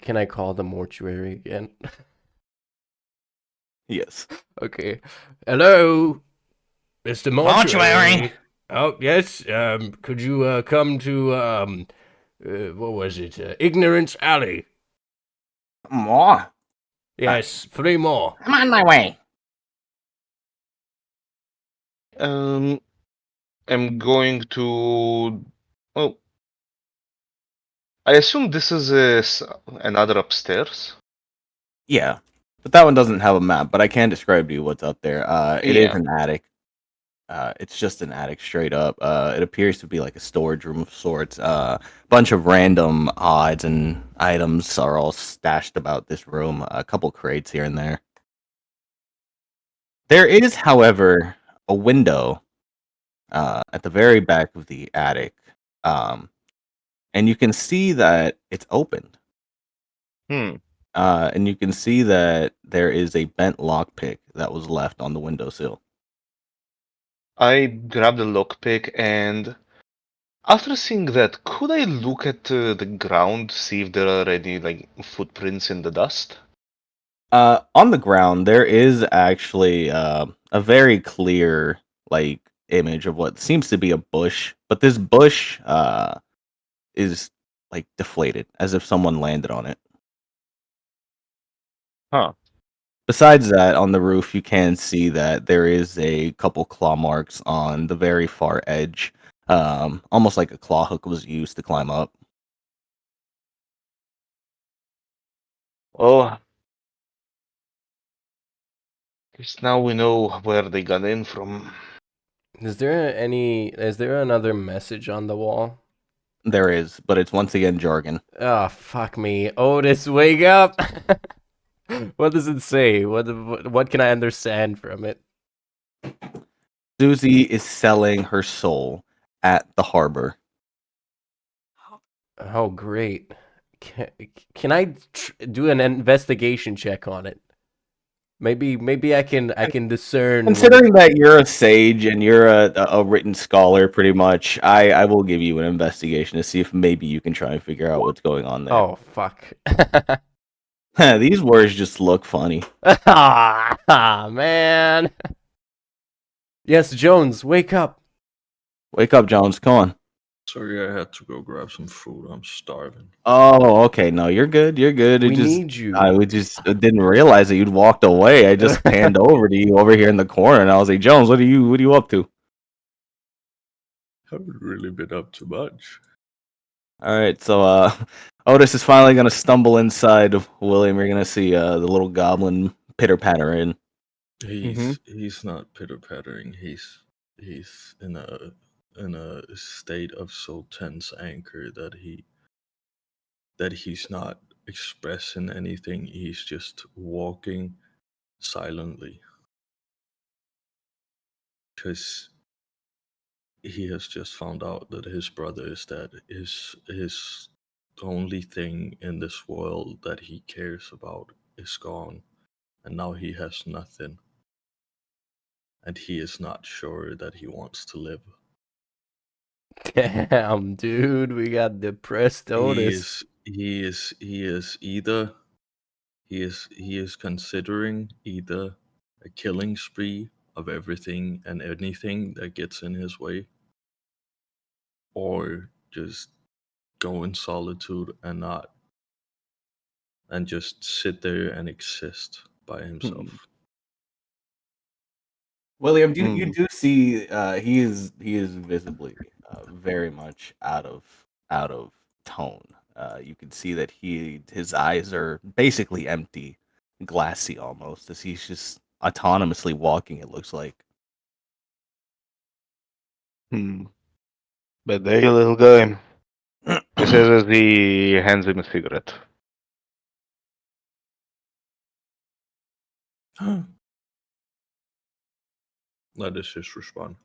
Can I call the mortuary again? Yes. Okay. Hello, Mr. Mortuary. Oh, yes. Could you come to what was it? Ignorance Alley. More. Yes, 3 more. I'm on my way. I'm going to. Oh, I assume this is another upstairs. Yeah, but that one doesn't have a map. But I can describe to you what's up there. It is Yeah. an attic. It's just an attic straight up. It appears to be like a storage room of sorts. Bunch of random odds and items are all stashed about this room. A couple crates here and there. There is, however, a window at the very back of the attic, and you can see that it's opened. Hmm. And you can see that there is a bent lockpick that was left on the windowsill. I grab the lockpick and after seeing that, could I look at the ground, see if there are any like footprints in the dust? On the ground, there is actually a very clear like image of what seems to be a bush, but this bush is like deflated, as if someone landed on it. Huh. Besides that, on the roof, you can see that there is a couple claw marks on the very far edge, almost like a claw hook was used to climb up. Well, guess now we know where they got in from. Is there another message on the wall? There is, but it's once again jargon. Oh, fuck me. Otis, wake up! What does it say? What can I understand from it? Susie is selling her soul at the harbor. Oh, great. Can I do an investigation check on it? Maybe I can discern what Considering that you're a sage and you're a written scholar, pretty much, I will give you an investigation to see if maybe you can try and figure out what's going on there. Oh, fuck. These words just look funny. Ah, man. Yes, Jones, wake up. Wake up, Jones. Come on. Sorry, I had to go grab some food. I'm starving. Oh, okay. No, you're good. You're good. We need you. We just didn't realize that you'd walked away. I just panned over to you over here in the corner, and I was like, Jones, what are you up to? Haven't really been up to much. All right, so Otis is finally gonna stumble inside of William. You're gonna see the little goblin pitter patter in. He's not pitter pattering. He's in a state of so tense anger that he's not expressing anything. He's just walking silently because he has just found out that his brother is dead. His only thing in this world that he cares about is gone, and now he has nothing. And he is not sure that he wants to live. Damn, dude, we got depressed Otis. He is considering either a killing spree of everything and anything that gets in his way, or just go in solitude and just sit there and exist by himself. William, you do see he is visibly very much out of tone. You can see that his eyes are basically empty, glassy almost, as he's just autonomously walking. It looks like. Bad day, little guy. He says as he hands him a cigarette. That is his response.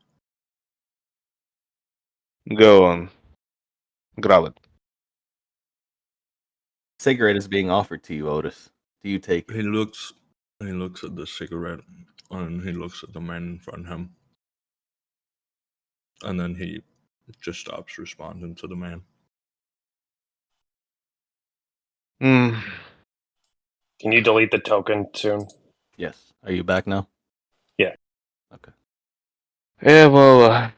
Go on. Grab it. Cigarette is being offered to you, Otis. Do you take it? He looks at the cigarette and he looks at the man in front of him. And then he just stops responding to the man. Can you delete the token soon? Yes. Are you back now? Yeah. Okay. Yeah, well,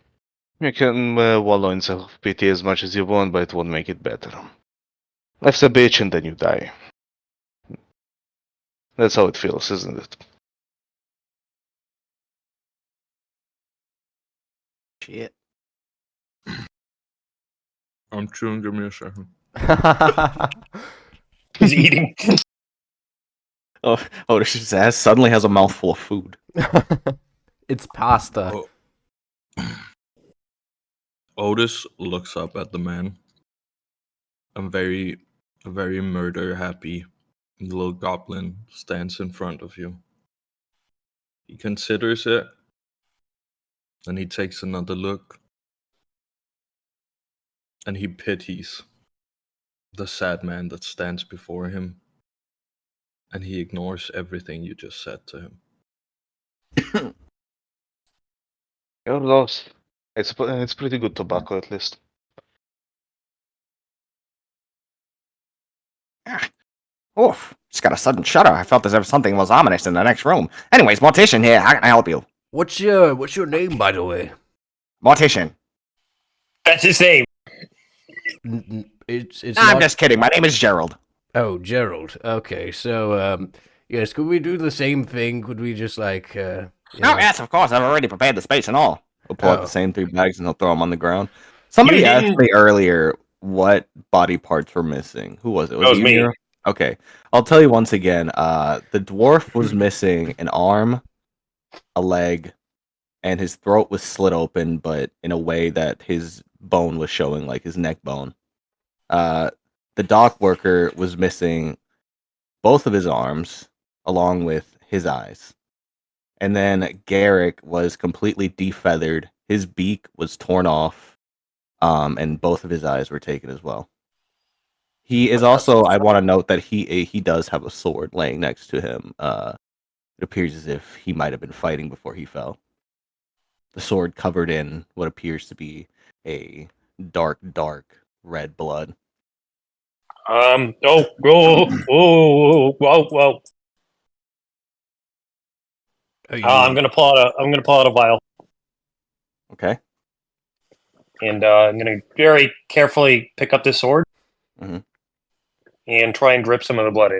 You can wallow in self-pity as much as you want, but it won't make it better. Life's a bitch and then you die. That's how it feels, isn't it? Shit. I'm chewing. Give me a second. He's eating. Oh, this ass suddenly has a mouthful of food. It's pasta. Oh. Otis looks up at the man. A very murder happy little goblin stands in front of you. He considers it, then he takes another look, and he pities the sad man that stands before him, and he ignores everything you just said to him. Your loss. It's pretty good tobacco, at least. Oof. Just got a sudden shudder. I felt as if something was ominous in the next room. Anyways, Mortician here. How can I help you? What's your name, by the way? Mortician. That's his name. It's I'm not... just kidding. My name is Gerald. Oh, Gerald. Okay, so yes, could we do the same thing? Could we just like Oh, yes, of course. I've already prepared the space and all. He'll pull out Oh. the same 3 bags and he'll throw them on the ground. Somebody asked me earlier what body parts were missing. Who was it? That was you, me. Nero? Okay. I'll tell you once again. The dwarf was missing an arm, a leg, and his throat was slit open, but in a way that his bone was showing, like his neck bone. The dock worker was missing both of his arms, along with his eyes. And then Garrick was completely defeathered. His beak was torn off, and both of his eyes were taken as well. He is also, I want to note that he does have a sword laying next to him. It appears as if he might have been fighting before he fell. The sword covered in what appears to be a dark red blood. Whoa. I'm gonna pull out a vial, Okay. and I'm gonna very carefully pick up this sword Mhm. and try and drip some of the blood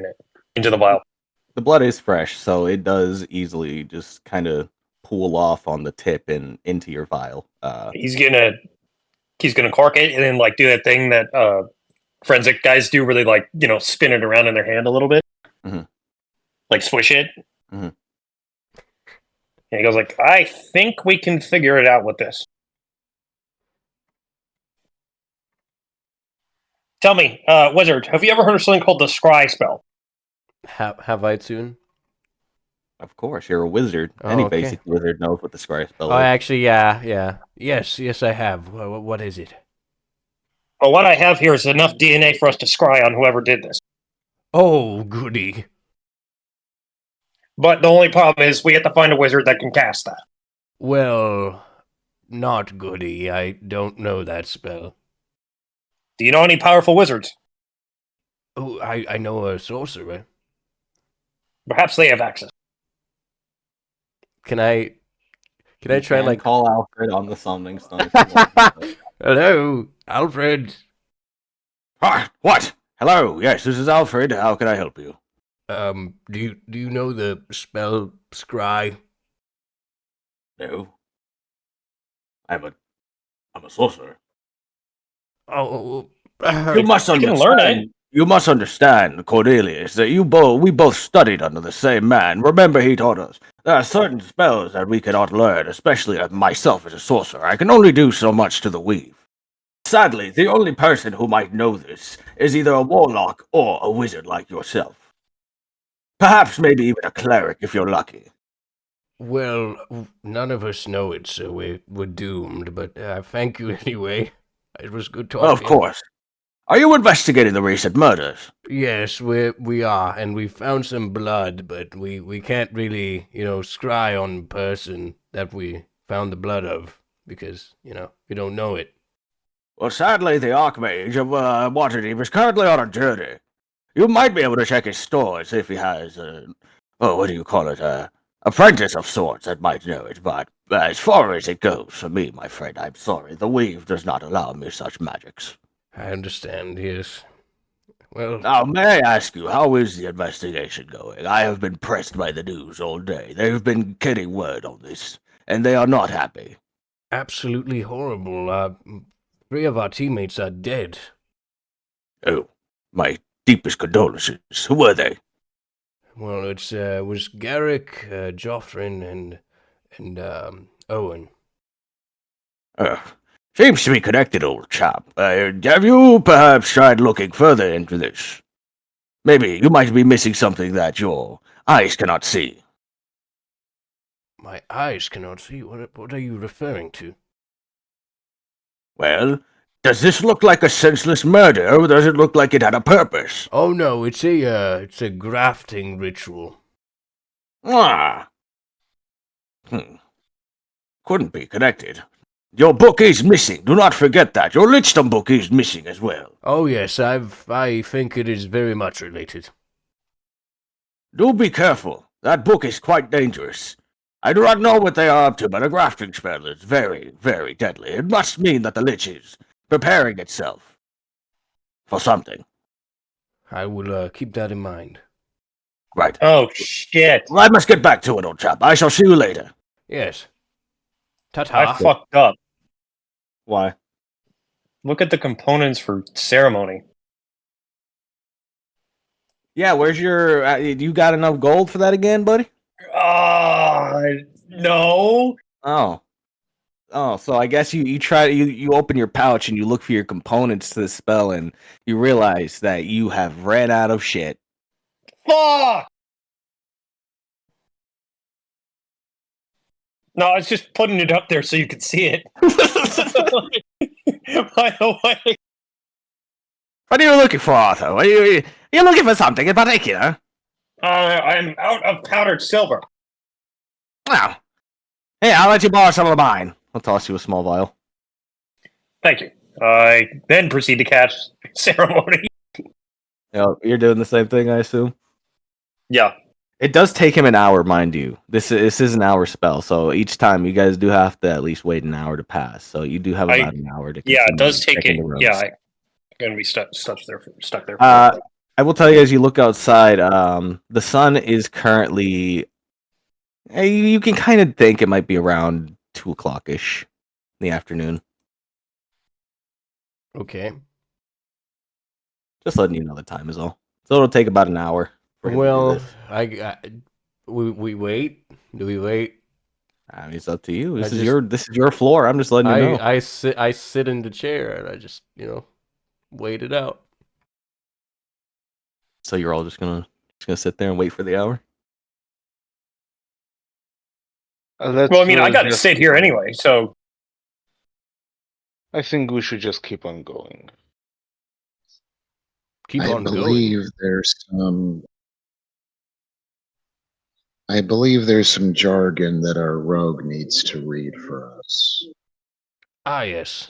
into the vial. The blood is fresh, so it does easily just kind of pool off on the tip and into your vial. He's gonna cork it and then like do that thing that forensic guys do, where they like spin it around in their hand a little bit, Mhm. like swish it. Mhm. And he goes like, "I think we can figure it out with this." Tell me, wizard, have you ever heard of something called the scry spell? Have I soon? Of course, you're a wizard. Oh, Any okay. basic wizard knows what the scry spell Oh, is. actually, yeah. Yes, I have. What is it? Well, what I have here is enough DNA for us to scry on whoever did this. Oh, goody. But the only problem is we have to find a wizard that can cast that. Well, not goody. I don't know that spell. Do you know any powerful wizards? Oh, I know a sorcerer. Perhaps they have access. Can I try and can like call Alfred on the summoning stone? If you want. Hello, Alfred. What? Hello, yes, this is Alfred. How can I help you? Do you know the spell scry? No. I'm a sorcerer. Oh, You must can understand. learn it. You must understand, Cornelius, that we both studied under the same man. Remember, he taught us there are certain spells that we cannot learn, especially myself as a sorcerer. I can only do so much to the weave. Sadly, the only person who might know this is either a warlock or a wizard like yourself. Perhaps maybe even a cleric if you're lucky. well, none of us know it, so we're doomed. But thank you anyway. It was good talking. Of course. Are you investigating the recent murders? Yes, we are, and we found some blood, but we can't really, scry on person that we found the blood of because we don't know it. Well, sadly, the Archmage of Waterdeep is currently on a journey. You might be able to check his store and see if he has, what do you call it, a apprentice of sorts that might know it, but as far as it goes for me, my friend, I'm sorry, the weave does not allow me such magics. I understand, yes. Well, Now, may I ask you, how is the investigation going? I have been pressed by the news all day. They've been getting word on this, and they are not happy. absolutely horrible. 3 of our teammates are dead. Oh, my deepest condolences. Who were they? Well, it was Garrick, Joffrin, and Owen. Uh, Seems to be connected, old chap. Have you perhaps tried looking further into this? Maybe you might be missing something that your eyes cannot see. My eyes cannot see. What are you referring to? Well, does this look like a senseless murder, or does it look like it had a purpose? Oh no, it's a grafting ritual. Ah. Couldn't be connected. Your book is missing. Do not forget that. Your Lichdom book is missing as well. Oh yes, I think it is very much related. Do be careful. That book is quite dangerous. I do not know what they are up to, but a grafting spell is very, very deadly. It must mean that the Lich is preparing itself for something. I will keep that in mind. Right. Oh, shit. Well, I must get back to it, old chap. I shall see you later. Yes. I Ta-ta. fucked up. Why? Look at the components for ceremony. Yeah, where's your? You got enough gold for that again, buddy? No. Oh, so I guess you try you open your pouch and you look for your components to the spell and you realize that you have ran out of shit. Fuck! No, I was just putting it up there so you could see it. By the way. What are you looking for, Arthur? Are you looking for something in particular? I'm out of powdered silver. Well, hey, I'll let you borrow some of mine. I'll toss you a small vial. Thank you. I then proceed to cast ceremony. You're doing the same thing, I assume. Yeah. It does take him an hour, mind you. This is an hour spell, so each time you guys do have to at least wait an hour to pass. So you do have about an hour to. Yeah, it does take it. The rooms. Yeah, I'm gonna be stuck there. For I will tell you as you look outside. The sun is currently. You can kind of think it might be around 2:00 ish in the afternoon. Okay. Just letting you know the time is all. So it'll take about an hour. For him to do Well, this. we wait. Do we wait? I mean, it's up to you. This I is your floor. I'm just letting you know. I sit in the chair and I just wait it out. So you're all just gonna sit there and wait for the hour. well, I mean, I gotta sit here anyway, so. I think we should just keep on going. Keep I on believe going. I believe there's some jargon that our rogue needs to read for us. Ah, yes.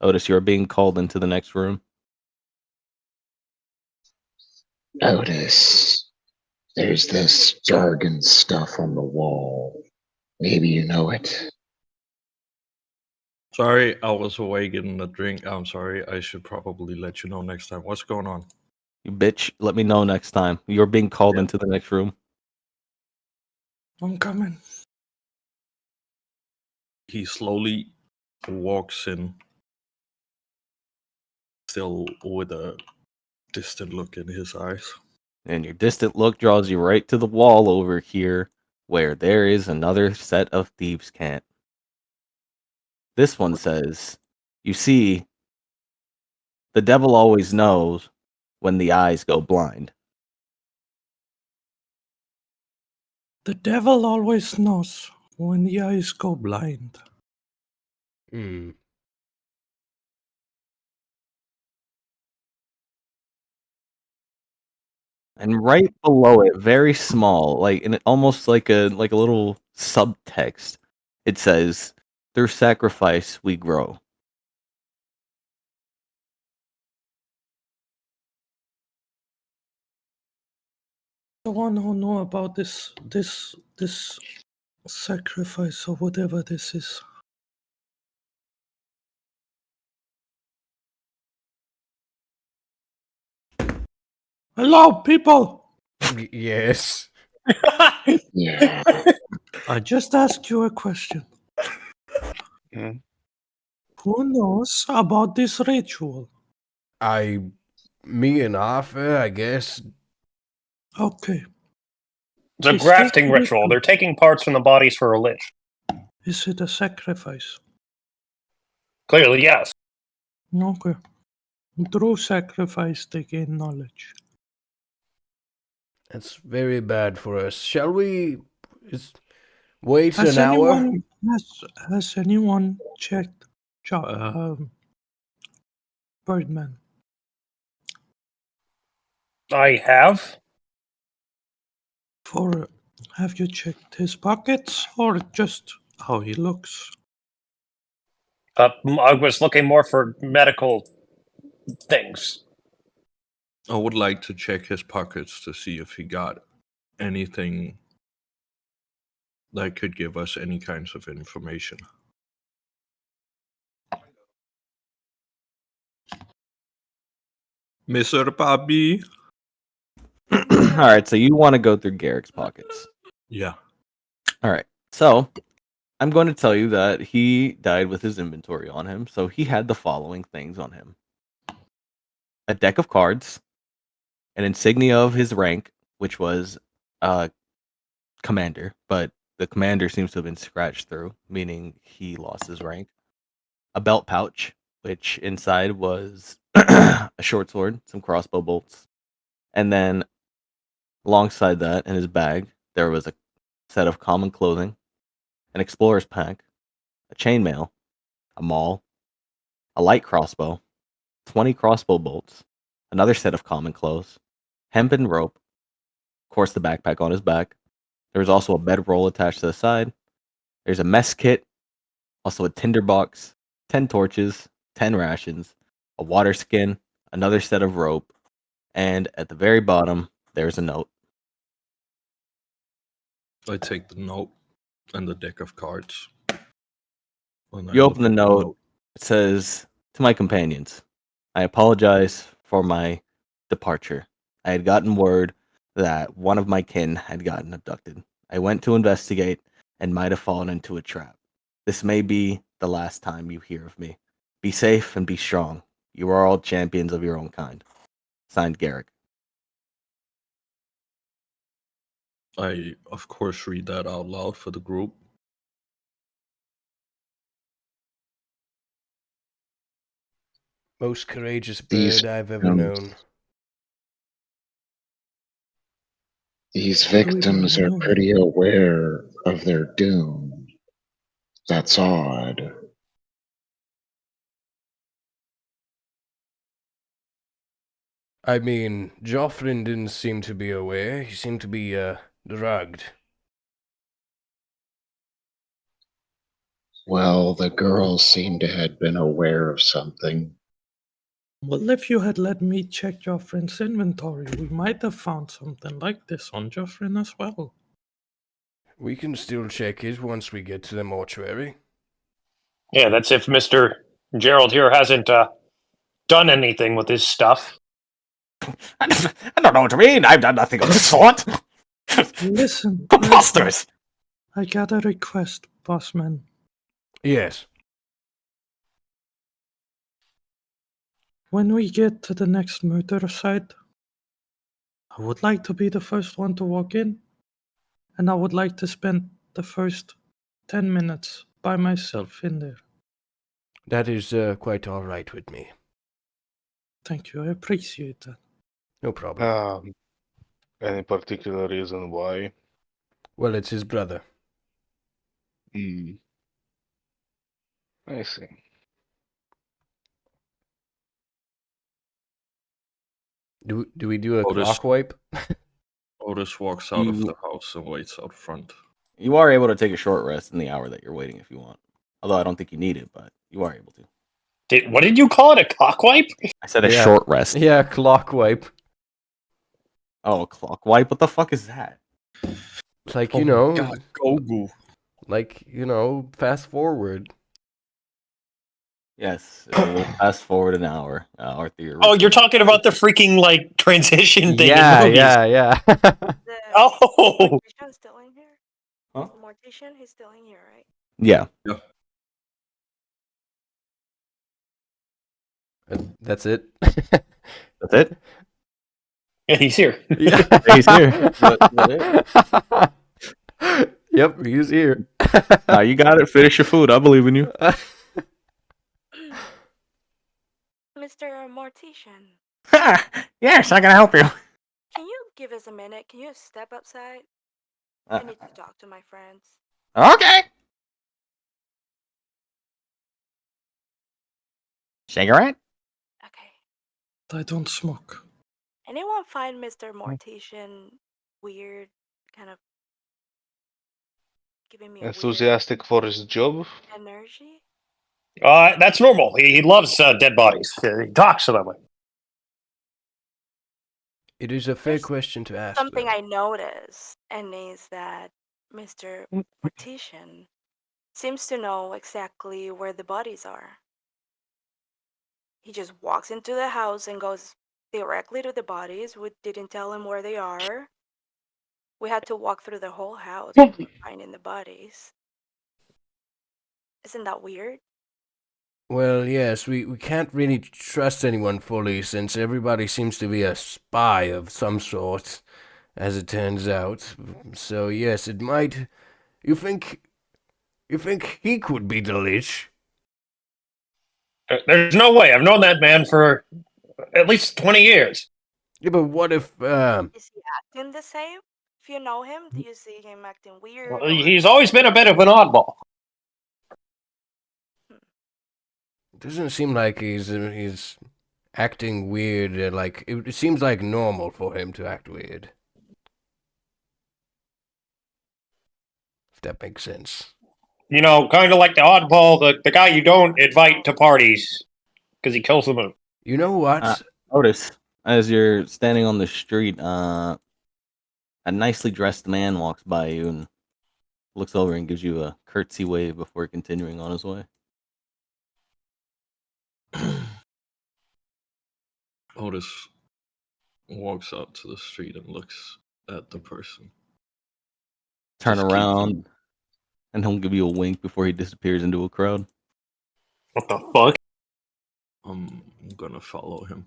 Otis, you're being called into the next room. Otis, there's this jargon stuff on the wall. Maybe you know it. Sorry, I was away getting a drink. I'm sorry. I should probably let you know next time. What's going on? You bitch. Let me know next time. You're being called into the next room. I'm coming. He slowly walks in, still with a distant look in his eyes. And your distant look draws you right to the wall over here, where there is another set of thieves' cant. This one says, "You see, the devil always knows when the eyes go blind." The devil always knows when the eyes go blind. Hmm. And right below it, very small, like and almost like a little subtext, it says, "Through sacrifice we grow." The one who know about this sacrifice or whatever this is. Hello, people. Yes. Yeah. I just asked you a question. Hmm. Who knows about this ritual? Me and Arthur, I guess. Okay. It's a It's grafting taking ritual. ritual. They're taking parts from the bodies for a lich. Is it a sacrifice? Clearly, yes. Okay. Through sacrifice they gain knowledge. That's very bad for us. Shall we wait Has an hour? anyone has anyone checked Birdman? I have. Have you checked his pockets or just how he looks? I was looking more for medical things. I would like to check his pockets to see if he got anything that could give us any kinds of information. Mr. Bobby? All right, so you want to go through Garrick's pockets. Yeah. All right, so I'm going to tell you that he died with his inventory on him, so he had the following things on him: a deck of cards, an insignia of his rank, which was commander, but the commander seems to have been scratched through, meaning he lost his rank. A belt pouch, which inside was a short sword, some crossbow bolts, and then alongside that, in his bag, there was a set of common clothing, an explorer's pack, a chainmail, a maul, a light crossbow, 20 crossbow bolts, another set of common clothes, hempen rope, of course, the backpack on his back. There was also a bedroll attached to the side. There's a mess kit, also a tinder box, 10 torches, 10 rations, a water skin, another set of rope, and at the very bottom, there's a note. I take the note and the deck of cards. And I You look open the at note. It says, "To my companions, I apologize for my departure. I had gotten word that one of my kin had gotten abducted. I went to investigate and might have fallen into a trap. This may be the last time you hear of me. Be safe and be strong. You are all champions of your own kind." Signed, Garrick. I, of course, read that out loud for the group. Most courageous These bird I've ever known. These What do we victims wanna are know? pretty aware of their doom. That's odd. I mean, Joffrin didn't seem to be aware. He seemed to be, drugged. Well, the girls seem to have been aware of something. Well, if you had let me check Joffrin's inventory, we might have found something like this on Joffrin as well. We can still check it once we get to the mortuary. Yeah, that's if Mr. Gerald here hasn't done anything with his stuff. I don't know what you mean. I've done nothing of the sort. Listen, Preposterous. I got a request, bossman. Yes. When we get to the next murder site, I would like to be the first one to walk in, and I would like to spend the first 10 minutes by myself in there. That is quite all right with me. Thank you, I appreciate that. No problem. Any particular reason why? Well, it's his brother. Hmm. I see. Do we do a Otis- clock wipe? Otis walks out of You- the house and waits out front. You are able to take a short rest in the hour that you're waiting if you want. Although I don't think you need it, but you are able to. What did you call it? A cock wipe? I said a Yeah. short rest. Yeah, clock wipe. Oh, a clock wipe. What the fuck is that? It's like, Oh you my know, god, Gogu. like, you know, fast forward. Yes, we'll fast forward an hour. Arthur, your Oh, you're ritual. talking about the freaking like transition thing in Yeah, movies. yeah. The Oh, mortician still in here? Huh? The mortician, he's still in here, right? Yeah. Yeah. That's it. That's it. yeah, he's here. Yeah. He's here. That Yep, he's here. Nah, you got it. Finish your food. I believe in you. Mr. Mortician, Yes, I can help you. can you give us a minute? Can you step outside? Uh, I need to talk to my friends. Okay. Cigarette? Okay. I don't smoke. Anyone find Mr. Mortician weird? Kind of giving me a weird Enthusiastic for his job. energy? That's normal. He loves dead bodies. He talks to them. It is a fair There's question to ask. Something though. I noticed, and is that Mr. Mortician seems to know exactly where the bodies are. He just walks into the house and goes directly to the bodies. We didn't tell him where they are. We had to walk through the whole house before finding the bodies. Isn't that weird? Well, yes, we can't really trust anyone fully since everybody seems to be a spy of some sort, as it turns out. So yes, it might. You think he could be the Lich? There's no way. I've known that man for at least 20 years. Yeah, but what if Is he acting the same? If you know him, do you see him acting weird Well, or he's always been a bit of an oddball. doesn't seem like he's acting weird? Like it seems like normal for him to act weird. If that makes sense. You know, kind of like the oddball, the guy you don't invite to parties because he kills the moon. You know what? Notice as you're standing on the street, a nicely dressed man walks by you and looks over and gives you a curtsy wave before continuing on his way. Otis walks out to the street and looks at the person. Turn Just keep around, and he'll give you a wink before he disappears into a crowd. What the fuck? I'm gonna follow him.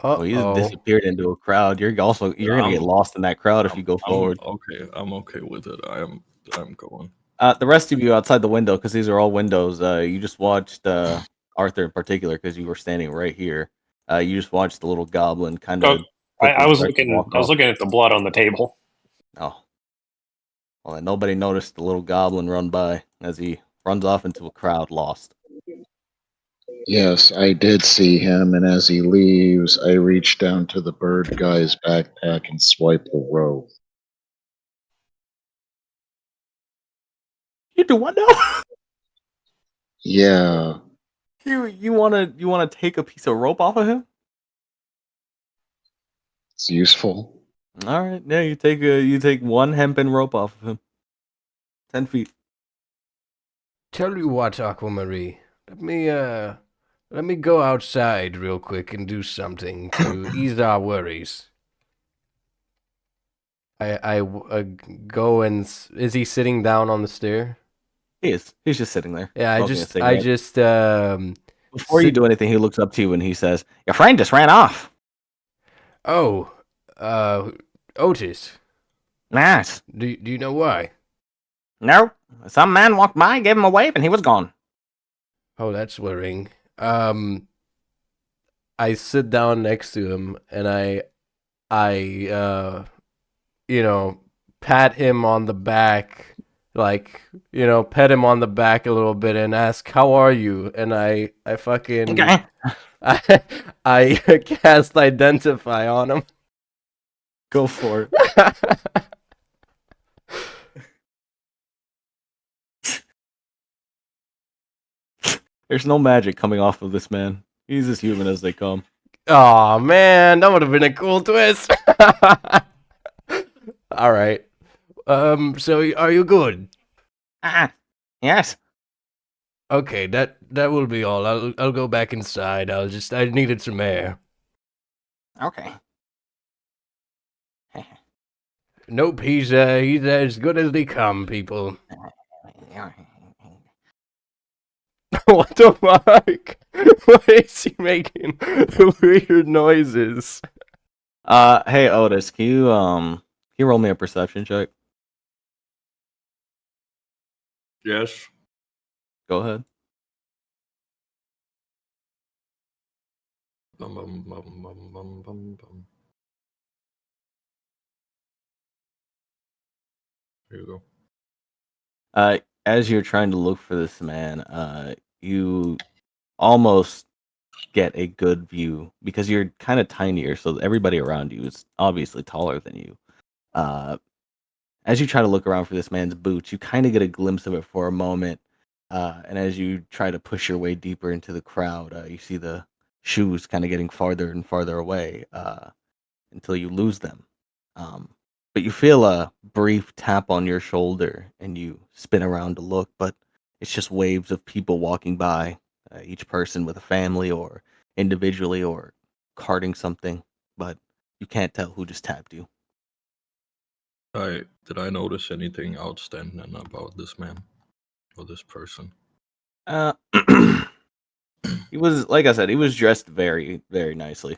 Uh Oh, he just oh. disappeared into a crowd. You're gonna get lost in that crowd if you go forward. I'm okay with it. I'm going. The rest of you outside the window, because these are all windows. You just watched Arthur in particular, because you were standing right here. You just watched the little goblin kind Oh, of I quickly was start to looking. walk I was off. looking at the blood on the table. Oh, well, then nobody noticed the little goblin run by as he runs off into a crowd, lost. Yes, I did see him, and as he leaves, I reach down to the bird guy's backpack and swipe the rope. You do what now? Yeah, you wanna take a piece of rope off of him? it's useful. All right, yeah, you take one hempen rope off of him. 10 feet. Tell you what, Aquamarie. Let me go outside real quick and do something to ease our worries. I go and is he sitting down on the stair? He is. He's just sitting there. Yeah, smoking a I cigarette. just Before you do anything, he looks up to you and he says, "Your friend just ran off." Oh, Otis. Yes. Do you know why? No. Some man walked by, gave him a wave, and he was gone. Oh, that's worrying. I sit down next to him and I pat him on the back, like, pet him on the back a little bit and ask, "How are you?" And I fucking Okay. I cast identify on him. Go for it. There's no magic coming off of this man. He's as human as they come. Oh man, that would have been a cool twist. All right. So are you good? Yes. Okay, that will be all. I'll go back inside. I needed some air. Okay. Nope, he's as good as they come, people. What the fuck? Why is he making weird noises? Hey Otis, can you roll me a perception check? Yes. Go ahead. Bum, bum, bum, bum, bum, bum, bum. Here you go. As you're trying to look for this man, you almost get a good view because you're kind of tinier, so everybody around you is obviously taller than you. Uh, as you try to look around for this man's boots, you kind of get a glimpse of it for a moment. And as you try to push your way deeper into the crowd, you see the shoes kind of getting farther and farther away until you lose them. Um, but you feel a brief tap on your shoulder and you spin around to look, but it's just waves of people walking by, each person with a family or individually or carting something, but you can't tell who just tapped you. Did I notice anything outstanding about this man or this person? Uh, he was, like I said, he was dressed very, very nicely,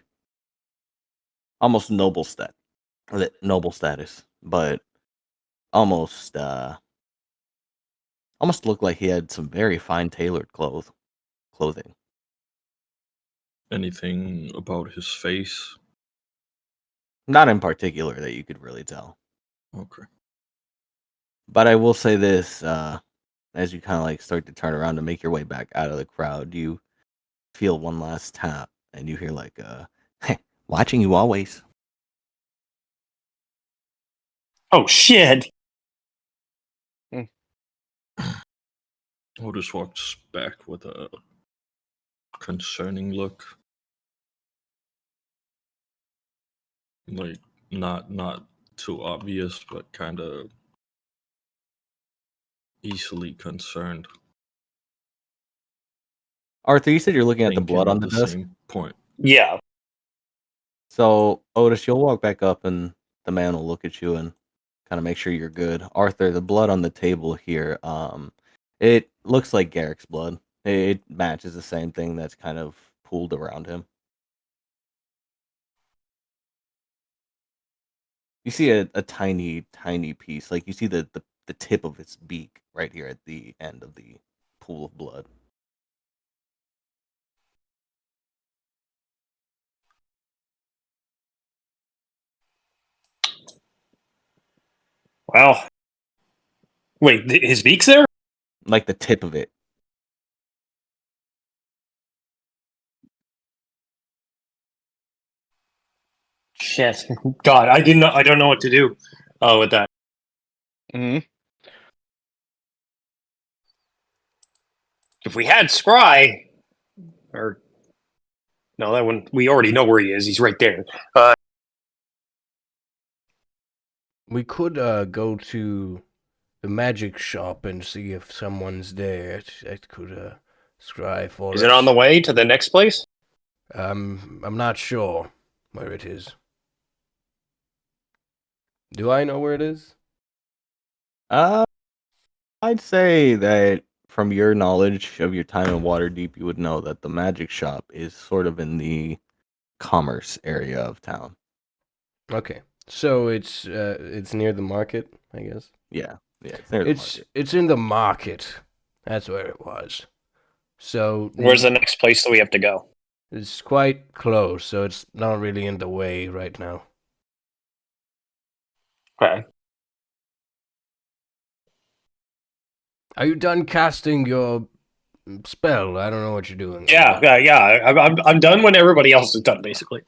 almost noble status, but almost, almost looked like he had some very fine tailored clothing. Anything about his face? Not in particular that you could really tell. Okay. But I will say this, as you kind of like start to turn around to make your way back out of the crowd, you feel one last tap and you hear like, watching you always. Oh shit! Otis walks back with a concerning look. Like not too obvious, but kind of easily concerned. Arthur, you said you're looking at the Thinking blood on at the the desk? same point. Yeah. So, Otis, you'll walk back up and the man will look at you and kind of make sure you're good. Arthur, the blood on the table here, it looks like Garrick's blood. It matches the same thing that's kind of pooled around him. You see a tiny, tiny piece. Like you see the tip of its beak right here at the end of the pool of blood. Wow. Wait, his beak's there? Like the tip of it. Shit. God, I didn't know. I don't know what to do with that. Hmm. If we had Scry, or no, that one we already know where he is. He's right there. We could go to the magic shop and see if someone's there. That could scry for Is us. it on the way to the next place? I'm not sure where it is. Do I know where it is? I'd say that from your knowledge of your time in Waterdeep, you would know that the magic shop is sort of in the commerce area of town. Okay, so it's near the market, I guess. Yeah, it's near the market. It's in the market. That's where it was. So Where's the next place that we have to go? it's quite close, so it's not really in the way right now. Okay. Are you done casting your spell? I don't know what you're doing. Yeah, I'm done when everybody else is done, basically.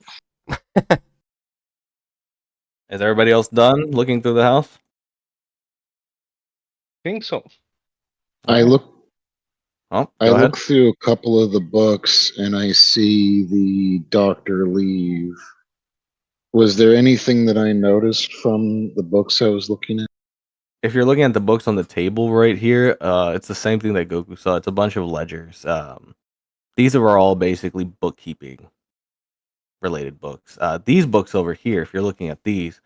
Is everybody else done looking through the house? Think so. I look Oh, I go ahead. look through a couple of the books and I see the doctor leave. Was there anything that I noticed from the books I was looking at? If you're looking at the books on the table right here, it's the same thing that Goku saw. It's a bunch of ledgers. These are all basically bookkeeping related books. These books over here, if you're looking at these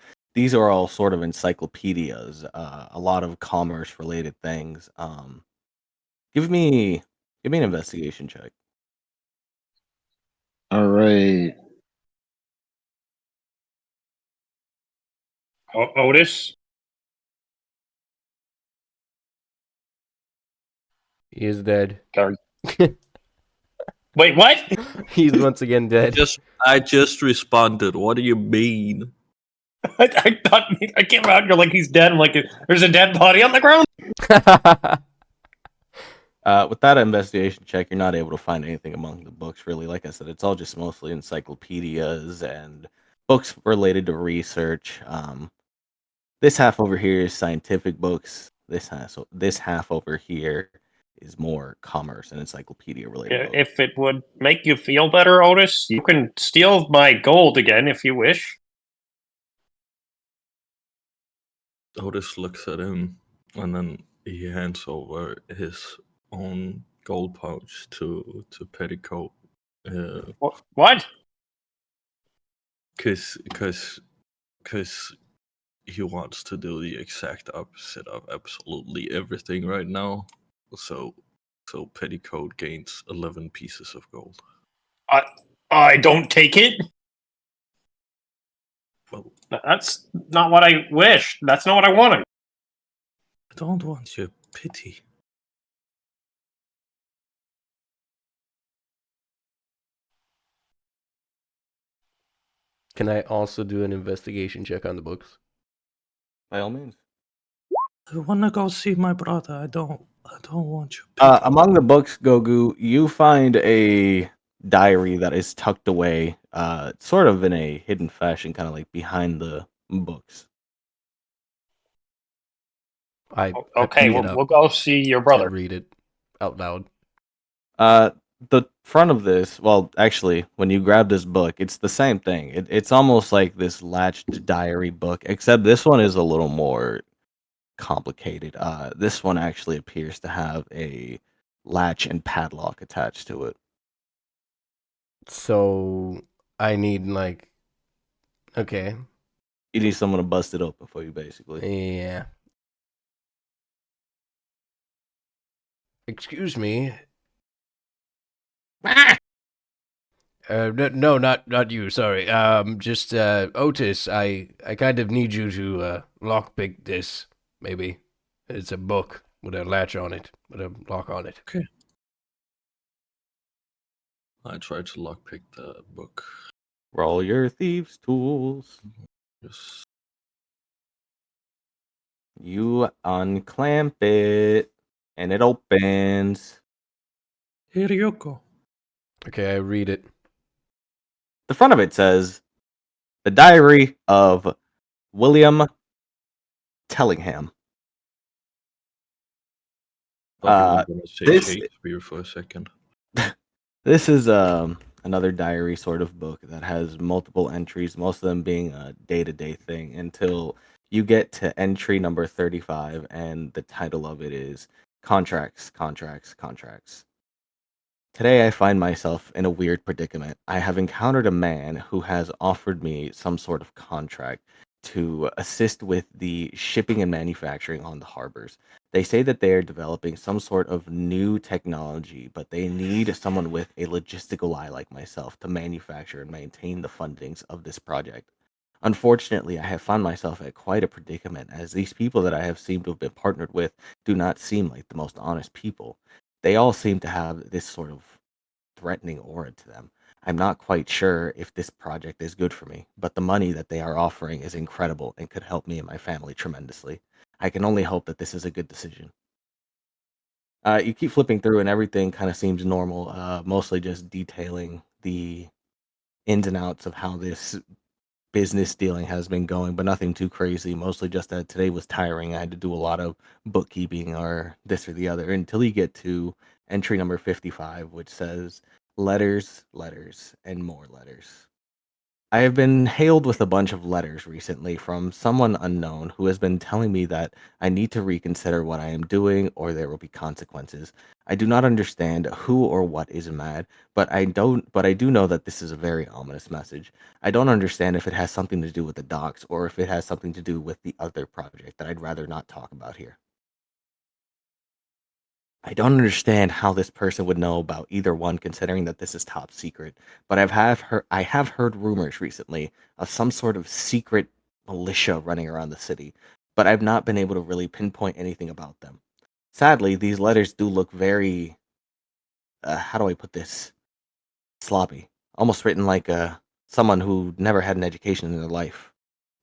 are all sort of encyclopedias. A lot of commerce related things. Give me an investigation check. All right. Otis? He is dead. Or- Wait, what? He's once again dead. I just responded. What do you mean? I thought I came out. You're like he's dead. I'm like, there's a dead body on the ground. With that investigation check, you're not able to find anything among the books, really. Like I said, it's all just mostly encyclopedias and books related to research. This half over here is scientific books. This half over here is more commerce and encyclopedia related books. If it would make you feel better, Otis, you can steal my gold again if you wish. Otis looks at him and then he hands over his own gold pouch to Petticoat. What? Cause he wants to do the exact opposite of absolutely everything right now. So Petticoat gains 11 pieces of gold. I don't take it. Well, That's not what I wish. That's not what I wanted. I don't want your pity. Can I also do an investigation check on the books? By all means. I want to go see my brother. I don't want your pity. Among the books, Gogu, you find a diary that is tucked away, sort of in a hidden fashion, kind of like behind the books. I Okay, pick it up we'll go see your and brother. read it out loud. The front of this, well, actually, when you grab this book, it's the same thing. It's almost like this latched diary book, except this one is a little more complicated. This one actually appears to have a latch and padlock attached to it. So I need okay, You need someone to bust it open for you, basically. yeah. Excuse me. No, not you. Sorry. Just Otis. I kind of need you to lockpick this. Maybe it's a book with a latch on it, with a lock on it. Okay. I tried to lockpick the book. Roll your thieves' tools. Just You unclamp it, and it opens. Here you go. Okay, I read it. The front of it says, "The Diary of William Tellingham." thought you were gonna say this- Shakespeare for a second. This is another diary sort of book that has multiple entries, most of them being a day-to-day thing, until you get to entry number 35, and the title of it is Contracts, Contracts, Contracts. Today I find myself in a weird predicament. I have encountered a man who has offered me some sort of contract to assist with the shipping and manufacturing on the harbors. They say that they are developing some sort of new technology, but they need someone with a logistical eye like myself to manufacture and maintain the fundings of this project. Unfortunately, I have found myself at quite a predicament, as these people that I have seemed to have been partnered with do not seem like the most honest people. They all seem to have this sort of threatening aura to them. I'm not quite sure if this project is good for me, but the money that they are offering is incredible and could help me and my family tremendously. I can only hope that this is a good decision. You keep flipping through, and everything kind of seems normal, mostly just detailing the ins and outs of how this business dealing has been going, but nothing too crazy. Mostly just that today was tiring. I had to do a lot of bookkeeping or this or the other until you get to entry number 55, which says letters, letters, and more letters. I have been hailed with a bunch of letters recently from someone unknown who has been telling me that I need to reconsider what I am doing or there will be consequences. I do not understand who or what is mad, but I do know that this is a very ominous message. I don't understand if it has something to do with the docks or if it has something to do with the other project that I'd rather not talk about here. I don't understand how this person would know about either one, considering that this is top secret. But I have heard rumors recently of some sort of secret militia running around the city, but I've not been able to really pinpoint anything about them. Sadly, these letters do look very, how do I put this? Sloppy, almost written like someone who never had an education in their life.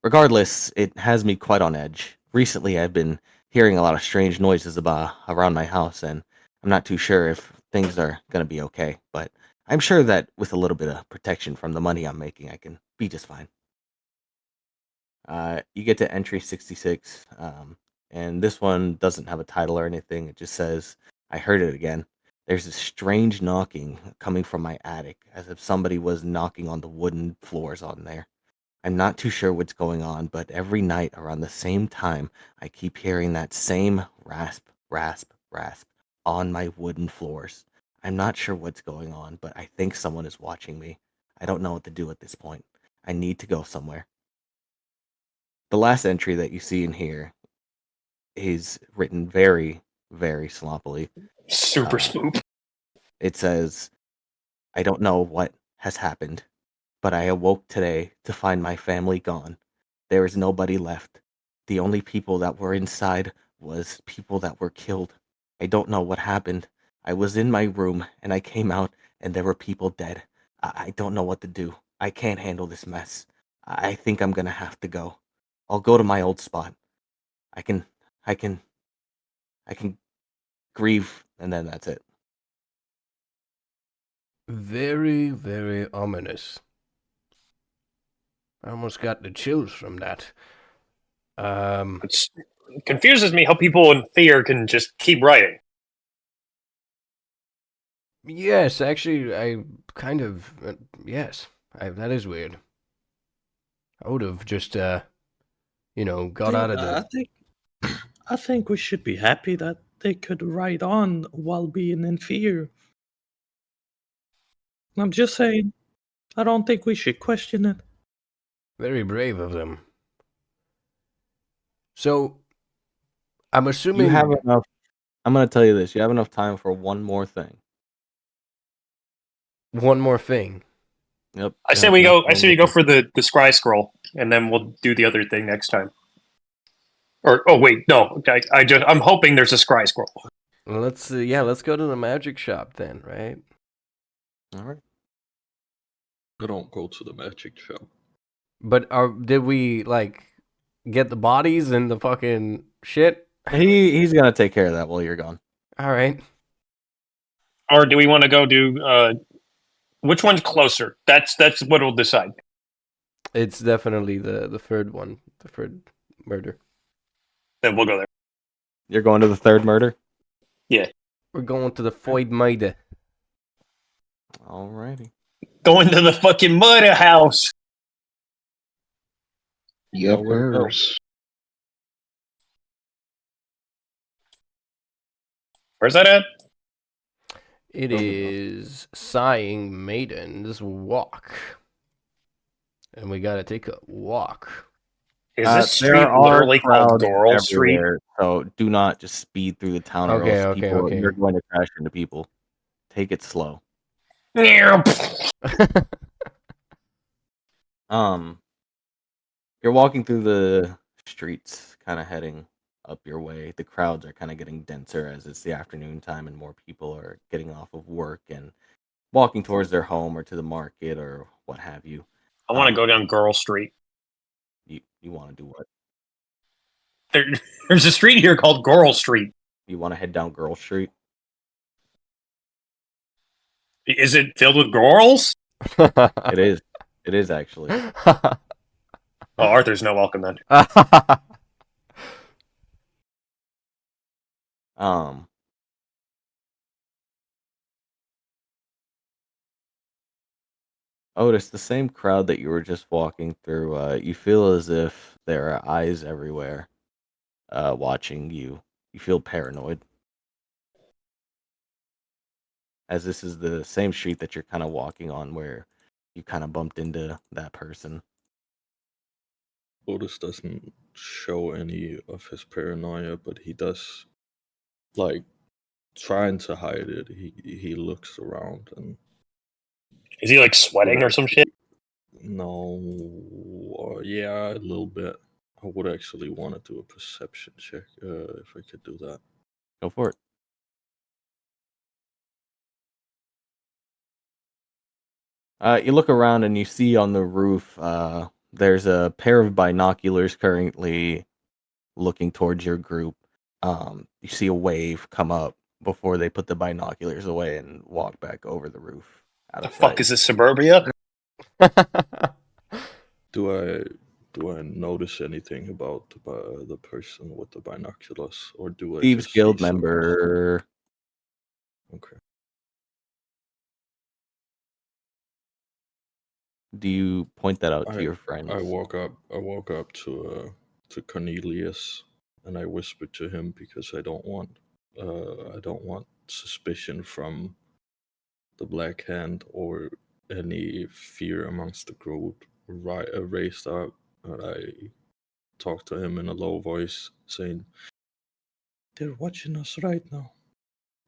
Regardless, it has me quite on edge. Recently, I've been hearing a lot of strange noises around my house, and I'm not too sure if things are going to be okay, but I'm sure that with a little bit of protection from the money I'm making, I can be just fine. You get to entry 66, and this one doesn't have a title or anything. It just says, I heard it again. There's a strange knocking coming from my attic, as if somebody was knocking on the wooden floors on there. I'm not too sure what's going on, but every night around the same time, I keep hearing that same rasp, rasp, rasp on my wooden floors. I'm not sure what's going on, but I think someone is watching me. I don't know what to do at this point. I need to go somewhere. The last entry that you see in here is written very, very sloppily. Super spoop. It says, I don't know what has happened, but I awoke today to find my family gone. There is nobody left. The only people that were inside was people that were killed. I don't know what happened. I was in my room and I came out and there were people dead. I don't know what to do. I can't handle this mess. I think I'm gonna have to go. I'll go to my old spot. I can I can I can grieve and then that's it. Very, very ominous. I almost got the chills from that. It confuses me how people in fear can just keep writing. Yes, actually, I kind of, yes, that is weird. I would have just, got out of I the. think I think we should be happy that they could ride on while being in fear. I'm just saying, I don't think we should question it. Very brave of them. So, I'm You assuming. have enough. I'm gonna tell you this. You have enough time for one more thing. One more thing. Yep. I say we go. I say we go for the scry scroll, and then we'll do the other thing next time. Or wait, no. I'm hoping there's a scry scroll. Let's go to the magic shop then, right? All right. I don't go to the magic shop. But did we get the bodies and the fucking shit? He's gonna take care of that while you're gone. All right. Or do we want to go do which one's closer? That's what we'll decide. It's definitely the third one, the third murder. Then we'll go there. You're going to the third murder? Yeah. We're going to the Void Maiden. Alrighty. Going to the fucking murder house. Yep, where to go. Where's that at? It is Sighing Maiden's Walk. And we gotta take a walk. Is this street there are literally called crowds Goral Street? everywhere, so do not just speed through the town or else Okay. you're going to crash into people. Take it slow. You're walking through the streets, kind of heading up your way. The crowds are kind of getting denser as it's the afternoon time and more people are getting off of work and walking towards their home or to the market or what have you. I want to go down Goral Street. You want to do what? There's a street here called Goral Street. You want to head down Girl Street? Is it filled with girls? It is. It is actually. Oh, Arthur's no welcome then. Otis, the same crowd that you were just walking through, you feel as if there are eyes everywhere watching you. You feel paranoid. As this is the same street that you're kind of walking on where you kind of bumped into that person. Otis doesn't show any of his paranoia, but he does, like, trying to hide it. He looks around and Is he like sweating or some shit? No, yeah, a little bit. I would actually want to do a perception check if I could do that. Go for it. You look around and you see on the roof there's a pair of binoculars currently looking towards your group. You see a wave come up before they put the binoculars away and walk back over the roof out The of fuck sight. is this, suburbia? Do I notice anything about the person with the binoculars, or do I Thieves just see Guild someone? member. Okay. Do you point that out to your friends? I walk up to Cornelius and I whisper to him because I don't want suspicion from the Black Hand or any fear amongst the group raised up. And I talk to him in a low voice, saying, They're watching us right now.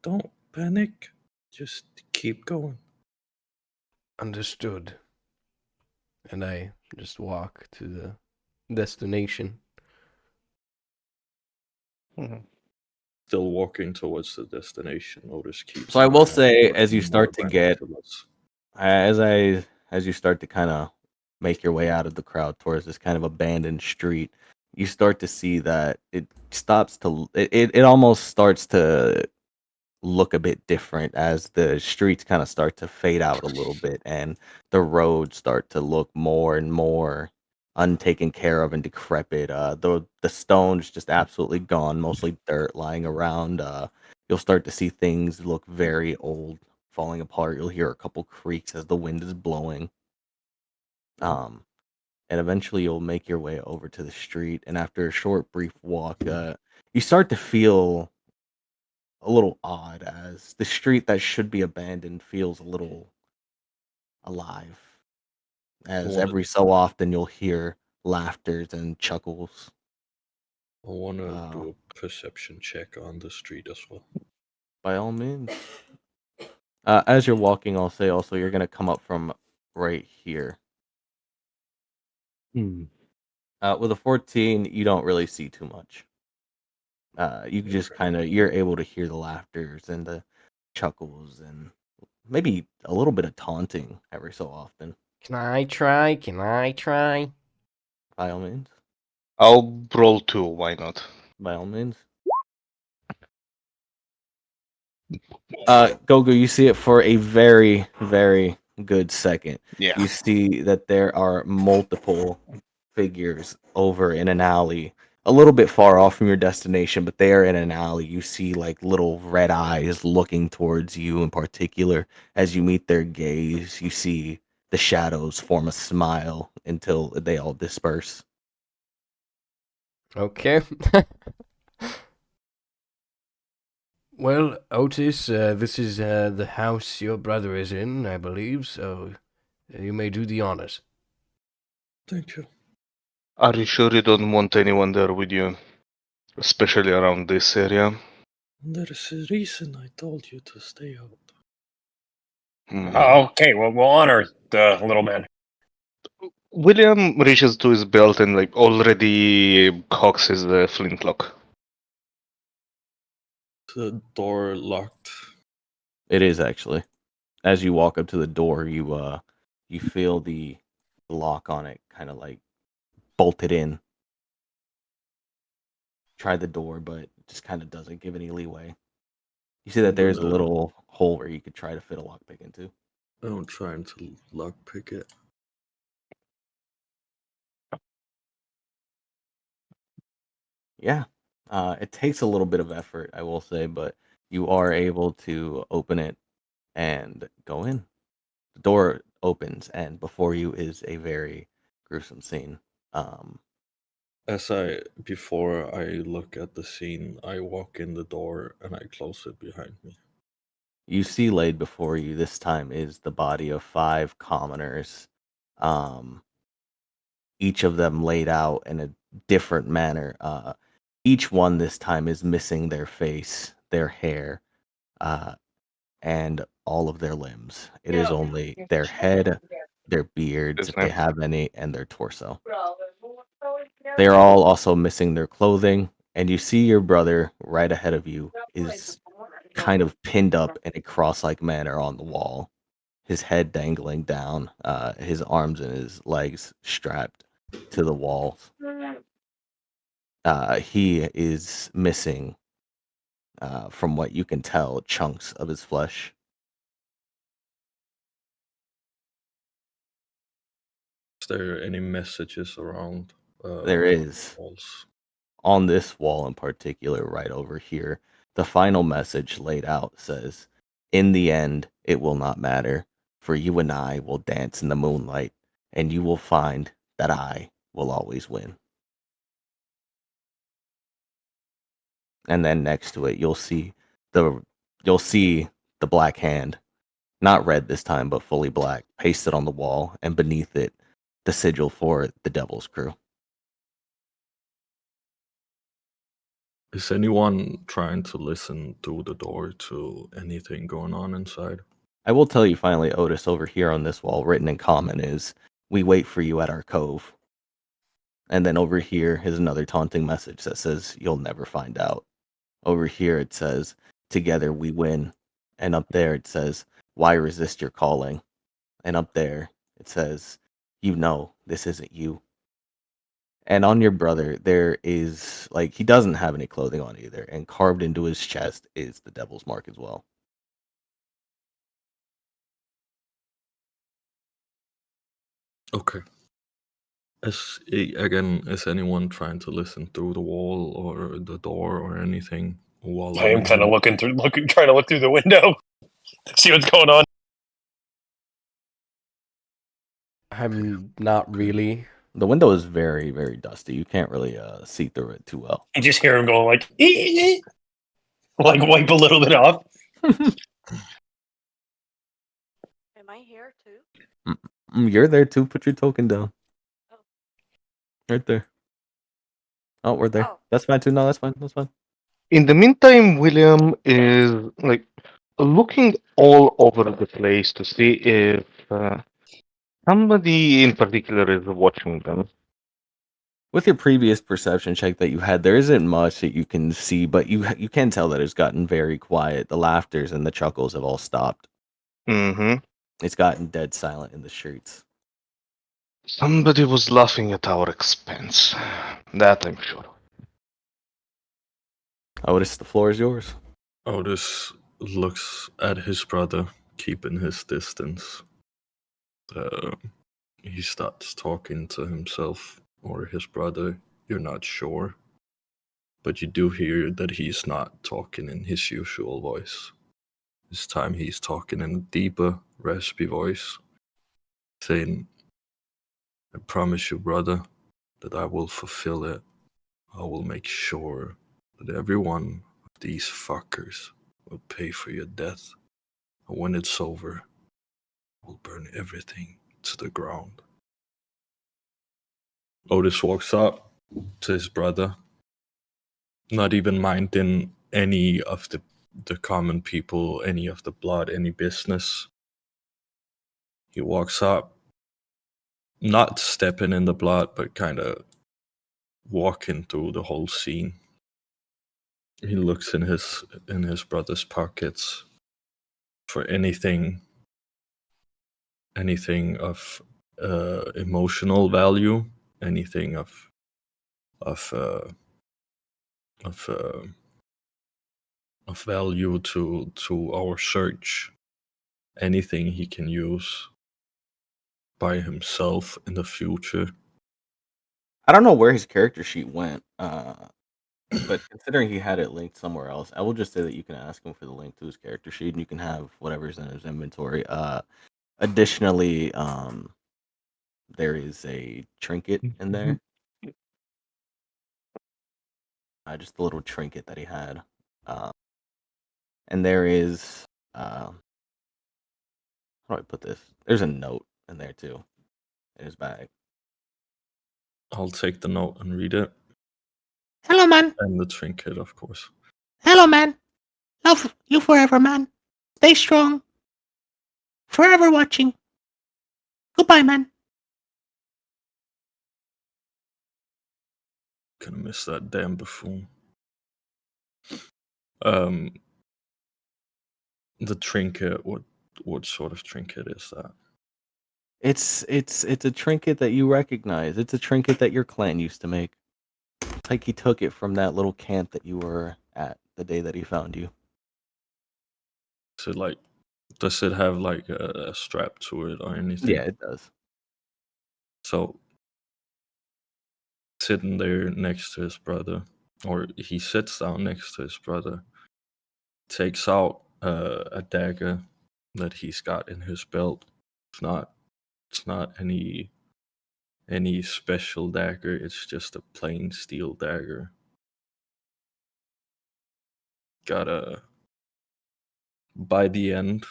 Don't panic. Just keep going. Understood. And I just walk to the destination. still walking towards the destination. Otis keeps. So I an will eye out say, for as you any more start to get, binoculars. as you start to kind of make your way out of the crowd towards this kind of abandoned street, you start to see that it almost starts to look a bit different as the streets kind of start to fade out a little bit and the roads start to look more and more untaken care of and decrepit. The stone's just absolutely gone, mostly dirt lying around. You'll start to see things look very old, falling apart. You'll hear a couple creaks as the wind is blowing. Um, and eventually you'll make your way over to the street. And after a short, brief walk, you start to feel a little odd as the street that should be abandoned feels a little alive. As wanna- every so often you'll hear laughters and chuckles. I want to Uh, do a perception check on the street as well. by all means. As you're walking, I'll say also you're gonna come up from right here. With a 14, you don't really see too much. You just kind of you're able to hear the laughters and the chuckles and maybe a little bit of taunting every so often. Can I try? Can I try? By all means. I'll roll 2, why not? By all means. Gogo, you see it for a very, very good second. Yeah. You see that there are multiple figures over in an alley, a little bit far off from your destination, but they are in an alley. You see like little red eyes looking towards you in particular. As you meet their gaze, you see the shadows form a smile until they all disperse. Okay. Well, Otis, this is the house your brother is in, I believe, so you may do the honors. Thank you. Are you sure you don't want anyone there with you? Especially around this area? There's a reason I told you to stay out. Oh, okay, well, we'll honor the little man. William reaches to his belt and like already cocks his flintlock. The door locked. It is actually. As you walk up to the door, you feel the lock on it kind of like bolted in. Try the door, but it just kind of doesn't give any leeway. You see that there's a little hole where you could try to fit a lockpick into. I'm trying to lockpick it. Yeah, it takes a little bit of effort, I will say, but you are able to open it and go in. The door opens, and before you is a very gruesome scene. Before I look at the scene, I walk in the door and I close it behind me. You see laid before you this time is the body of 5 commoners, um, each of them laid out in a different manner. Each one this time is missing their face, their hair, uh, and all of their limbs. It is only their head, their beards, if they Business. have any, and their torso. They are all also missing their clothing, and you see your brother right ahead of you is kind of pinned up in a cross-like manner on the wall, his head dangling down, his arms and his legs strapped to the walls. He is missing, from what you can tell, chunks of his flesh. Is there any messages around There is. walls? On this wall in particular, right over here, the final message laid out says, "In the end, it will not matter, for you and I will dance in the moonlight, and you will find that I will always win." And then next to it, the you'll see the black hand, not red this time, but fully black, pasted on the wall, and beneath it, the sigil for the Devil's Crew. Is anyone trying to listen through the door to anything going on inside? I will tell you finally, Otis, over here on this wall, written in common, is "We wait for you at our cove." And then over here is another taunting message that says, "You'll never find out." Over here it says, "Together we win." And up there it says, "Why resist your calling?" And up there it says, "You know this isn't you." And on your brother, there is, like, he doesn't have any clothing on either. And carved into his chest is the devil's mark as well. Okay. Is anyone trying to listen through the wall or the door or anything while I I'm am in kind of here? trying to look through the window to see what's going on. I'm not really. The window is very, very dusty. You can't really see through it too well. You just hear him going like, like wipe a little bit off. Am I here too? You're there too. Put your token down. Oh. Right there. Oh, we're there. Oh. That's fine too. No, that's fine. That's fine. In the meantime, William is like looking all over the place to see if somebody in particular is watching them. With your previous perception check that you had, there isn't much that you can see, but you can tell that it's gotten very quiet. The laughters and the chuckles have all stopped. Mm-hmm. It's gotten dead silent in the streets. Somebody was laughing at our expense. That I'm sure. Otis, the floor is yours. Otis looks at his brother, keeping his distance. He starts talking to himself or his brother. You're not sure. But you do hear that he's not talking in his usual voice. This time he's talking in a deeper, raspy voice, saying, "I promise you, brother, that I will fulfill it. I will make sure that every one of these fuckers will pay for your death. And when it's over, we'll burn everything to the ground." Otis walks up to his brother, not even minding any of the common people, any of the blood, any business. He walks up, not stepping in the blood, but kind of walking through the whole scene. He looks in his brother's pockets for anything of emotional value, anything of value to our search, anything he can use by himself in the future. I don't know where his character sheet went, but considering he had it linked somewhere else, I will just say that you can ask him for the link to his character sheet, and you can have whatever's in his inventory. Additionally, there is a trinket in there. Just a little trinket that he had. And there is how do I put this? There's a note in there too, in his bag. I'll take the note and read it. Hello, man. And the trinket, of course. Hello, man. Love you forever, man. Stay strong. Forever watching. Goodbye, man. Gonna miss that damn buffoon. The trinket, what sort of trinket is that? It's a trinket that you recognize. It's a trinket that your clan used to make. Like he took it from that little camp that you were at the day that he found you. So like, does it have like a strap to it or anything? Yeah, it does. So sitting there next to his brother, or he sits down next to his brother, takes out a dagger that he's got in his belt. It's not any special dagger. It's just a plain steel dagger. Got a by the end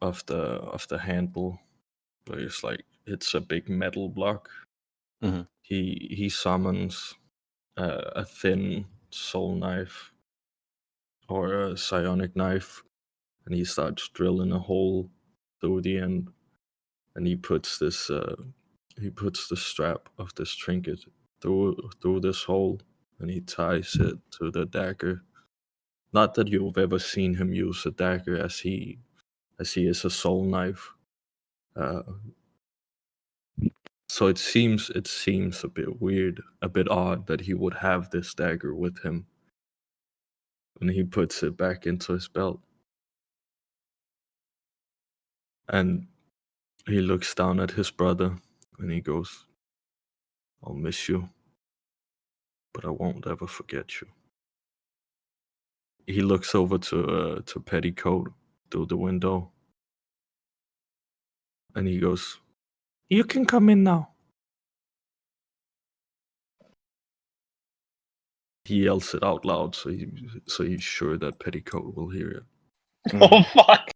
of the handle, there's like it's a big metal block. Mhm. He summons a thin soul knife or a psionic knife, and he starts drilling a hole through the end, and he puts the strap of this trinket through this hole, and he ties it to the dagger. Not that you've ever seen him use a dagger, as he is a soul knife. So it seems a bit weird, a bit odd that he would have this dagger with him when he puts it back into his belt. And he looks down at his brother and he goes, "I'll miss you, but I won't ever forget you." He looks over to Petticoat through the window and he goes, You can come in now. he yells it out loud so he's sure that Petticoat will hear it. Oh fuck!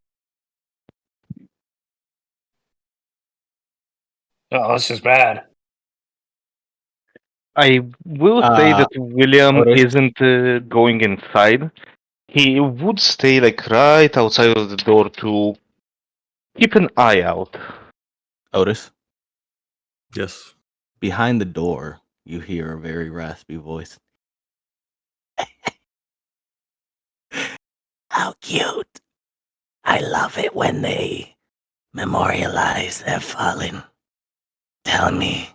Oh, this is bad. I will say that William Otis? isn't going inside. He would stay like right outside of the door to keep an eye out. Otis, Yes. behind the door, you hear a very raspy voice. How cute. I love it when they memorialize their fallen. Tell me,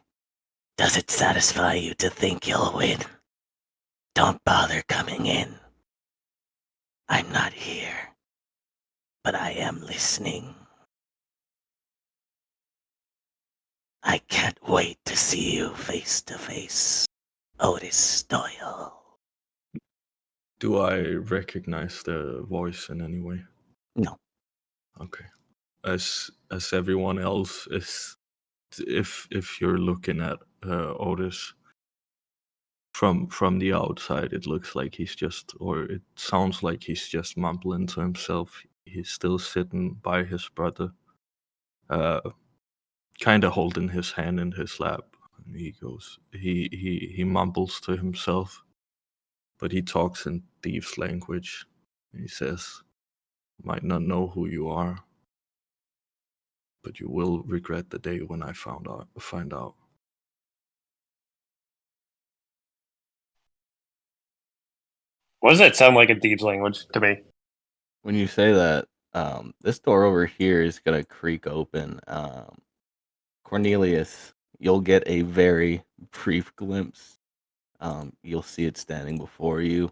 does it satisfy you to think you'll win? Don't bother coming in. I'm not here, but I am listening. I can't wait to see you face to face, Otis Doyle. Do I recognize the voice in any way? No. Okay. As everyone else is, if you're looking at Otis from the outside, it looks like he's just, or it sounds like he's just mumbling to himself. He's still sitting by his brother, kind of holding his hand in his lap. And he goes, he mumbles to himself, but he talks in thieves' language. He says, "Might not know who you are, but you will regret the day when I find out." What does that sound like in thieves' language to me? When you say that, this door over here is gonna creak open. Cornelius, you'll get a very brief glimpse. You'll see it standing before you.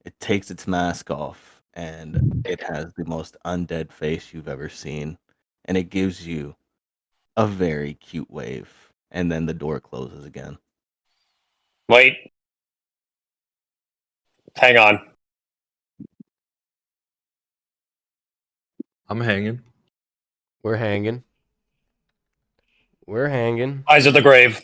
It takes its mask off, and it has the most undead face you've ever seen. And it gives you a very cute wave. And then the door closes again. Wait. Hang on. I'm hanging. We're hanging. We're hanging. Eyes of the grave.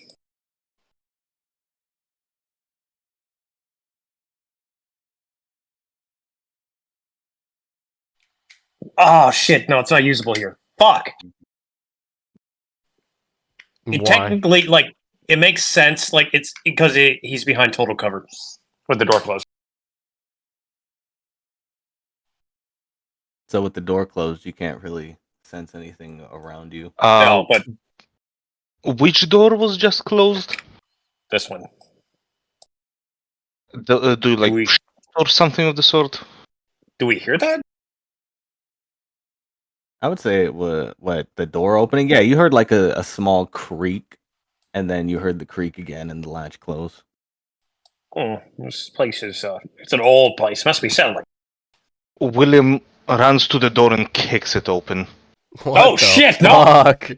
Oh shit! No, it's not usable here. Fuck. It Why? technically, like, it makes sense. Like, it's because he's behind total cover with the door closed. So with the door closed, you can't really sense anything around you. No, but Which door was just closed? this one. Do you like We- or something of the sort? Do we hear that? I would say it was the door opening. Yeah, you heard like a small creak, and then you heard the creak again, and the latch close. Oh, this place is it's an old place. Must be settling. William runs to the door and kicks it open. What Oh, the shit, no! fuck?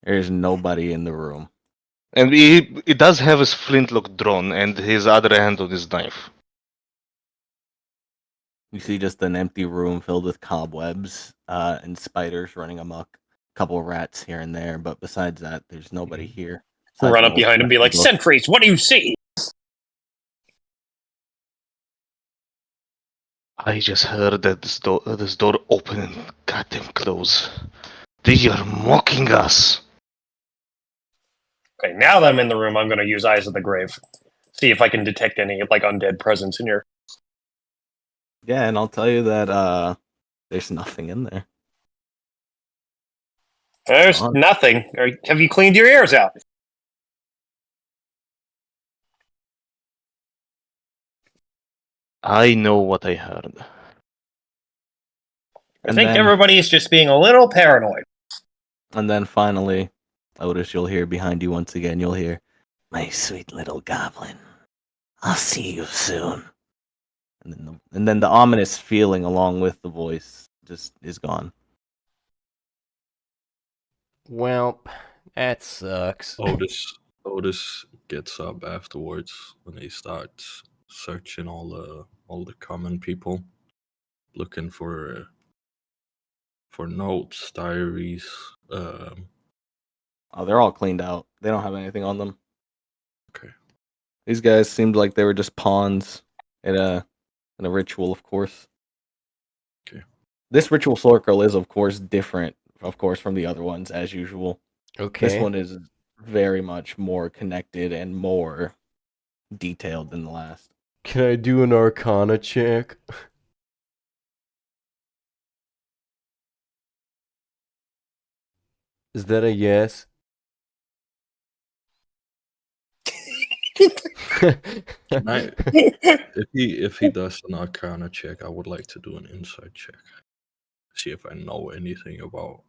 There's nobody in the room. And he does have his flintlock drawn and his other hand on his knife. You see just an empty room filled with cobwebs and spiders running amok. A couple of rats here and there, but besides that, there's nobody here. Aside Run from up the behind him and be like, book. "Sentries, what do you see?" I just heard that this door open and goddamn close. They are mocking us. Okay, now that I'm in the room, I'm going to use Eyes of the Grave. See if I can detect any like undead presence in here. Yeah, and I'll tell you that there's nothing in there. There's Gone. nothing. Have you cleaned your ears out? I know what I heard. I think everybody's just being a little paranoid. And then finally, Otis, you'll hear behind you once again. You'll hear, My sweet little goblin. I'll see you soon. and then the ominous feeling along with the voice just is gone. Well, that sucks. Otis gets up afterwards when he starts searching all the common people, looking for notes, diaries. Oh, they're all cleaned out. They don't have anything on them. Okay. These guys seemed like they were just pawns in a ritual, of course. Okay. This ritual circle is, of course, different, of course, from the other ones, as usual. Okay. This one is very much more connected and more detailed than the last. Can I do an Arcana check? Is that a yes? If he does an Arcana check, I would like to do an Insight check. See if I know anything about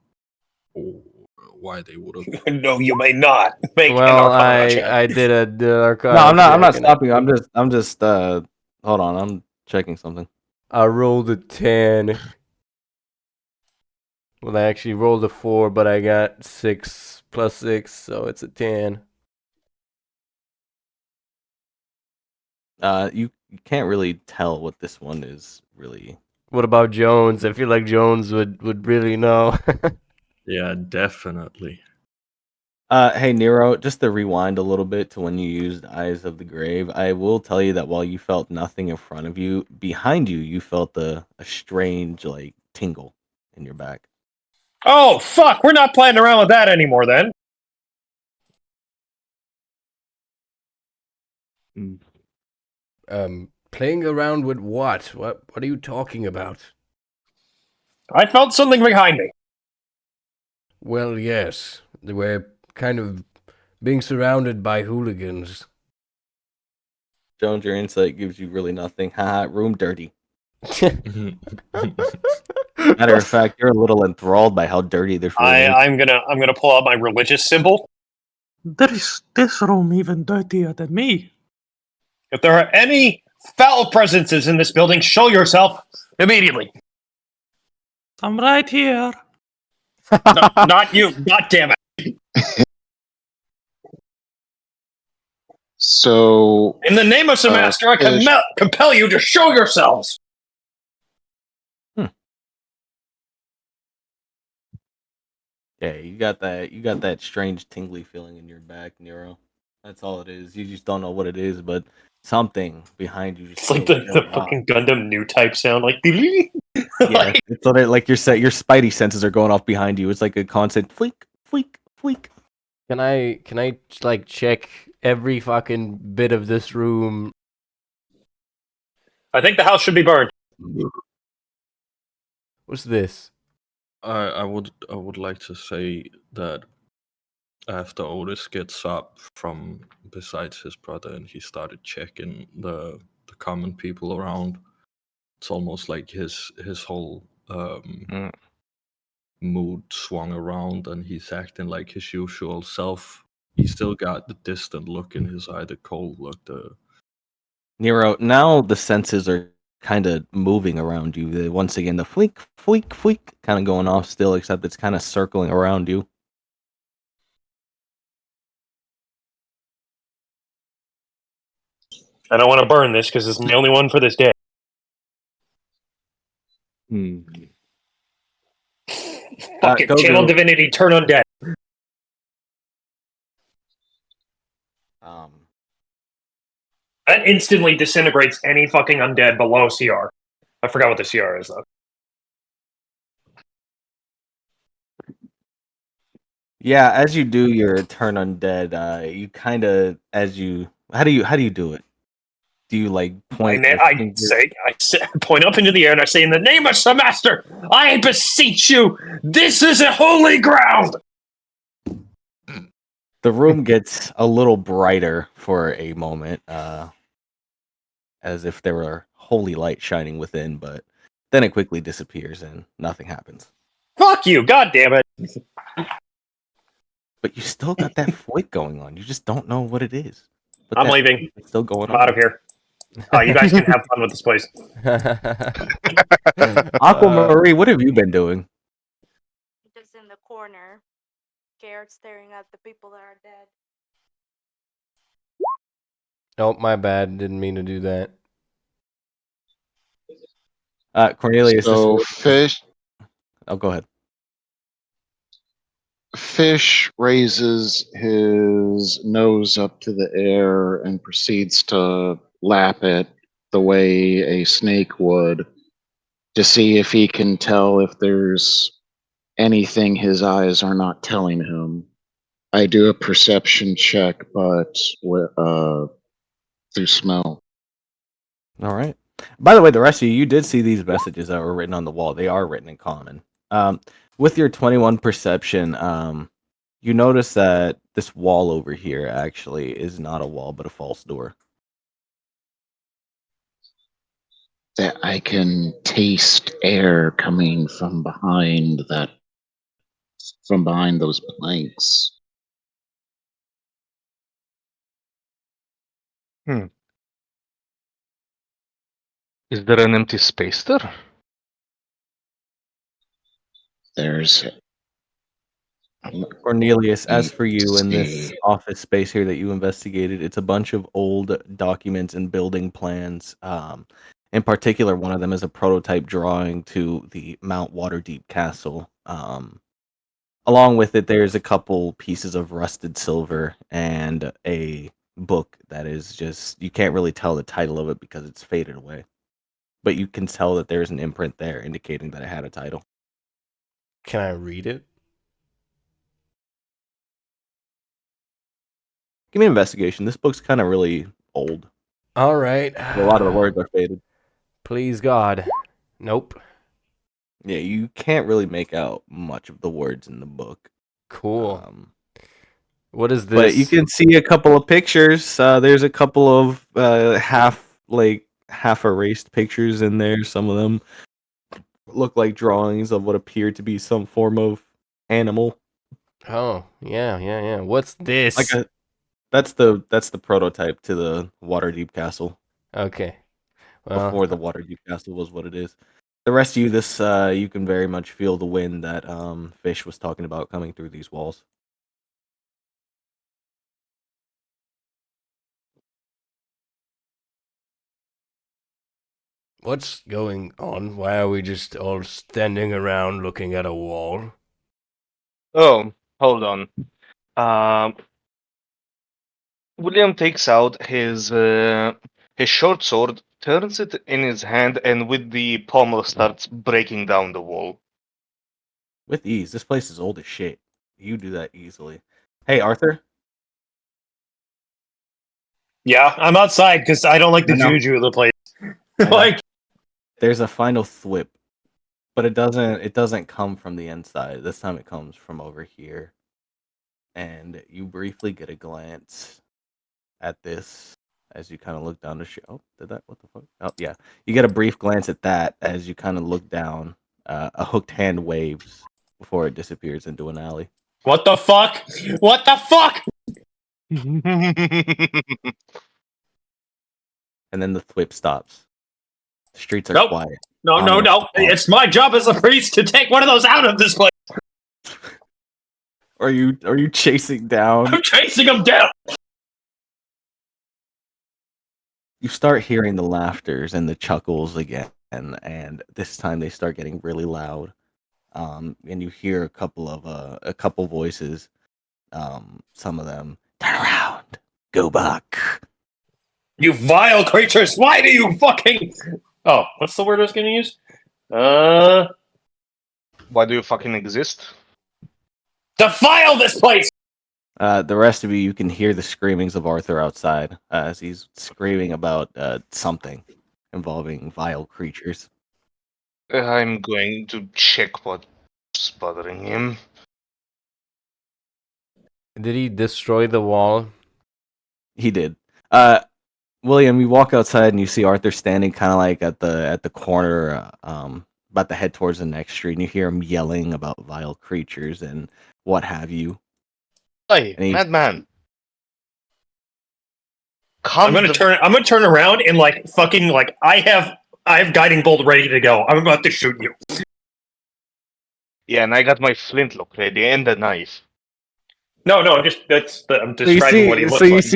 why they would have. No, you may not make an Well, Arcana check. I did the Arcana. No, I'm not check and stopping you. I'm just hold on. I'm checking something. I rolled a 10. Well, I actually rolled a 4, but I got 6 plus 6, so it's a 10. You can't really tell what this one is really. What about Jones? I feel like Jones would really know. Yeah, definitely. Hey Nero, just to rewind a little bit to when you used Eyes of the Grave, I will tell you that while you felt nothing in front of you, behind you, you felt a strange like tingle in your back. Oh, fuck! We're not playing around with that anymore, then. Playing around with what? What are you talking about? I felt something behind me. Well, yes. We're kind of being surrounded by hooligans. Jones, your insight gives you really nothing. Haha, room dirty. Matter of fact, you're a little enthralled by how dirty this room is. I'm gonna pull out my religious symbol. This room even dirtier than me. If there are any foul presences in this building, show yourself immediately. I'm right here. No, not you. God damn it. So In the name of Samaster, I compel you to show yourselves. Yeah, you got that. You got that strange tingly feeling in your back, Nero. That's all it is. You just don't know what it is, but something behind you just It's like feels the really odd. fucking Gundam new type sound, like Yeah, like, it's like your spidey senses are going off behind you. It's like a constant fleek, fleek, fleek. Can I like check every fucking bit of this room? I think the house should be burned. What's this? I would like to say that after Otis gets up from besides his brother and he started checking the common people around, it's almost like his whole Mm. mood swung around and he's acting like his usual self. He still got the distant look in his eye, the cold look, the Nero, now the senses are kind of moving around you. Once again, the fleek, fleek, fleek kind of going off still, except it's kind of circling around you. I don't want to burn this because it's the only one for this day. Fuck it. Channel Gogu, divinity, turn undead. um, That instantly disintegrates any fucking undead below CR. I forgot what the CR is though. yeah, as you do your turn undead, you kind of how do you do it? Do you like point your I fingers? say, point up into the air and I say, in the name of Master, I beseech you, this is a holy ground. The room gets a little brighter for a moment, as if there were holy light shining within, but then it quickly disappears and nothing happens. Fuck you, god damn it. But you still got that flick going on. You just don't know what it is. But I'm that leaving. flick is still going I'm out on. of here. You guys can have fun with this place. Aquamarie, what have you been doing? Just in the corner, scared, staring at the people that are dead. Oh, my bad. Didn't mean to do that. Cornelius, So this. Oh, go ahead. Fish raises his nose up to the air and proceeds to lap it the way a snake would to see if he can tell if there's anything his eyes are not telling him. I do a perception check, but through smell. All right. By the way, the rest of you did see these messages that were written on the wall. They are written in common. With your 21 perception, you notice that this wall over here actually is not a wall, but a false door. That I can taste air coming from behind those planks. Is there an empty space there? There's Cornelius, as for you in this see. office space here that you investigated, it's a bunch of old documents and building plans. In particular, one of them is a prototype drawing to the Mount Waterdeep castle. Along with it, there's a couple pieces of rusted silver and a book that is just, you can't really tell the title of it because it's faded away. But you can tell that there's an imprint there indicating that it had a title. Can I read it? Give me an investigation. This book's kind of really old. All right. A lot of the words are faded. Please God. Nope. Yeah, you can't really make out much of the words in the book. Cool. What is this? But you can see a couple of pictures. There's a couple of half erased pictures in there. Some of them look like drawings of what appear to be some form of animal. Oh, yeah. What's this? That's the prototype to the Waterdeep castle. Okay. Well, Before the Waterdeep castle was what it is. The rest of you, you can very much feel the wind that Fish was talking about coming through these walls. what's going on? Why are we just all standing around looking at a wall? Oh, hold on. William takes out his short sword, turns it in his hand, and with the pommel starts breaking down the wall. With ease. This place is old as shit. You do that easily. Hey, Arthur. Yeah, I'm outside because I don't like the I know. juju of the place. I know. Like, There's a final thwip, but it doesn't come from the inside. This time it comes from over here. And you briefly get a glance at this as you kind of look down the oh, did that? What the fuck? Oh, yeah. You get a brief glance at that as you kind of look down. A hooked hand waves before it disappears into an alley. what the fuck? What the fuck? And then the thwip stops. The streets are Nope. quiet. No. Ominous. It's my job as a priest to take one of those out of this place. Are you chasing down? I'm chasing them down. You start hearing the laughters and the chuckles again, and this time they start getting really loud. And you hear a couple voices. Some of them turn around, go back. You vile creatures! Why do you fucking? Oh, what's the word I was going to use? Why do you fucking exist? Defile this place! The rest of you can hear the screamings of Arthur outside as he's screaming about something involving vile creatures. I'm going to check what's bothering him. Did he destroy the wall? He did. William, you walk outside and you see Arthur standing kind of like at the corner, about to head towards the next street, and you hear him yelling about vile creatures and what have you. Hey, And he- madman! I'm gonna turn around and like fucking like I have guiding bolt ready to go. I'm about to shoot you. Yeah, and I got my flintlock ready and a knife. No, I'm describing what he looks like.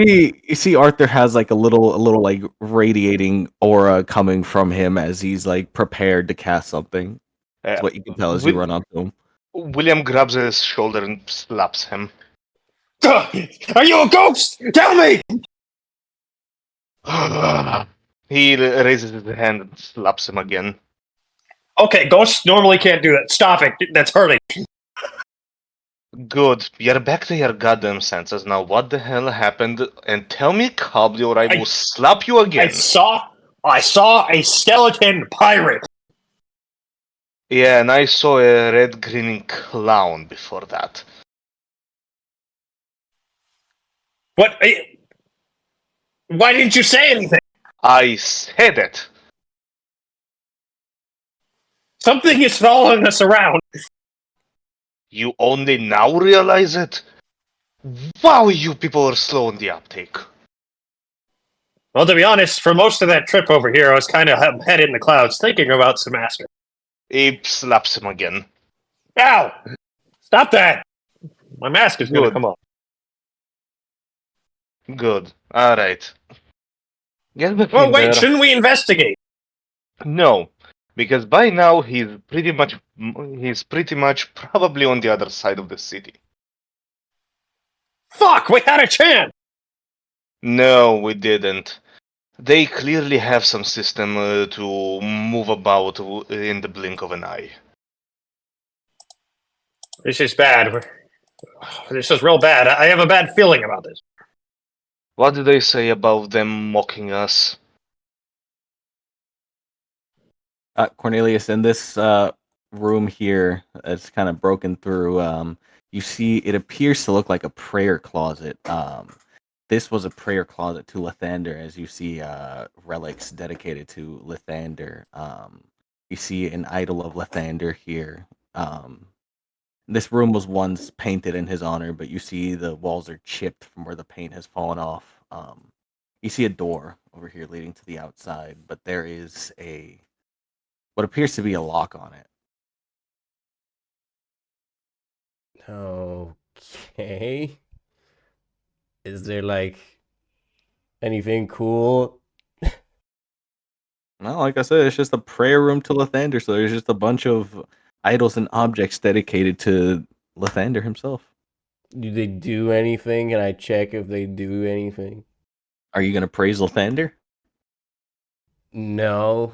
You see Arthur has like a little like radiating aura coming from him as he's like prepared to cast something. That's what you can tell as you run up to him. William grabs his shoulder and slaps him. Are you a ghost? Tell me! He raises his hand and slaps him again. Okay, ghosts normally can't do that. Stop it. That's hurting. Good. You're back to your goddamn senses. Now what the hell happened? And tell me calmly or I will slap you again. I saw a skeleton pirate. Yeah, and I saw a red grinning clown before that. What? Why didn't you say anything? I said it. Something is following us around. You only now realize it? Wow, you people are slow in the uptake. Well, to be honest, for most of that trip over here, I was kind of head in the clouds thinking about some master. He slaps him again. Ow! Stop that! My mask is going to come off. Good. Alright. Get back Well, in wait, there. shouldn't we investigate? No, because by now he's pretty much probably on the other side of the city. Fuck, we had a chance! No, we didn't. They clearly have some system to move about in the blink of an eye. This is bad. This is real bad. I have a bad feeling about this. What did they say about them mocking us? Cornelius, in this room here, it's kind of broken through. You see, it appears to look like a prayer closet. This was a prayer closet to Lathander, as you see relics dedicated to Lathander. You see an idol of Lathander here. This room was once painted in his honor, but you see the walls are chipped from where the paint has fallen off. You see a door over here leading to the outside, but there is what appears to be a lock on it. Okay. Is there like anything cool? Well, like I said, it's just a prayer room to Lathander, so there's just a bunch of idols and objects dedicated to Lathander himself. Do they do anything? Can I check if they do anything? Are you gonna praise Lathander? No.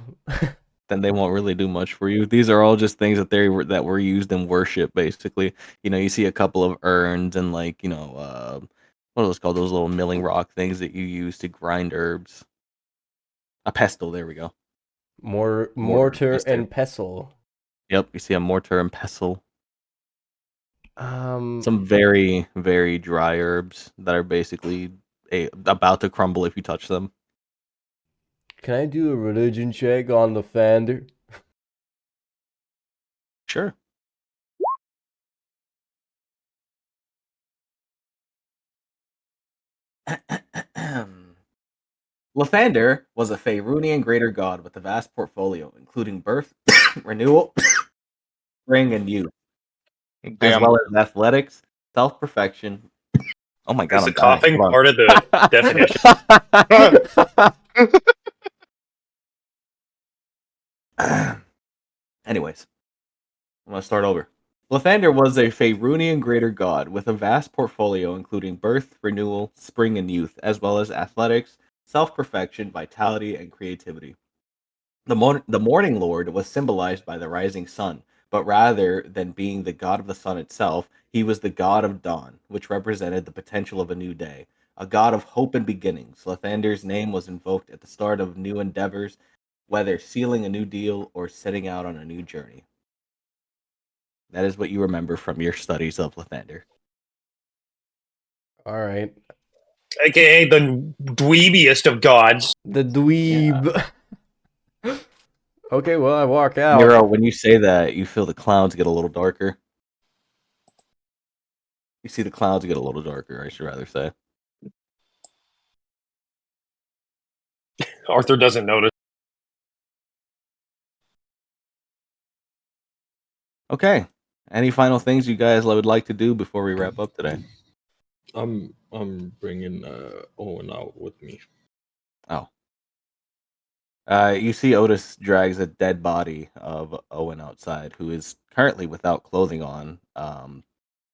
Then they won't really do much for you. These are all just things that were used in worship, basically. You see a couple of urns and what are those called? Those little milling rock things that you use to grind herbs. A pestle. There we go. Mortar and pestle. Yep, you see a mortar and pestle. Um, Some very, very dry herbs that are basically about to crumble if you touch them. can I do a religion check on the Lathander? Sure. Lathander was a Faerunian greater god with a vast portfolio, including birth, renewal, spring, and youth, as Damn. well as athletics, self-perfection. Oh my god, Is the I'm dying. coughing Hold on. part of the definition? Anyways, I'm gonna start over. Lathander was a Faerunian greater god with a vast portfolio including birth, renewal, spring, and youth, as well as athletics, self-perfection, vitality, and creativity. The Morning Lord was symbolized by the rising sun, but rather than being the god of the sun itself, he was the god of dawn, which represented the potential of a new day, a god of hope and beginnings. Lathander's name was invoked at the start of new endeavors, whether sealing a new deal or setting out on a new journey. That is what you remember from your studies of Lathander. All right. AKA the dweebiest of gods. The dweeb. Okay, well, I walk out. Nero, when you say that, you feel the clouds get a little darker. You see the clouds get a little darker, I should rather say. Arthur doesn't notice. Okay. Any final things you guys would like to do before we wrap up today? I'm bringing Owen out with me. Oh. You see Otis drags a dead body of Owen outside, who is currently without clothing on,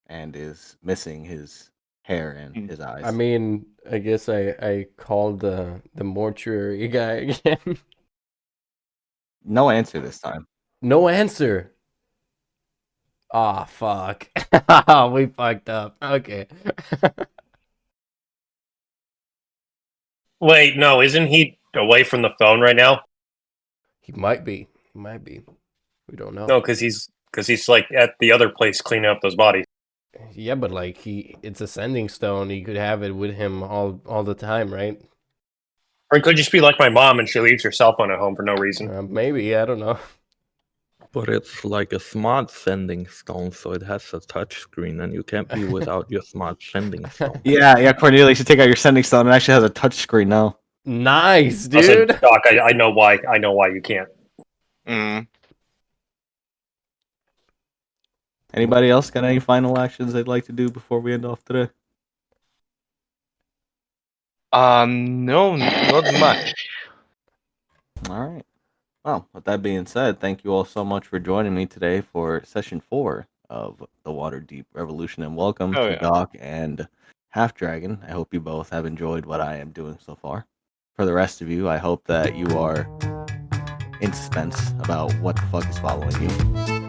and is missing his hair and his eyes. I mean, I guess I called the mortuary guy again. No answer this time. No answer. Ah, fuck. We fucked up. Okay. Wait, no, isn't he away from the phone right now? He might be. He might be. We don't know. No, because he's like at the other place cleaning up those bodies. Yeah, but like it's a sending stone. He could have it with him all the time, right? Or it could just be like my mom and she leaves her cell phone at home for no reason. Maybe, I don't know. But it's like a smart sending stone, so it has a touch screen, and you can't be without your smart sending stone. Yeah, Cornelia, you should take out your sending stone. It actually has a touch screen now. Nice, Listen, dude. Doc, I know why. I know why you can't. Anybody else got any final actions they'd like to do before we end off today? No, not much. All right. Well, with that being said, thank you all so much for joining me today for session 4 of the Waterdeep Revolution, and welcome to Doc and Half Dragon. I hope you both have enjoyed what I am doing so far. For the rest of you, I hope that you are in suspense about what the fuck is following you.